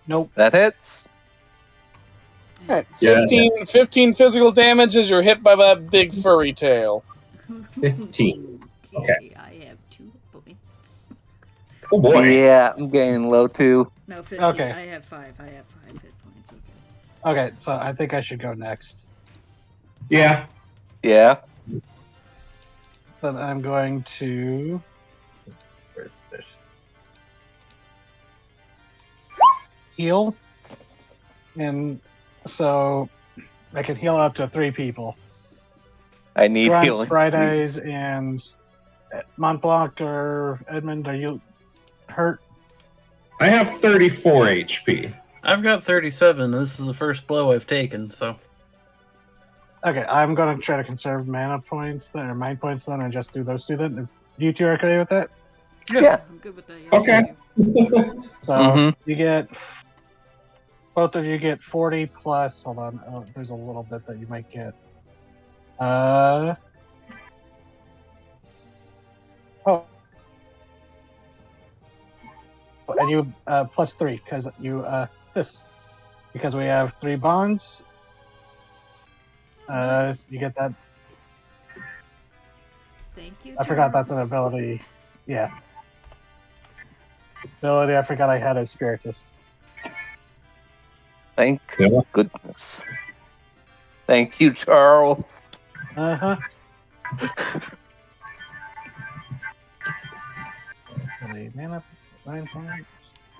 Nope. That hits. All right. Yeah. 15 physical damage as you're hit by that big furry tail. 15. Okay. I have 2 points. Oh boy. Yeah, I'm getting low too. No, 15. Okay. I have 5. I have 5 hit points. Okay. Okay, so I think I should go next. Yeah. Yeah. Then I'm going to. Where's this? Heal. And so I can heal up to 3 people. I need healing. Bright please. Eyes and Mont Blanc or Edmund, are you hurt? I have 34 HP. I've got 37. This is the first blow I've taken, so. Okay, I'm going to try to conserve mana points then, or mind points then, and just do those 2 then. If you 2 are okay with that? Yeah. I'm good with that. Yeah, Okay. thank you. So Mhm. you get. Both of you get 40 plus. Hold on, there's a little bit that you might get. Oh. And you +3 because you this because we have 3 bonds. You get that. Thank you. I forgot that's an Charles. ability. Yeah. Ability I forgot I had as Spiritist. Thank Yeah. goodness. Thank you, Charles. Uh-huh. Mana, 9 points.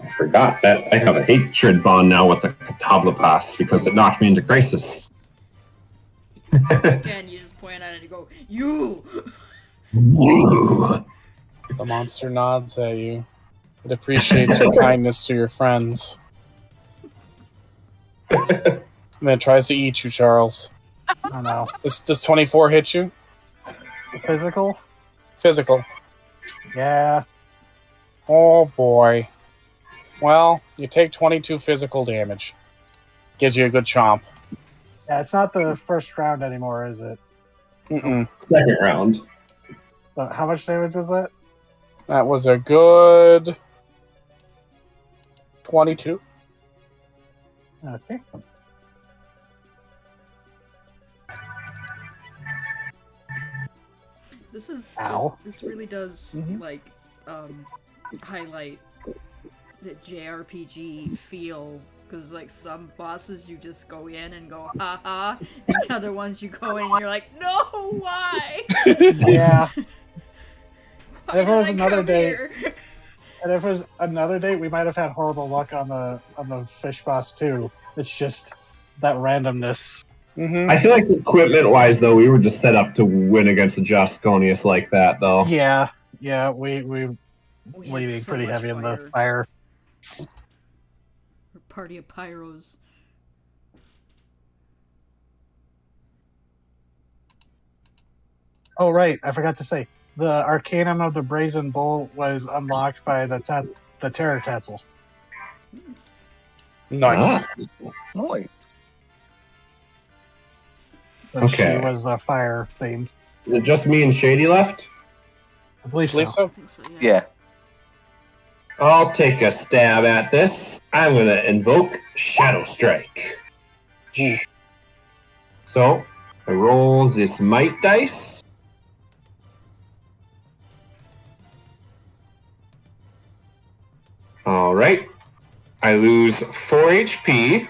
I forgot that I have a hatred bond now with the Tabla Pass because it knocked me into crisis. Again, you just point at it and you go, you! Woo. The monster nods at you. It appreciates your kindness to your friends. And then tries to eat you, Charles. Oh no. Does 24 hit you? Physical? Physical. Yeah. Oh boy. Well, you take 22 physical damage. Gives you a good chomp. Yeah, it's not the first round anymore, is it? Mm-mm. Second round. So how much damage was that? That was a good 22. Okay. This is Ow. this really does Mhm. like highlight the JRPG feel, because like some bosses you just go in and go haha, and the other ones you go in and you're like, no, why? Yeah. Why If it did was I another come day- here? And if it was another date, we might have had horrible luck on the fish boss too. It's just that randomness. Mm-hmm. I feel like equipment wise though, we were just set up to win against the Jasconius like that though. Yeah. Yeah, we We had leaning so pretty much heavy in the fire. fire. We're a party of pyros. Oh right, I forgot to say. The Arcanum of the Brazen Bull was unlocked by the Terror Tatzel. Nice. Ah, Nice. Okay. She was fire themed. is it just me and Shady left? I believe, Believe so. I so. think so, Yeah. I'll take a stab at this. I'm gonna invoke Shadow Strike. So I roll this might dice. All right. I lose 4 HP.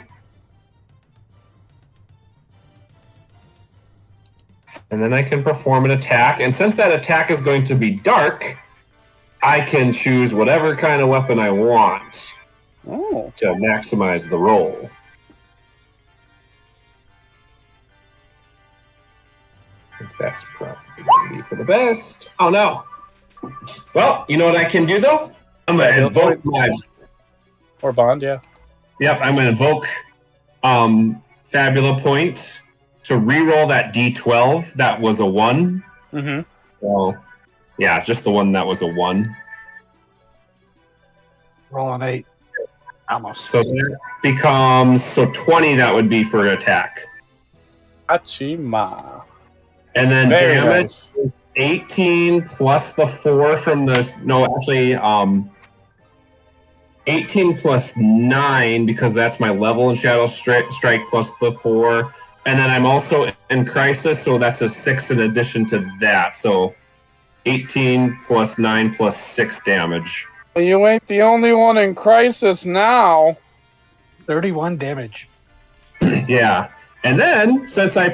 And then I can perform an attack. And since that attack is going to be dark, I can choose whatever kind of weapon I want Oh. to maximize the roll. I think that's probably going to be for the best. Oh no. Well, you know what I can do though? I'm going to Yeah, invoke my. Or Bond, yeah. Yep, I'm going to invoke Fabula Point to reroll that D12 that was a 1. Mm-hmm. So, yeah, just the one that was a 1. Roll an 8. Almost. So that becomes 20. That would be for attack, Achima. and then Very damage nice. 18 plus the 4 from the 18 plus 9 because that's my level in Shadow Strike plus the 4, and then I'm also in Crisis, so that's a 6 in addition to that. So 18 plus 9 plus 6 damage. You ain't the only one in crisis now. 31 damage. Yeah, and then since I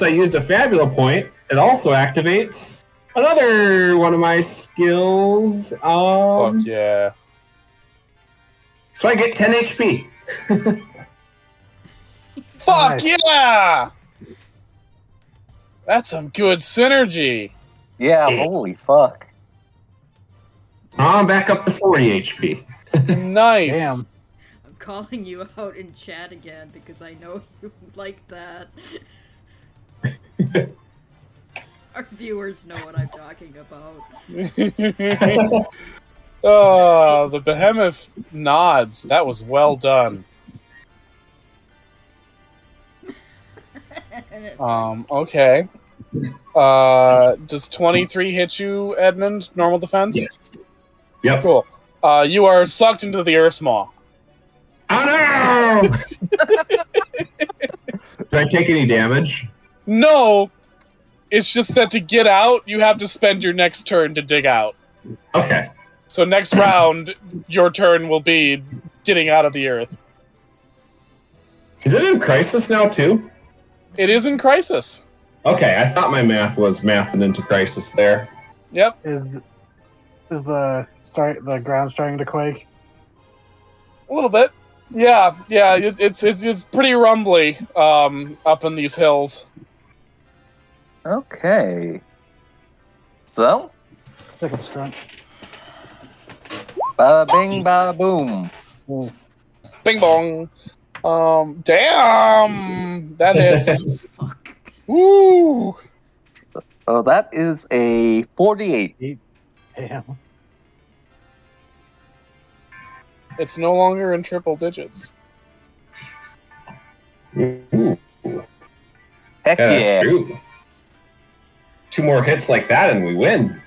used a Fabula Point, it also activates another one of my skills. Fuck yeah. So I get 10 HP. Fuck Nice. yeah! That's some good synergy. Yeah, holy fuck. I'm back up to 40 HP. Nice. Damn. I'm calling you out in chat again because I know you like that. Our viewers know what I'm talking about. Oh, the behemoth nods. That was well done. Okay. Does 23 hit you, Edmund? Normal defense? Yes. Yep. Cool. You are sucked into the Earth's Maw. Oh no! Do I take any damage? No! It's just that to get out, you have to spend your next turn to dig out. Okay. So next round, your turn will be getting out of the Earth. Is it in Crisis now too? It is in Crisis. Okay, I thought my math was mathing into Crisis there. Yep. Is the ground starting to quake? A little bit. Yeah. It's pretty rumbly up in these hills. Okay. So, Sick of Scrunt. bada bing, bada boom. Bing bong. Damn! That hits. Fuck. Woo! So that is a 48. Damn. It's no longer in triple digits. Ooh, Heck yeah, yeah. that's true. 2 more hits like that and we win.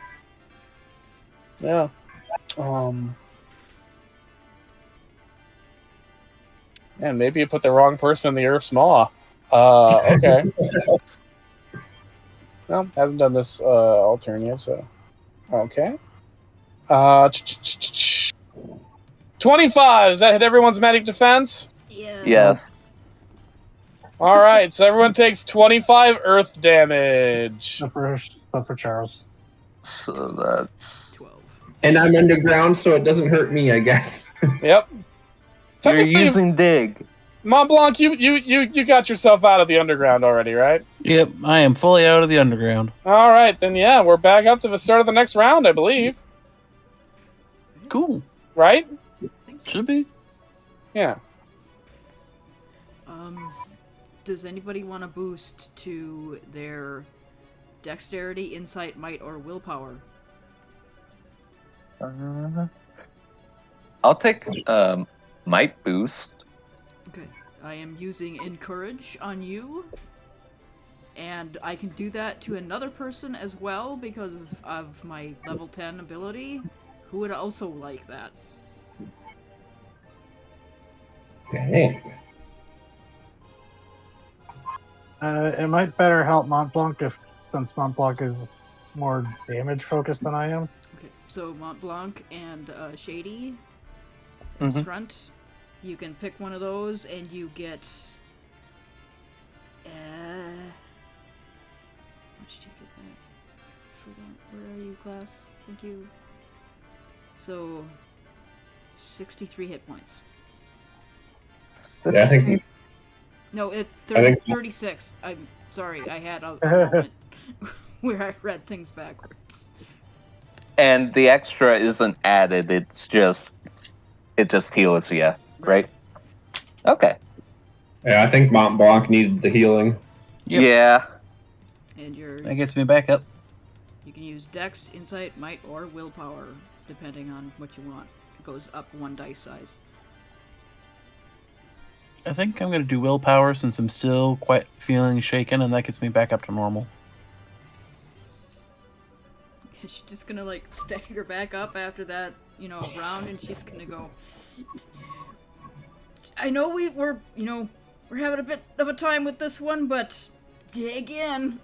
Yeah. Man, maybe you put the wrong person in the Earth's Maw. Okay. No, hasn't done this all turn yet, so. Okay. 25! Does that hit everyone's magic defense? Yeah. Yes. Alright, so everyone takes 25 earth damage. Except for Charles. So that's 12. And I'm underground, so it doesn't hurt me, I guess. Yep. you're Technically, using dig. Mont Blanc, you got yourself out of the underground already, right? Yep, I am fully out of the underground. Alright, then yeah, we're back up to the start of the next round, I believe. Cool. Right? I think so. Should be. Yeah. Does anybody want to boost to their dexterity, insight, might, or willpower? I'll take might boost. Okay. I am using encourage on you. And I can do that to another person as well because of my level 10 ability, who would also like that. Dang. It might better help Mont Blanc since Mont Blanc is more damage focused than I am. Okay, so Mont Blanc and Shady Mhm. and Scrunt, you can pick one of those and you get. What did you get back? Forgot. Where are you, class? Thank you. So, 63 hit points. Yeah, I think No, I 36. I'm sorry, I had a moment where I read things backwards. And the extra isn't added, it just heals you, right? Okay. I think Mont Blanc needed the healing. Yep. Yeah. And That gets me back up. you can use Dex, Insight, Might, or Willpower, depending on what you want. It goes up 1 dice size. I think I'm going to do willpower since I'm still quite feeling shaken, and that gets me back up to normal. She's just gonna like stagger back up after that, round, and she's gonna go. I know we're having a bit of a time with this one, but dig in.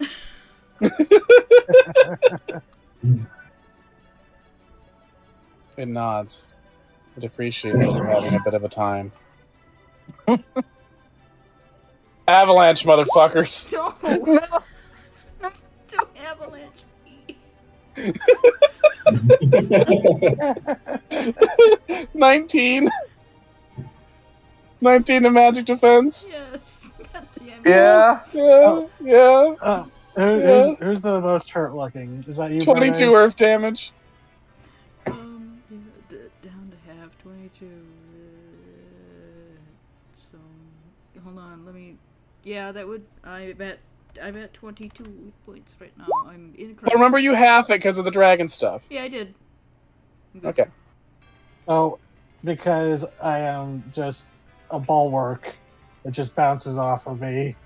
It nods. It appreciates that you're having a bit of a time. Avalanche, motherfuckers. Don't avalanche me. 19. 19 to magic defense. Yes. God damn it. Yeah. Yeah. Who's the most hurt looking? Is that you? 22 Bernays? earth damage. Down to half 22. So, hold on. Let me. Yeah, that would. I'm at 22 points right now. I'm in. But remember, you half it because of the dragon stuff. Yeah, I did. I'm good. Okay. Oh, because I am just a bulwark. It just bounces off of me.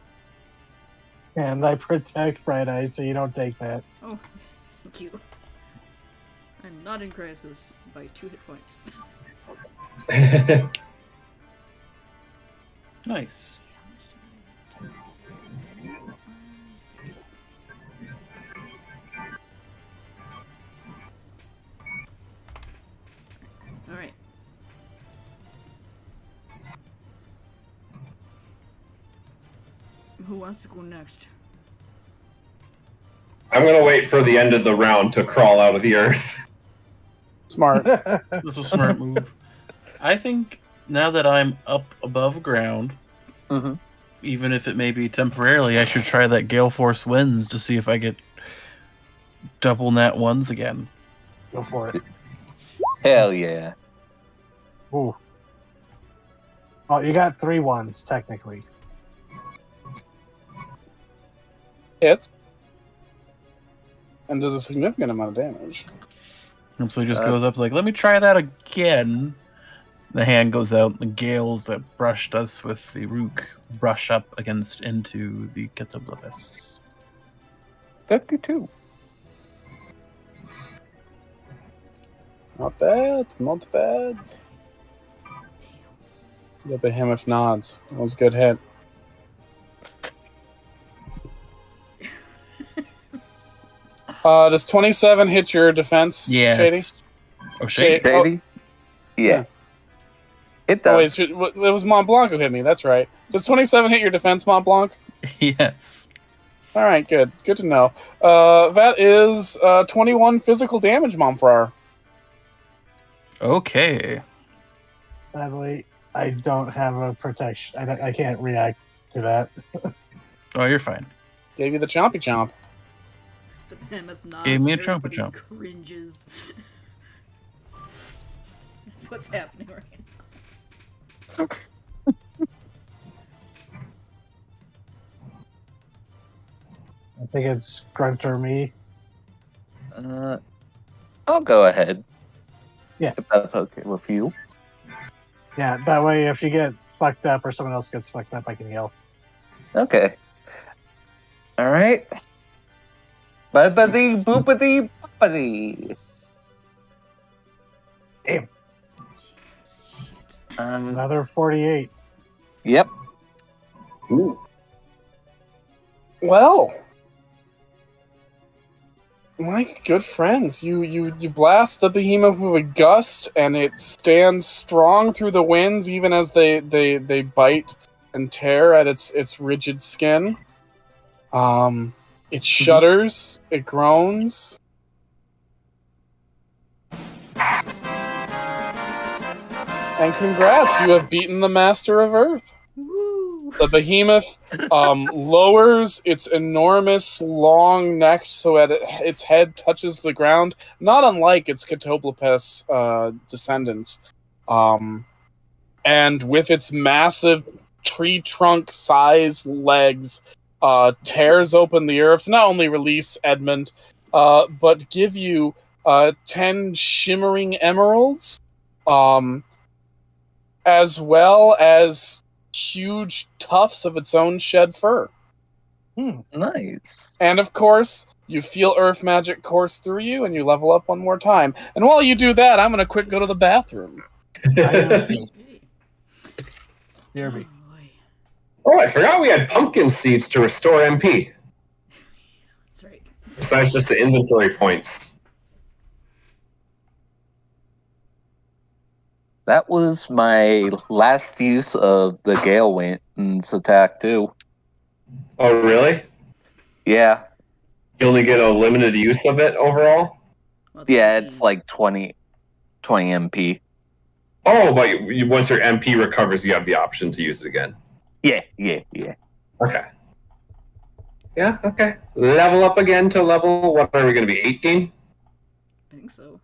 And I protect Bright Eyes, so you don't take that. Oh, thank you. I'm not in crisis by 2 hit points. Nice. Alright. Who wants to go next? I'm gonna wait for the end of the round to crawl out of the earth. Smart. That's a smart move. I think now that I'm up above ground, Mhm. even if it may be temporarily, I should try that Gale Force Winds to see if I get double nat ones again. Go for it. Hell yeah. Ooh. Oh, you got 3 ones, technically. Hits. And does a significant amount of damage. And so he just goes up like, let me try that again. The hand goes out, the gales that brushed us with the Rook brush up against into the Ketoblavis. 52. Not bad. Not bad. The behemoth nods. That was a good hit. Does 27 hit your defense, Yes. Shady? Oh, Shady. Shady? Yeah. It Oh, wait, does. it was Mont Blanc who hit me. That's right. Does 27 hit your defense, Mont Blanc? Yes. All right, good. Good to know. That is 21 physical damage, Montfrar. Okay. Sadly, I don't have a protection. I can't react to that. Oh, you're fine. Gave you the chompy chomp. The behemoth nods. Gave me a everybody chomp. Cringes. That's what's happening right now. I think it's Grunt or me. I'll go ahead. Yeah. If that's okay with you. Yeah, that way if you get fucked up or someone else gets fucked up, I can yell. Okay. All right. Bippity boopity boppity. Damn. Jesus shit. Another 48. Yep. Ooh. Well, my good friends, you blast the behemoth with a gust, and it stands strong through the winds, even as they bite and tear at its rigid skin. It shudders, it groans. And congrats, you have beaten the Master of Earth. Woo! The behemoth lowers its enormous long neck so that its head touches the ground, not unlike its Catoblepes descendants. And with its massive tree trunk size legs, tears open the earth to not only release Edmund, but give you 10 shimmering emeralds, as well as huge tufts of its own shed fur. Nice. And of course, you feel earth magic course through you, and you level up one more time. And while you do that, I'm going to quick go to the bathroom. I am too. Hey. Hear me. Oh, boy. Oh, I forgot we had pumpkin seeds to restore MP, That's right. besides just the inventory points. That was my last use of the Gale Winds attack, too. Oh, really? Yeah. You only get a limited use of it overall? Well, Yeah, it's like 20 MP. Oh, but once your MP recovers, you have the option to use it again. Yeah. Okay. Yeah, okay. Level up again to level, what are we going to be, 18? I think so.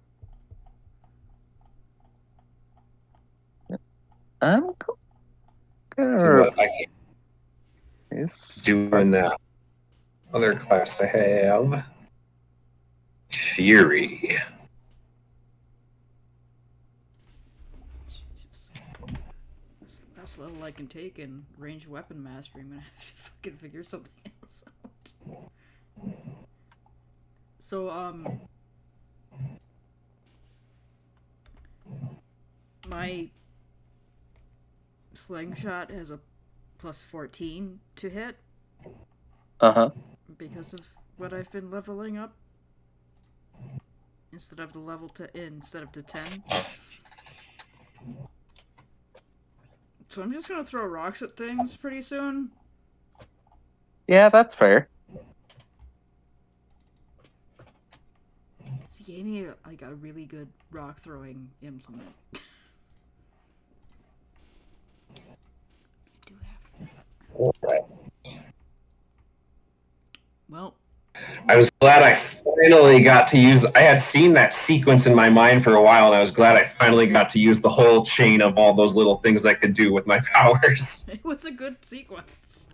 I'm See gonna what I can do in that other class I have. Fury. Jesus. That's the last level I can take in ranged weapon mastery. I'm gonna have to fucking figure something else out. So, my slingshot has a plus 14 to hit Uh-huh. because of what I've been leveling up. Instead of to 10. So I'm just gonna throw rocks at things pretty soon. Yeah, that's fair. He gave me a really good rock throwing implement. Do have. Well, I was glad I finally got to use. I had seen that sequence in my mind for a while, and I was glad I finally got to use the whole chain of all those little things I could do with my powers. it was a good sequence.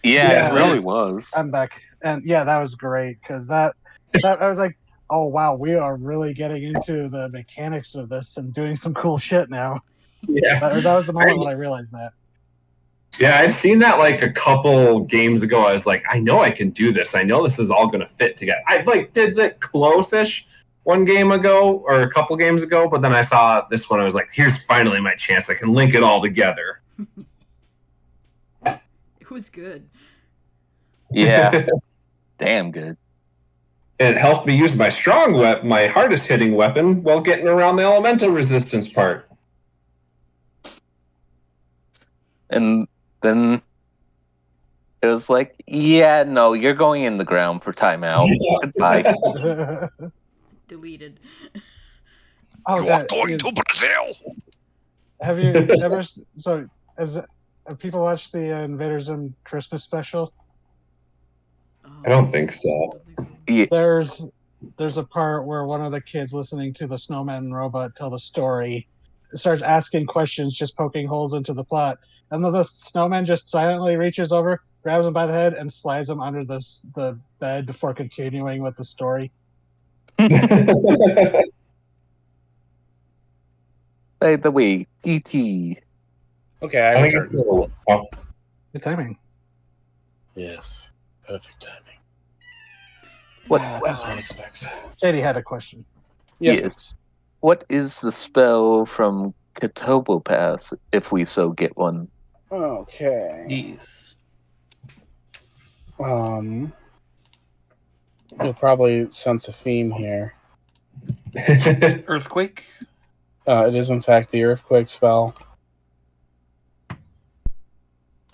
Yeah, it Yeah. really was. I'm back, and yeah, that was great because that I was like, oh wow, we are really getting into the mechanics of this and doing some cool shit now. Yeah, That was the moment when I realized that. yeah, I'd seen that like a couple games ago. I was like, I know I can do this. I know this is all going to fit together. I did it close-ish one game ago or a couple games ago, but then I saw this one. I was like, here's finally my chance. I can link it all together. It was good. Yeah. Damn good. And it helped me use my my hardest hitting weapon while getting around the elemental resistance part. And then it was like, yeah, no, you're going in the ground for timeout. Goodbye. Deleted. Oh, You are God, going to Brazil! have you ever? So, have people watched the Invader Zim Christmas special? I don't think so. Yeah. There's a part where one of the kids listening to the snowman and robot tell the story starts asking questions, just poking holes into the plot, and then the snowman just silently reaches over, grabs him by the head, and slides him under the bed before continuing with the story. By the way, TT. Okay, I I think it's returned. Good timing. Yes, perfect timing. What? As one expects. JD had a question. Yes. What is the spell from Katobo Pass, if we so get one? Okay. Yes. You'll probably sense a theme here. Earthquake. It is in fact the earthquake spell. And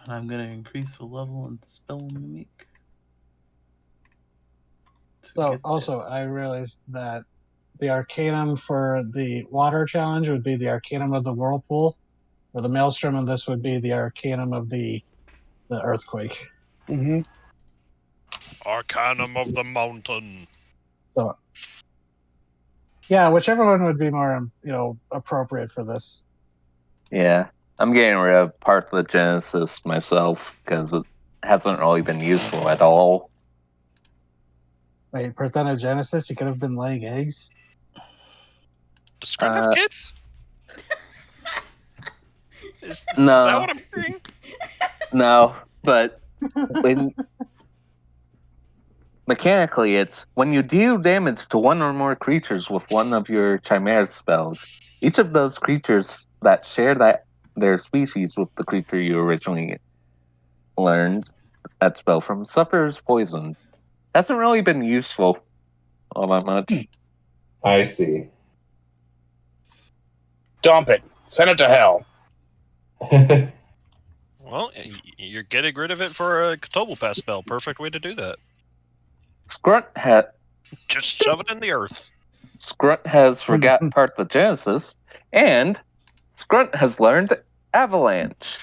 I'm going to increase the level and spell mimic. to So get also, I realized that the Arcanum for the water challenge would be the Arcanum of the Whirlpool, or the Maelstrom of this would be the Arcanum of the Earthquake. Mm-hmm. Arcanum of the mountain. So, yeah, whichever one would be more, appropriate for this. Yeah. I'm getting rid of Parthenogenesis myself because it hasn't really been useful at all. Wait, Parthenogenesis, you could have been laying eggs? Does Scrum have kids? Is that No. what I'm hearing? No, but mechanically, it's when you deal damage to one or more creatures with one of your Chimera spells, each of those creatures that share their species with the creature you originally learned that spell from suffers poison. Hasn't really been useful all that much. I see. Dump it. Send it to hell. Well, you're getting rid of it for a Katobo Pass spell. Perfect way to do that. Scrunt Just shove it in the earth. has forgot Parthenogenesis, and Scrunt has learned Avalanche.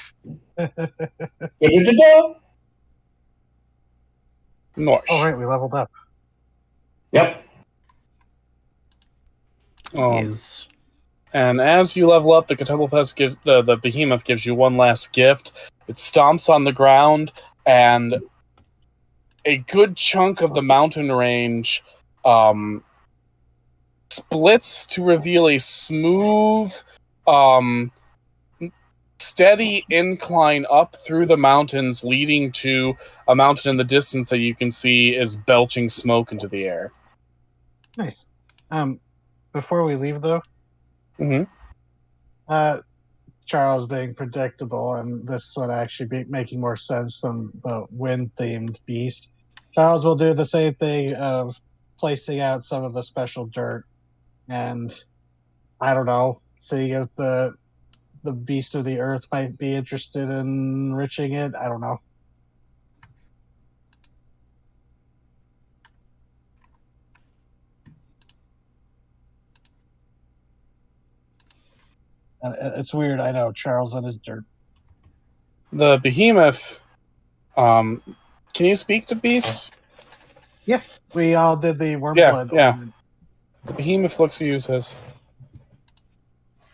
Norsh. Oh, right, we leveled up. Yep. Yes. And as you level up, the Ketubelpest the behemoth gives you one last gift. It stomps on the ground, and a good chunk of the mountain range splits to reveal a smooth steady incline up through the mountains, leading to a mountain in the distance that you can see is belching smoke into the air. Nice. Before we leave, though, Mm-hmm. Charles being predictable, and this would actually be making more sense than the wind-themed beast. Charles will do the same thing of placing out some of the special dirt, and I don't know, seeing if the beast of the earth might be interested in enriching it. I don't know. It's weird, I know, Charles and his dirt. The behemoth. Can you speak to beasts? Yeah, we all did the wormblood. Yeah. The behemoth looks at you and says,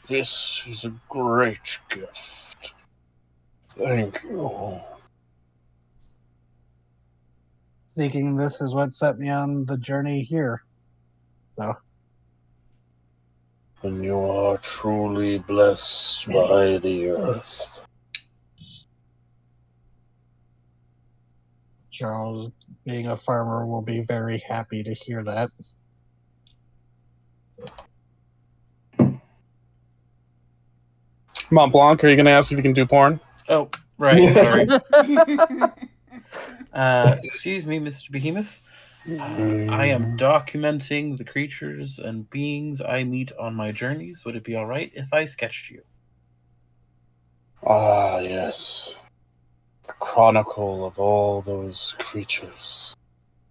"This is a great gift. Thank you." Seeking this is what set me on the journey here. So. And you are truly blessed by the earth. Charles, being a farmer, will be very happy to hear that. Mont Blanc, are you going to ask if you can do porn? Oh, right. Sorry. Excuse me, Mr. Behemoth. I am documenting the creatures and beings I meet on my journeys. Would it be all right if I sketched you? Ah, yes. The chronicle of all those creatures,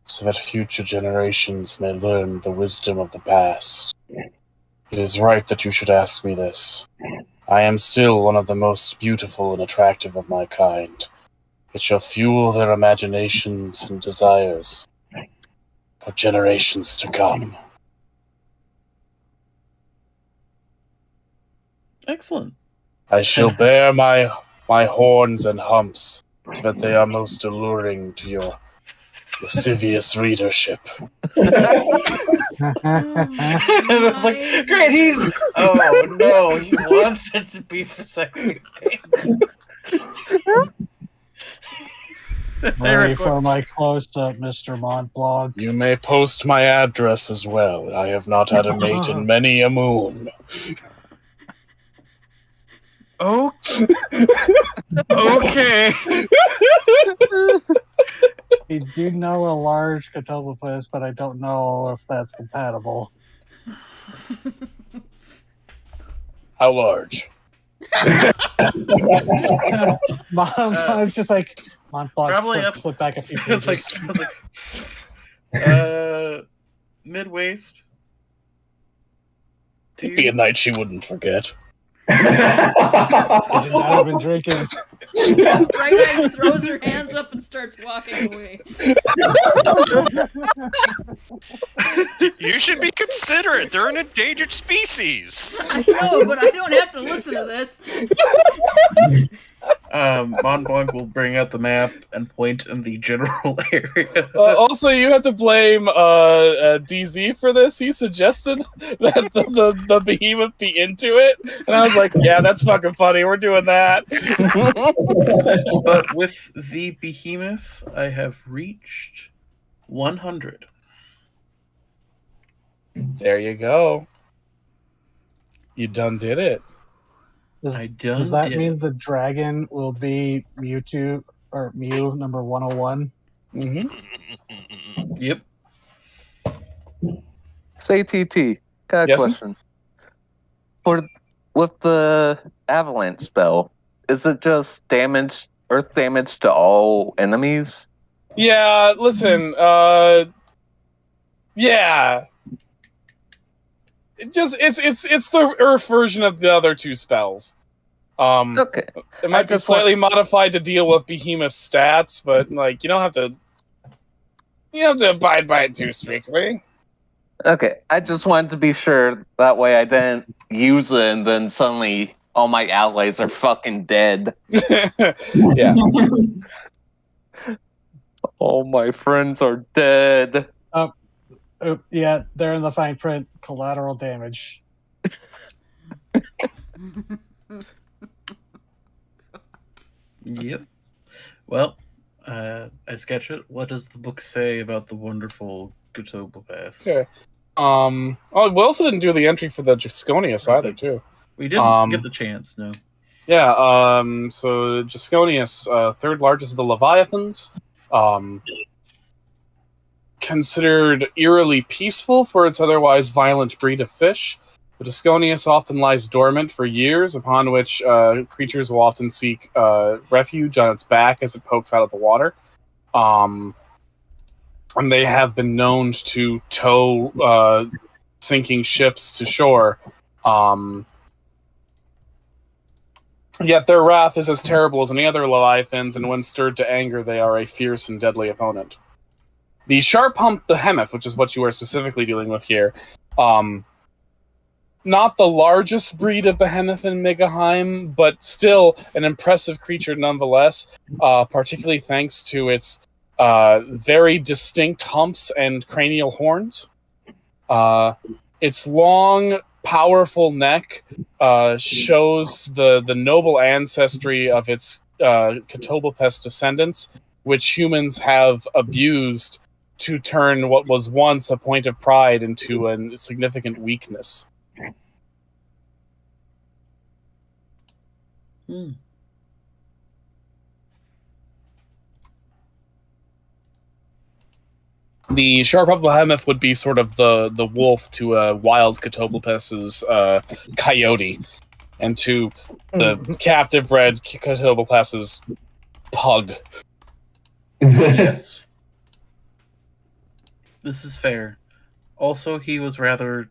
so that future generations may learn the wisdom of the past. It is right that you should ask me this. I am still one of the most beautiful and attractive of my kind. It shall fuel their imaginations and desires for generations to come. Excellent. I shall bear my horns and humps so that they are most alluring to your lascivious readership. It's like, great, he's... Oh, no, he wants it to be for sexy things. Ready for my close-up, Mr. Mont Blanc. You may post my address as well. I have not had a mate in many a moon. Oh. Okay. I do know a large Catopopus, but I don't know if that's compatible. How large? Mom's just like, Mont Blanc, Probably up. flip back a few It's pages. like mid-waist. It'd be a night she wouldn't forget. Because you might have been drinking. Bright Eyes throws her hands up and starts walking away. You should be considerate. They're an endangered species. I know, but I don't have to listen to this. Mont Blanc will bring out the map and point in the general area. Also, you have to blame DZ for this. He suggested that the behemoth be into it, and I was like, "Yeah, that's fucking funny. We're doing that." But with the behemoth, I have reached 100. There you go. You done did it. Does that mean the dragon will be Mewtwo or Mew number 101? Mm-hmm. Yep. Say TT. Got a Yes, question. With the avalanche spell, is it just damage, earth damage to all enemies? Yeah, listen, yeah. It's the Earth version of the other two spells. Okay. It might be slightly modified to deal with behemoth stats, but like you don't have to abide by it too strictly. Okay, I just wanted to be sure that way I didn't use it and then suddenly all my allies are fucking dead. Yeah. All my friends are dead. Oh, yeah, they're in the fine print. Collateral damage. Yep. Well, I sketch it. What does the book say about the wonderful Katoba Pass? Okay. Oh, we also didn't do the entry for the Gisconius either, too. We didn't get the chance, no. Yeah, so Gisconius, third largest of the Leviathans, considered eerily peaceful for its otherwise violent breed of fish. The Gisconius often lies dormant for years, upon which creatures will often seek refuge on its back as it pokes out of the water. And they have been known to tow sinking ships to shore. Yet their wrath is as terrible as any other Leviathans, and when stirred to anger, they are a fierce and deadly opponent. The Sharp-Humped Behemoth, which is what you are specifically dealing with here, not the largest breed of behemoth in Megaheim, but still an impressive creature nonetheless, particularly thanks to its very distinct humps and cranial horns. Its long, powerful neck shows the noble ancestry of its Catoblepes descendants, which humans have abused to turn what was once a point of pride into a significant weakness. The Sharp-Humped Behemoth would be sort of the wolf to a wild Catoblepes's coyote, and to the captive-bred Catoblepes's pug. Yes. This is fair. Also, he was rather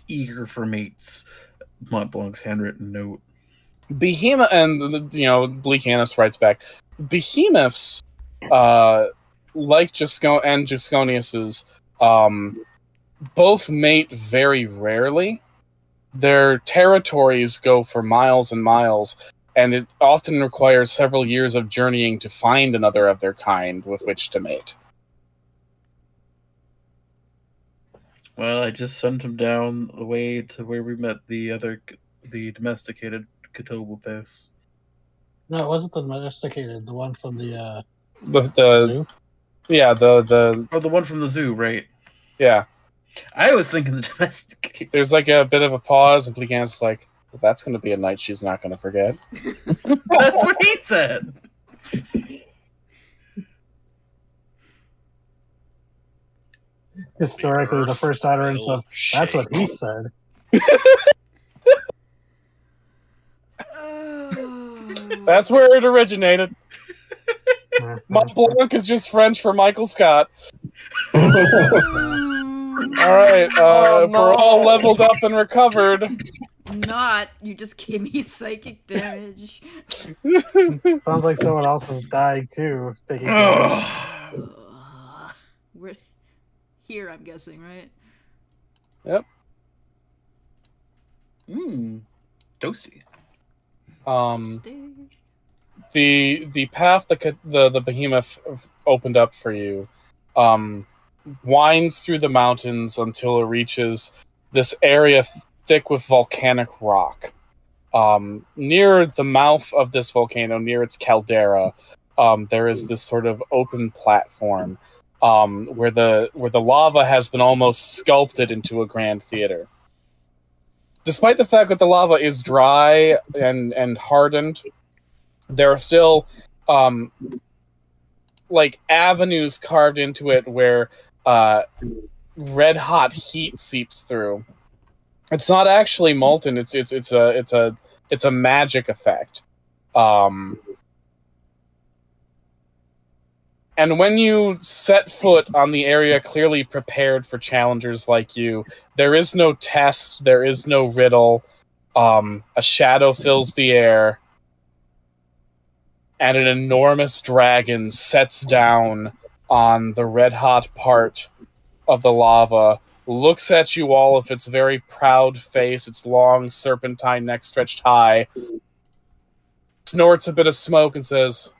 eager for mates. Montblanc's handwritten note. Behemoth, and Bleakanus writes back, behemoths, like Gisconius's, both mate very rarely. Their territories go for miles and miles, and it often requires several years of journeying to find another of their kind with which to mate. Well, I just sent him down the way to where we met the domesticated Catoblepes. No, it wasn't the domesticated. The one from the The zoo. yeah, the Oh, the one from the zoo, right? yeah. I was thinking the domesticated. There's like a bit of a pause, and Bleakanus is like, well, that's going to be a night she's not going to forget. That's what he said. Historically, the first utterance of "that's what he said." That's where it originated. Montblanc is just French for Michael Scott. All right, if we're all leveled up and recovered. Not. You just gave me psychic damage. Sounds like someone else has died too. Taking damage. We're here, I'm guessing, right? Yep. Toasty. The path the behemoth opened up for you winds through the mountains until it reaches this area thick with volcanic rock. Near the mouth of this volcano, near its caldera, there is this sort of open platform where the lava has been almost sculpted into a grand theater. Despite the fact that the lava is dry and hardened, there are still like avenues carved into it where red hot heat seeps through. It's not actually molten. It's a magic effect. And when you set foot on the area clearly prepared for challengers like you, there is no test, there is no riddle. A shadow fills the air, and an enormous dragon sets down on the red-hot part of the lava, looks at you all with its very proud face, its long serpentine neck stretched high, snorts a bit of smoke and says,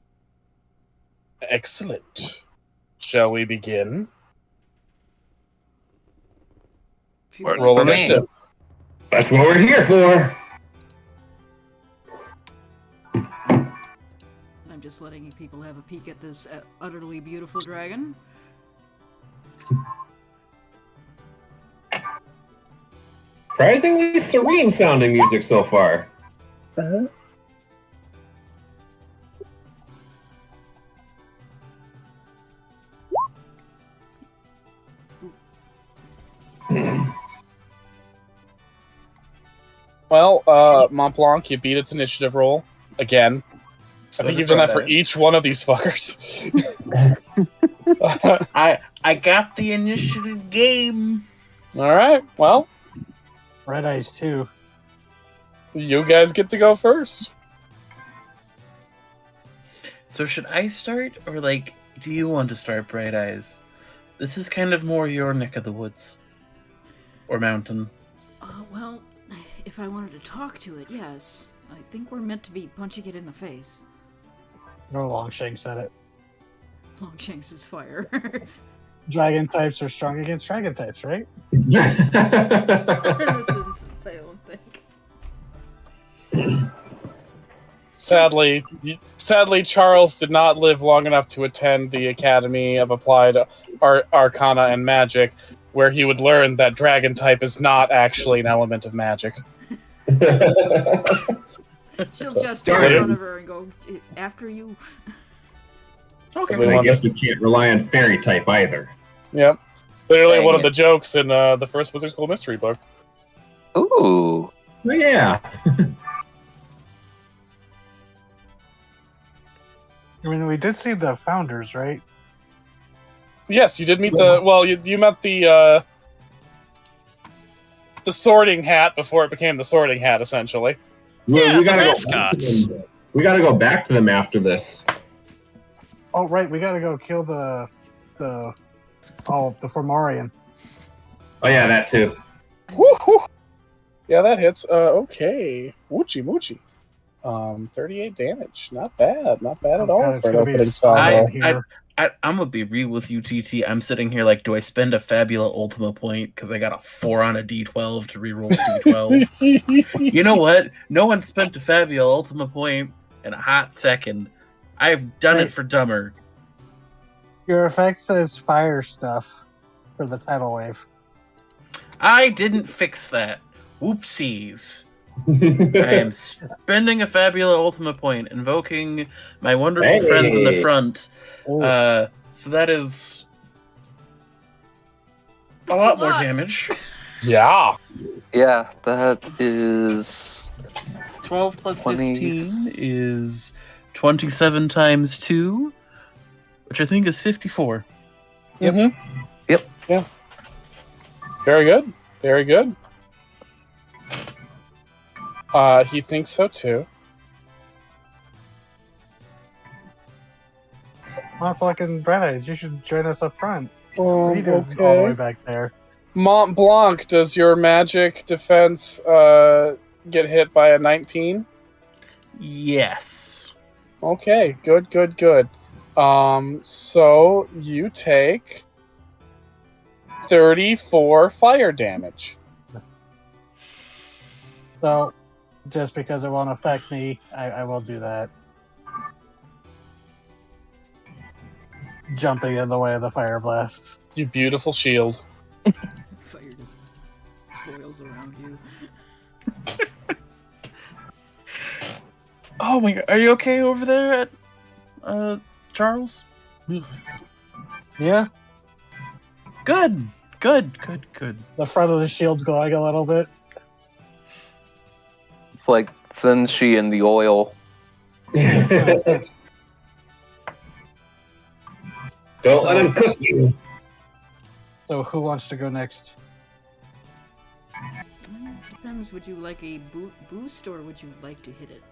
"Excellent. Shall we begin?" Roll initiative. That's what we're here for. just letting people have a peek at this utterly beautiful dragon. Surprisingly serene sounding music so far. Well, Mont Blanc, you beat its initiative roll again. I think you've done that for each one of these fuckers. I got the initiative game. All right, well, Red Eyes too. you guys get to go first. So should I start, or like, do you want to start, Bright Eyes? This is kind of more your neck of the woods, or mountain. Well, if I wanted to talk to it, yes. I think we're meant to be punching it in the face. No, Longshank said it. Longshanks is fire. Dragon types are strong against dragon types, right? In this instance, I don't think. Sadly, Charles did not live long enough to attend the Academy of Applied Arcana and Magic, where he would learn that dragon type is not actually an element of magic. She'll just turn in front of her and go, after you. Okay. And I guess we can't rely on fairy type either. Yep. Literally Dang one of it. the jokes in the first Wizard School Mystery book. Ooh. Oh, yeah. I mean, we did see the founders, right? Yes, you did meet you met the Sorting Hat before it became the Sorting Hat, essentially. Yeah, we the gotta mascots. we gotta go back to them after this. Oh, right. We gotta go kill the Formarian. Oh yeah, that too. Woo-hoo. Yeah, that hits. Okay. Woochie moochie. 38 damage. Not bad. Not bad at Oh, all God, it's for an gonna be opening a salvo. here. I'm gonna be real with you, TT. I'm sitting here like, do I spend a Fabula Ultima point because I got a 4 on a D12 to reroll D12? You know what? No one spent a Fabula Ultima point in a hot second. I've done it for dumber. Your effect says fire stuff for the tidal wave. I didn't fix that. Whoopsies. I am spending a Fabula Ultima point, invoking my wonderful friends in the front. So that is a lot more damage. Yeah. Yeah, that is 12 plus 20. 15 is 27 times 2, which I think is 54. Yep. Mm-hmm. Yep. Yeah. Very good. Very good. He thinks so too. Not fucking Bright Eyes. You should join us up front. Oh, He is all the way back there. Mont Blanc, does your magic defense get hit by a 19? Yes. Okay, good, good, good. So you take 34 fire damage. So, just because it won't affect me, I will do that. Jumping in the way of the fire blasts. You beautiful shield. Fire just boils around you. Oh my god, are you okay over there at Charles? Yeah, Good. Good, good, good. the front of the shield's glowing a little bit. it's like Senshi in the oil. Don't let him cook you. So, who wants to go next? Depends, would you like a boost or would you like to hit it?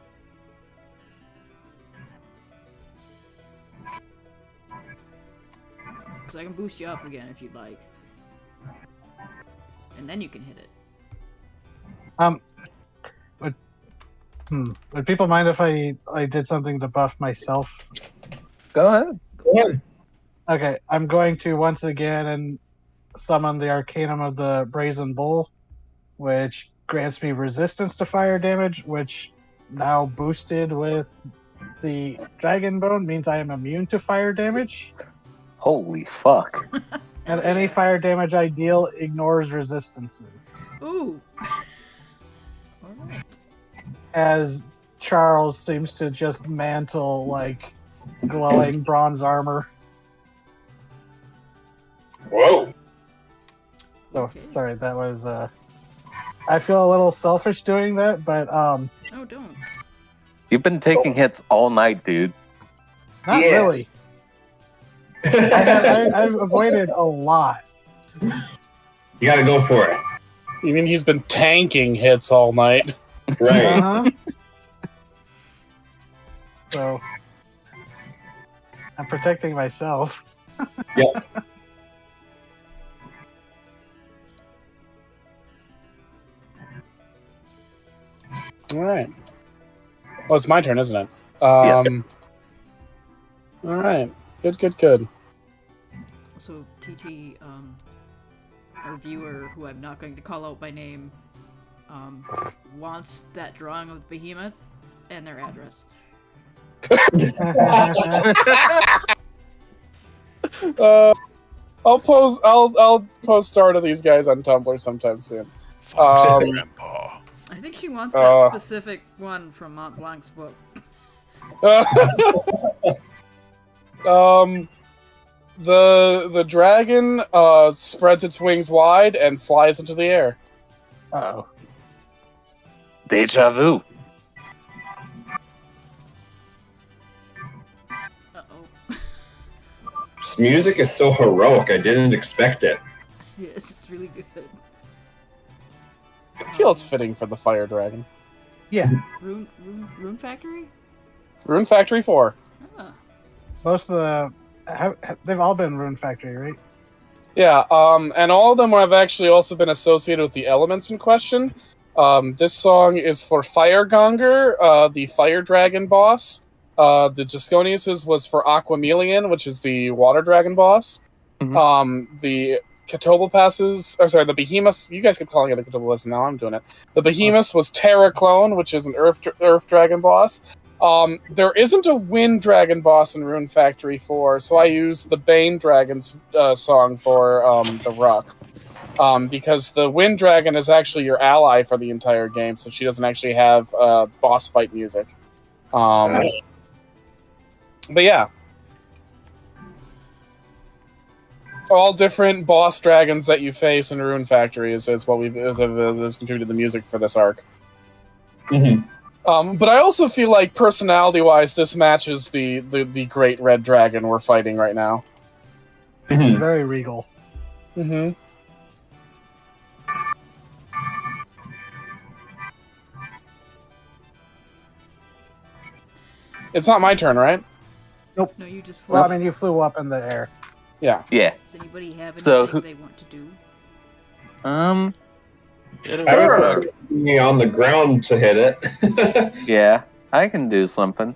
Because I can boost you up again if you'd like. And then you can hit it. Would people mind if I did something to buff myself? Go ahead. Okay, I'm going to once again and summon the Arcanum of the Brazen Bull, which grants me resistance to fire damage, which now boosted with The dragon bone means I am immune to fire damage, Holy fuck. and any fire damage I deal ignores resistances. Ooh. All right. As Charles seems to just mantle like glowing bronze armor. Whoa. So Okay. sorry, that was. I feel a little selfish doing that, but No, don't. You've been taking hits all night, dude. not Yeah. really. I've avoided a lot. You gotta go for it. You mean he's been tanking hits all night? Right. Uh-huh. So I'm protecting myself. Yep. All right. Well, it's my turn, isn't it? Yes. All right. Good. So TT, our viewer, who I'm not going to call out by name, wants that drawing of the behemoth and their address. I'll post art of these guys on Tumblr sometime soon. Fuck Grandpa. I think she wants that specific one from Mont Blanc's book. The dragon spreads its wings wide and flies into the air. Uh-oh. Deja vu. Uh-oh. This music is so heroic. I didn't expect it. Yes, it's really good. I feel it's fitting for the fire dragon. Rune Factory? Rune Factory 4. Ah. Most of the they've all been Rune Factory, right? Yeah, and all of them have actually also been associated with the elements in question. This song is for Fire Gonger, the fire dragon boss. The Gisconius was for Aquamelion, which is the water dragon boss. Mhm. The the Behemoth, you guys keep calling it the Catoblepas, now I'm doing it. The Behemoth was Terraclone, which is an earth dragon boss. There isn't a wind dragon boss in Rune Factory 4, so I use the Bane Dragon's song for the Rock. Because the wind dragon is actually your ally for the entire game, so she doesn't actually have boss fight music. But yeah. All different boss dragons that you face in Rune Factory is what is contributed the music for this arc. Mm-hmm. But I also feel like personality-wise, this matches the great red dragon we're fighting right now. Mm-hmm. Very regal. Mm-hmm. It's not my turn, right? No, you just flew. Well, I mean, you flew up in the air. Yeah. Yeah. Does anybody have anything So who- they want to do? I would put me on the ground to hit it. Yeah, I can do something.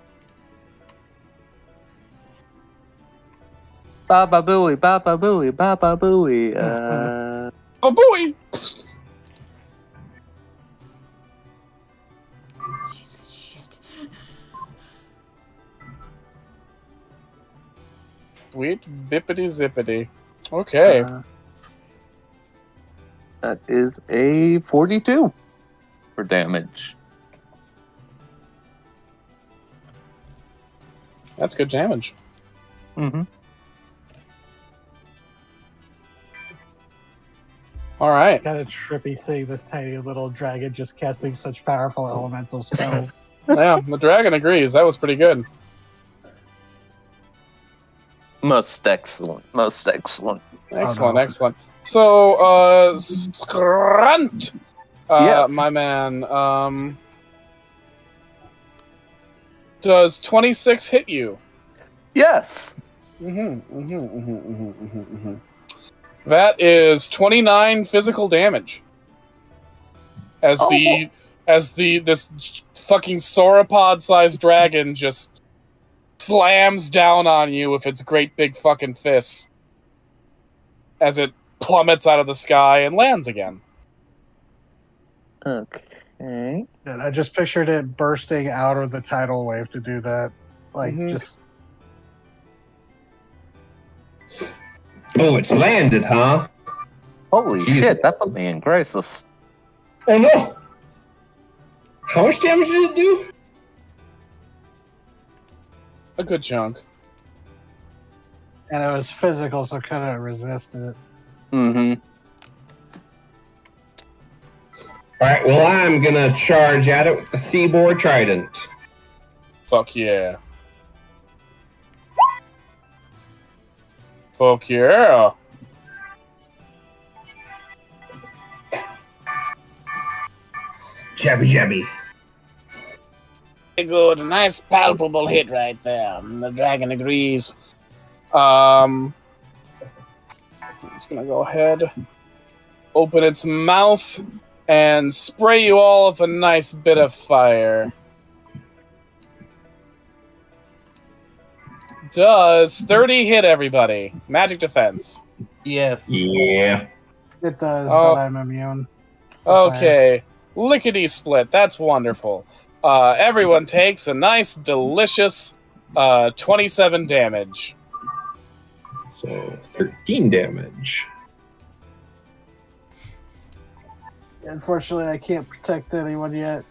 Baba booey, baba booey, baba booey. Oh boy! Jesus shit. Sweet bippity zippity. Okay. That is a 42 for damage. That's good damage. Mm-hmm. Alright. Kind of trippy seeing this tiny little dragon just casting such powerful elemental spells. Yeah, the dragon agrees. That was pretty good. Most excellent. Most excellent. Excellent, no. excellent. So, Scrunt! Yes. My man, does 26 hit you? Yes. That is 29 physical damage. As this fucking sauropod-sized dragon just slams down on you with its great big fucking fists as it plummets out of the sky and lands again. Okay. And I just pictured it bursting out of the tidal wave to do that. Like, Mhm. just Oh, it's landed, huh? Holy Jesus. shit, that put me in crisis. Oh no! How much damage did it do? A good chunk. and it was physical, so couldn't resist it. Mm-hmm. Alright, well, I'm gonna charge at it with the Seaboard Trident. Fuck yeah. Fuck yeah. Jabby jabby. Good, a nice palpable hit right there. The dragon agrees. It's gonna go ahead, open its mouth, and spray you all with a nice bit of fire. Does 30 hit everybody? Magic defense. Yes. Yeah. It does, Oh. but I'm immune. Okay, lickety split. That's wonderful. Everyone takes a nice, delicious 27 damage. So 13 damage. Unfortunately, I can't protect anyone yet.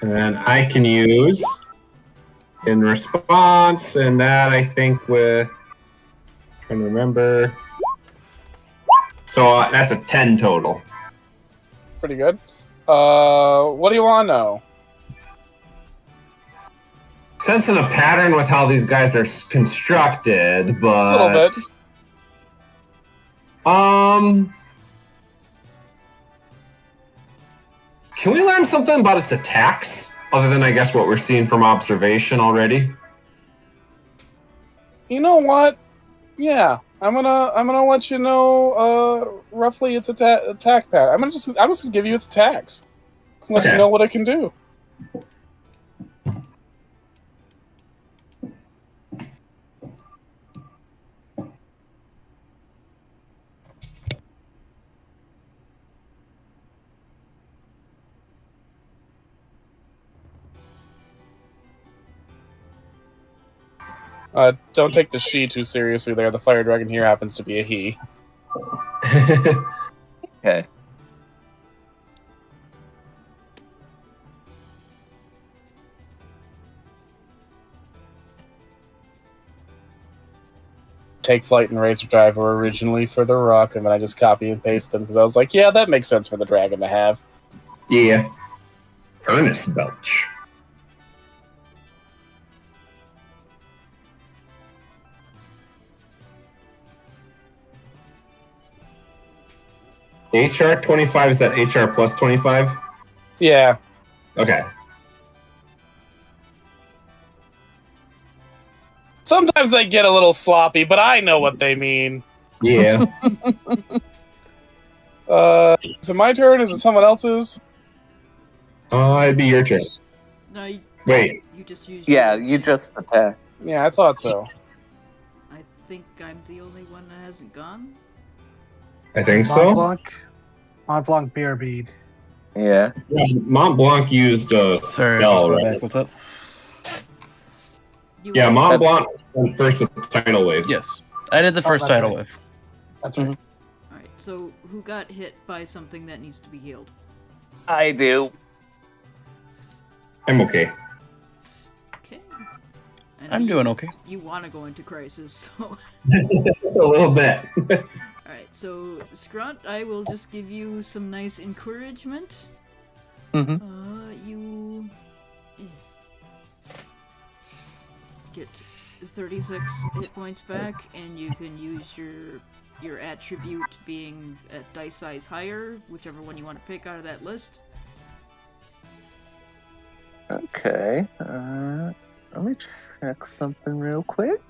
And I can use in response, and that I think with. Trying to remember. So that's a 10 total. Pretty good. What do you want to know? Sensing a pattern with how these guys are constructed, but A little bit. Can we learn something about its attacks, other than I guess what we're seeing from observation already? You know what? Yeah, I'm gonna let you know roughly its attack pattern. I'm just gonna give you its attacks. Let you Okay. know what it can do. Don't take the she too seriously there. The fire dragon here happens to be a he. Okay. Take Flight and Razor Drive were originally for the Rock, and then I just copy and paste them because I was like, yeah, that makes sense for the dragon to have. Yeah. Furnace Belch. HR 25, is that HR plus 25? Yeah. Okay. Sometimes they get a little sloppy, but I know what they mean. Yeah. Is it my turn? Is it someone else's? It'd be your turn. No, Wait. you just used. Yeah, your- you just attacked. Yeah, I thought so. I think I'm the only one that hasn't gone. I think Mont so. Blanc beer bead. Yeah. Yeah, Mont Blanc used a Sorry, spell, just go right? back. What's up? You Yeah, went- Mont Blanc went first with the tidal wave. Yes. I did the first that's tidal right. wave. That's right. Alright, so who got hit by something that needs to be healed? I do. I'm okay. Okay. And I'm doing okay. You want to go into crisis, so. A little bit. Alright, so Scrunt, I will just give you some nice encouragement. Mm-hmm. You get 36 hit points back, and you can use your attribute being at dice size higher, whichever one you want to pick out of that list. Okay. Let me check something real quick.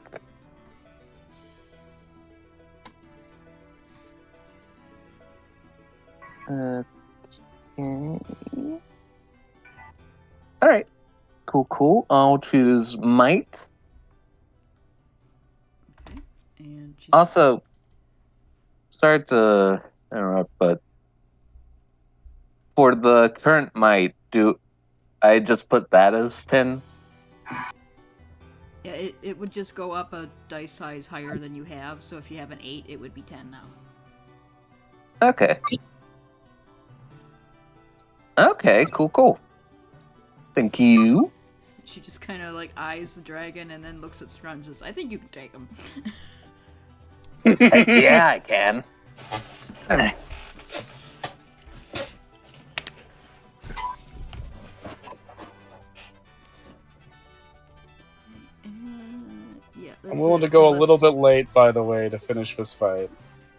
Okay. All right. Cool. I'll choose might. And just, Also, sorry to interrupt, but for the current might, do I just put that as 10? Yeah, it would just go up a dice size higher than you have, so if you have an 8, it would be 10 now. Okay. Okay, cool. Thank you. She just kind of like eyes the dragon and then looks at Scrunt and says, I think you can take him. Heck yeah, I can. Yeah, I'm willing to go a little bit late, by the way, to finish this fight.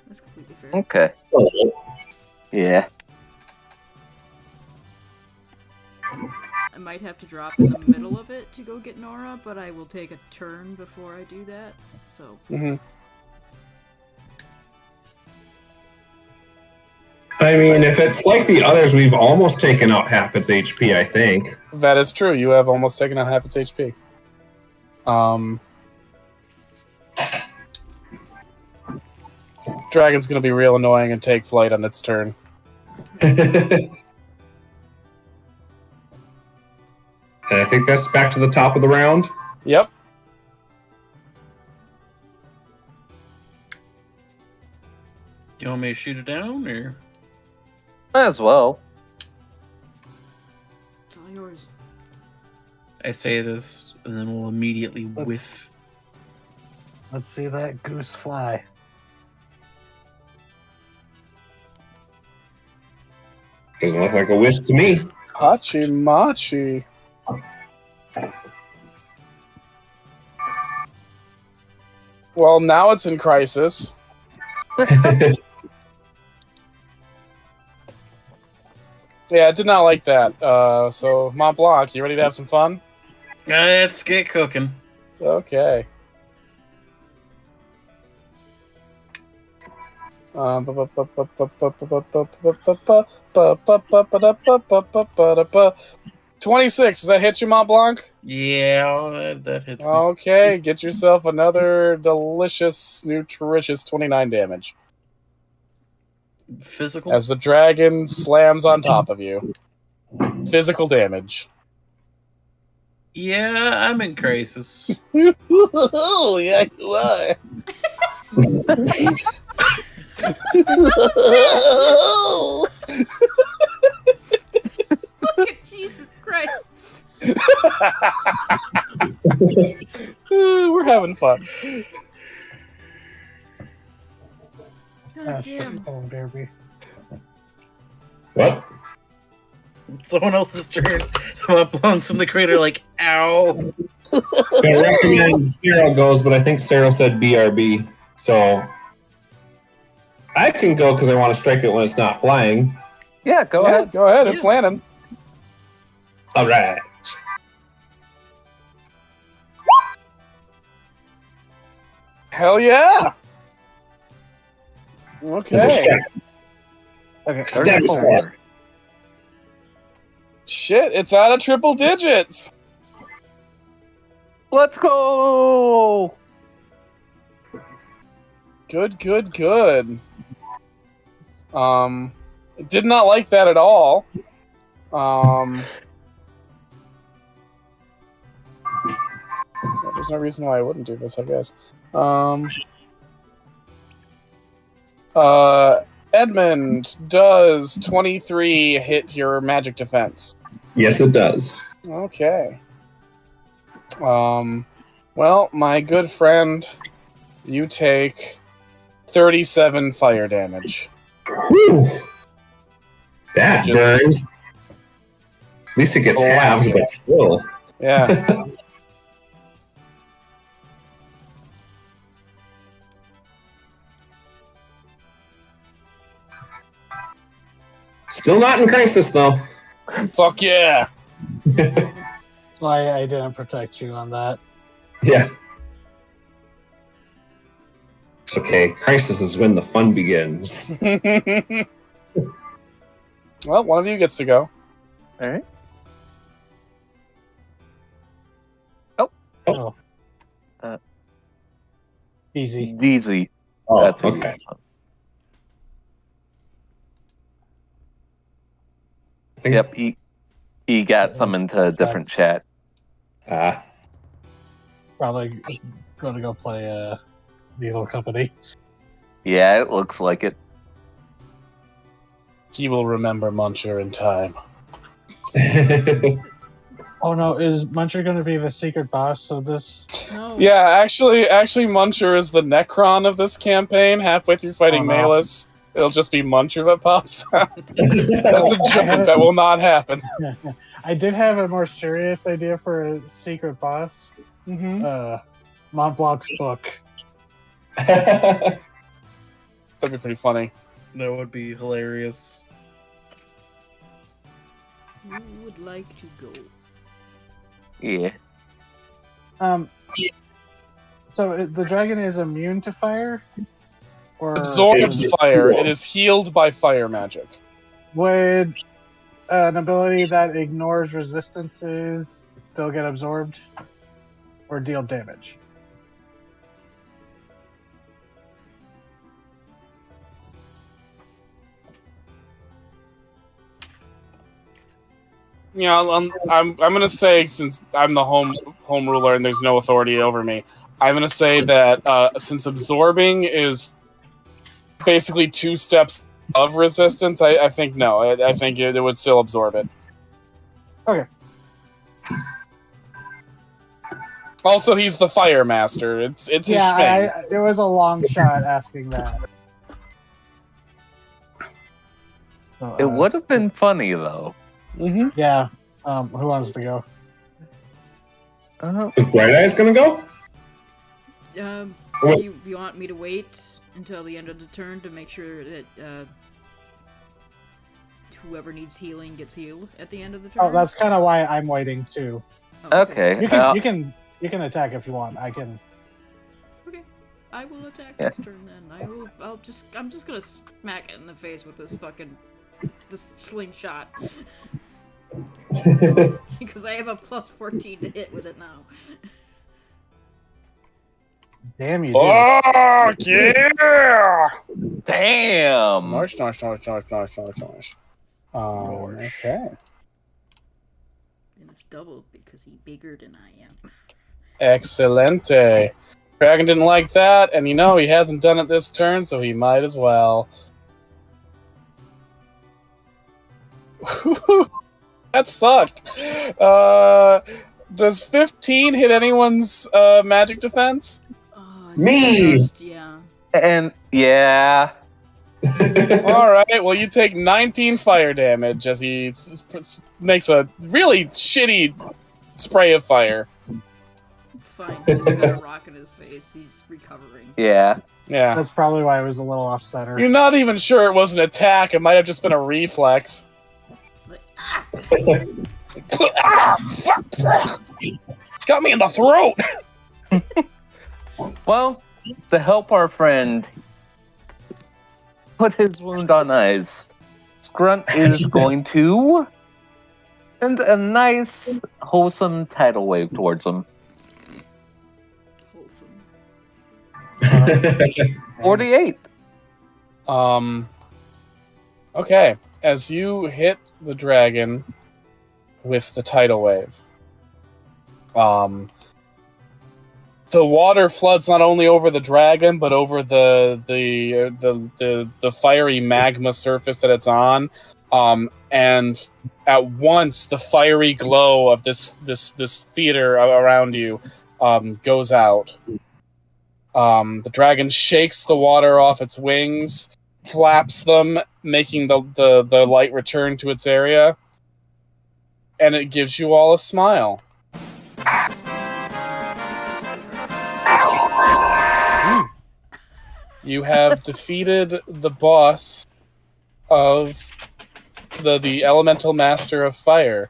That's completely fair. Okay. Yeah. I might have to drop in the middle of it to go get Nora, but I will take a turn before I do that. So. I mean, if it's like the others, we've almost taken out half its HP, I think. That is true. You have almost taken out half its HP. Dragon's gonna be real annoying and take flight on its turn. And I think that's back to the top of the round. Yep. Do you want me to shoot it down, or? Might as well. It's all yours. I say this, and then we'll immediately whiff. Let's see that goose fly. Doesn't look like a wish to me. Hachi-machi. Well, now it's in crisis. Yeah, I did not like that. So, Mont Blanc, you ready to have some fun? Let's get cooking. Okay. $26. Does that hit you, Mont Blanc? Yeah, that hits me. Okay, get yourself another delicious, nutritious 29 damage. Physical? As the dragon slams on top of you. Physical damage. Yeah, I'm in crisis. Oh, yeah, you are. Fucking Jesus Christ. We're having fun. God damn. Oh, Derby. What? Someone else's turn. Plunks from the crater, like, ow. I was gonna recommend Sarah goes, but I think Sarah said BRB. So I can go because I want to strike it when it's not flying. Yeah, go Yeah, ahead. go ahead. It's landing. All right. Hell yeah. Okay. Okay. Step forward. Shit, it's out of triple digits. Let's go. Good. Did not like that at all. There's no reason why I wouldn't do this, I guess. Edmund, does 23 hit your magic defense? Yes, it does. Okay. Well, my good friend, you take 37 fire damage. Whew. That Just- burns. At least it gets halved, but still. Yeah. Still not in crisis, though. Fuck yeah. That's why I didn't protect you on that. Yeah. It's okay. Crisis is when the fun begins. Well, one of you gets to go. All right. Oh. Easy. Easy. Oh, That's what okay. Yep, he got some into a different chat. Ah. probably going to go play the Evil Company. Yeah, it looks like it. He will remember Muncher in time. Oh no, is Muncher going to be the secret boss? So this. No. Yeah, actually, Muncher is the Necron of this campaign. Halfway through fighting Oh, no. Malus, it'll just be Muncher that pops out. That's a joke. That will not happen. I did have a more serious idea for a secret boss. Mont Blanc's book. That'd be pretty funny. That would be hilarious. Who would like to go? Yeah. So the dragon is immune to fire, or Absorbs fire. It is healed by fire magic. would an ability that ignores resistances still get absorbed or deal damage? Yeah, I'm gonna say, since I'm the home ruler and there's no authority over me, I'm gonna say that since absorbing is basically 2 steps of resistance, I think no. I think it would still absorb it. Okay. Also, he's the fire master. It's his thing. It was a long shot asking that. So, It would have been funny, though. Mm-hmm. Yeah. Who wants to go? Is Bright Eyes gonna go? Do What? you want me to wait until the end of the turn to make sure that whoever needs healing gets healed at the end of the turn? Oh, that's kind of why I'm waiting too. Oh, Okay. You can attack if you want. I can. Okay. I will attack Yeah. this turn then. I'm just gonna smack it in the face with this slingshot. Because I have a plus 14 to hit with it now. Damn you, do. Fuck yeah! Damn! Nice. Okay. And it's doubled because he's bigger than I am. Excelente. Dragon didn't like that, and he hasn't done it this turn, so he might as well. That sucked. Does 15 hit anyone's magic defense? Me! Yeah. And, yeah. Alright, well, you take 19 fire damage as he makes a really shitty spray of fire. It's fine. He just got a rock in his face. He's recovering. Yeah. Yeah. That's probably why I was a little off center. You're not even sure it was an attack. It might have just been a reflex. Like, ah! Ah, fuck! Got me in the throat! Well, to help our friend put his wound on ice, Scrunt is going to send a nice, wholesome tidal wave towards him. Wholesome. 48. Okay. As you hit the dragon with the tidal wave, the water floods not only over the dragon, but over the fiery magma surface that it's on. And at once, the fiery glow of this theater around you goes out. The dragon shakes the water off its wings, flaps them, making the light return to its area, and it gives you all a smile. You have defeated the boss of the elemental master of fire.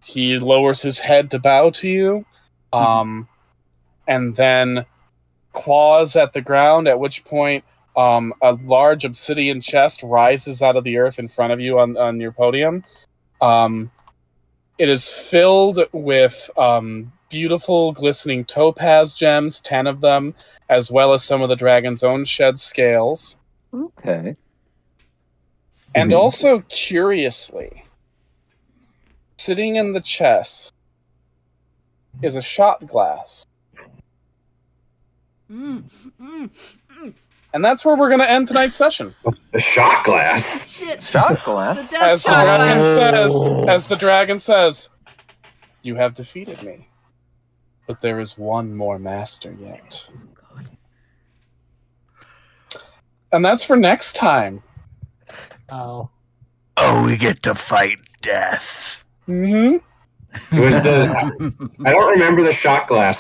He lowers his head to bow to you, and then claws at the ground, at which point a large obsidian chest rises out of the earth in front of you on your podium. It is filled with beautiful, glistening topaz gems, 10 of them, as well as some of the dragon's own shed scales. Okay. And also, curiously, sitting in the chest is a shot glass. Mm, mm, mm. And that's where we're going to end tonight's session. The shot glass. Shit. Shot The glass. death As the shot dragon glass. as the dragon says, you have defeated me. But there is one more master yet. God. And that's for next time. Oh. Oh, we get to fight death. Mm-hmm. It was I don't remember the shot glass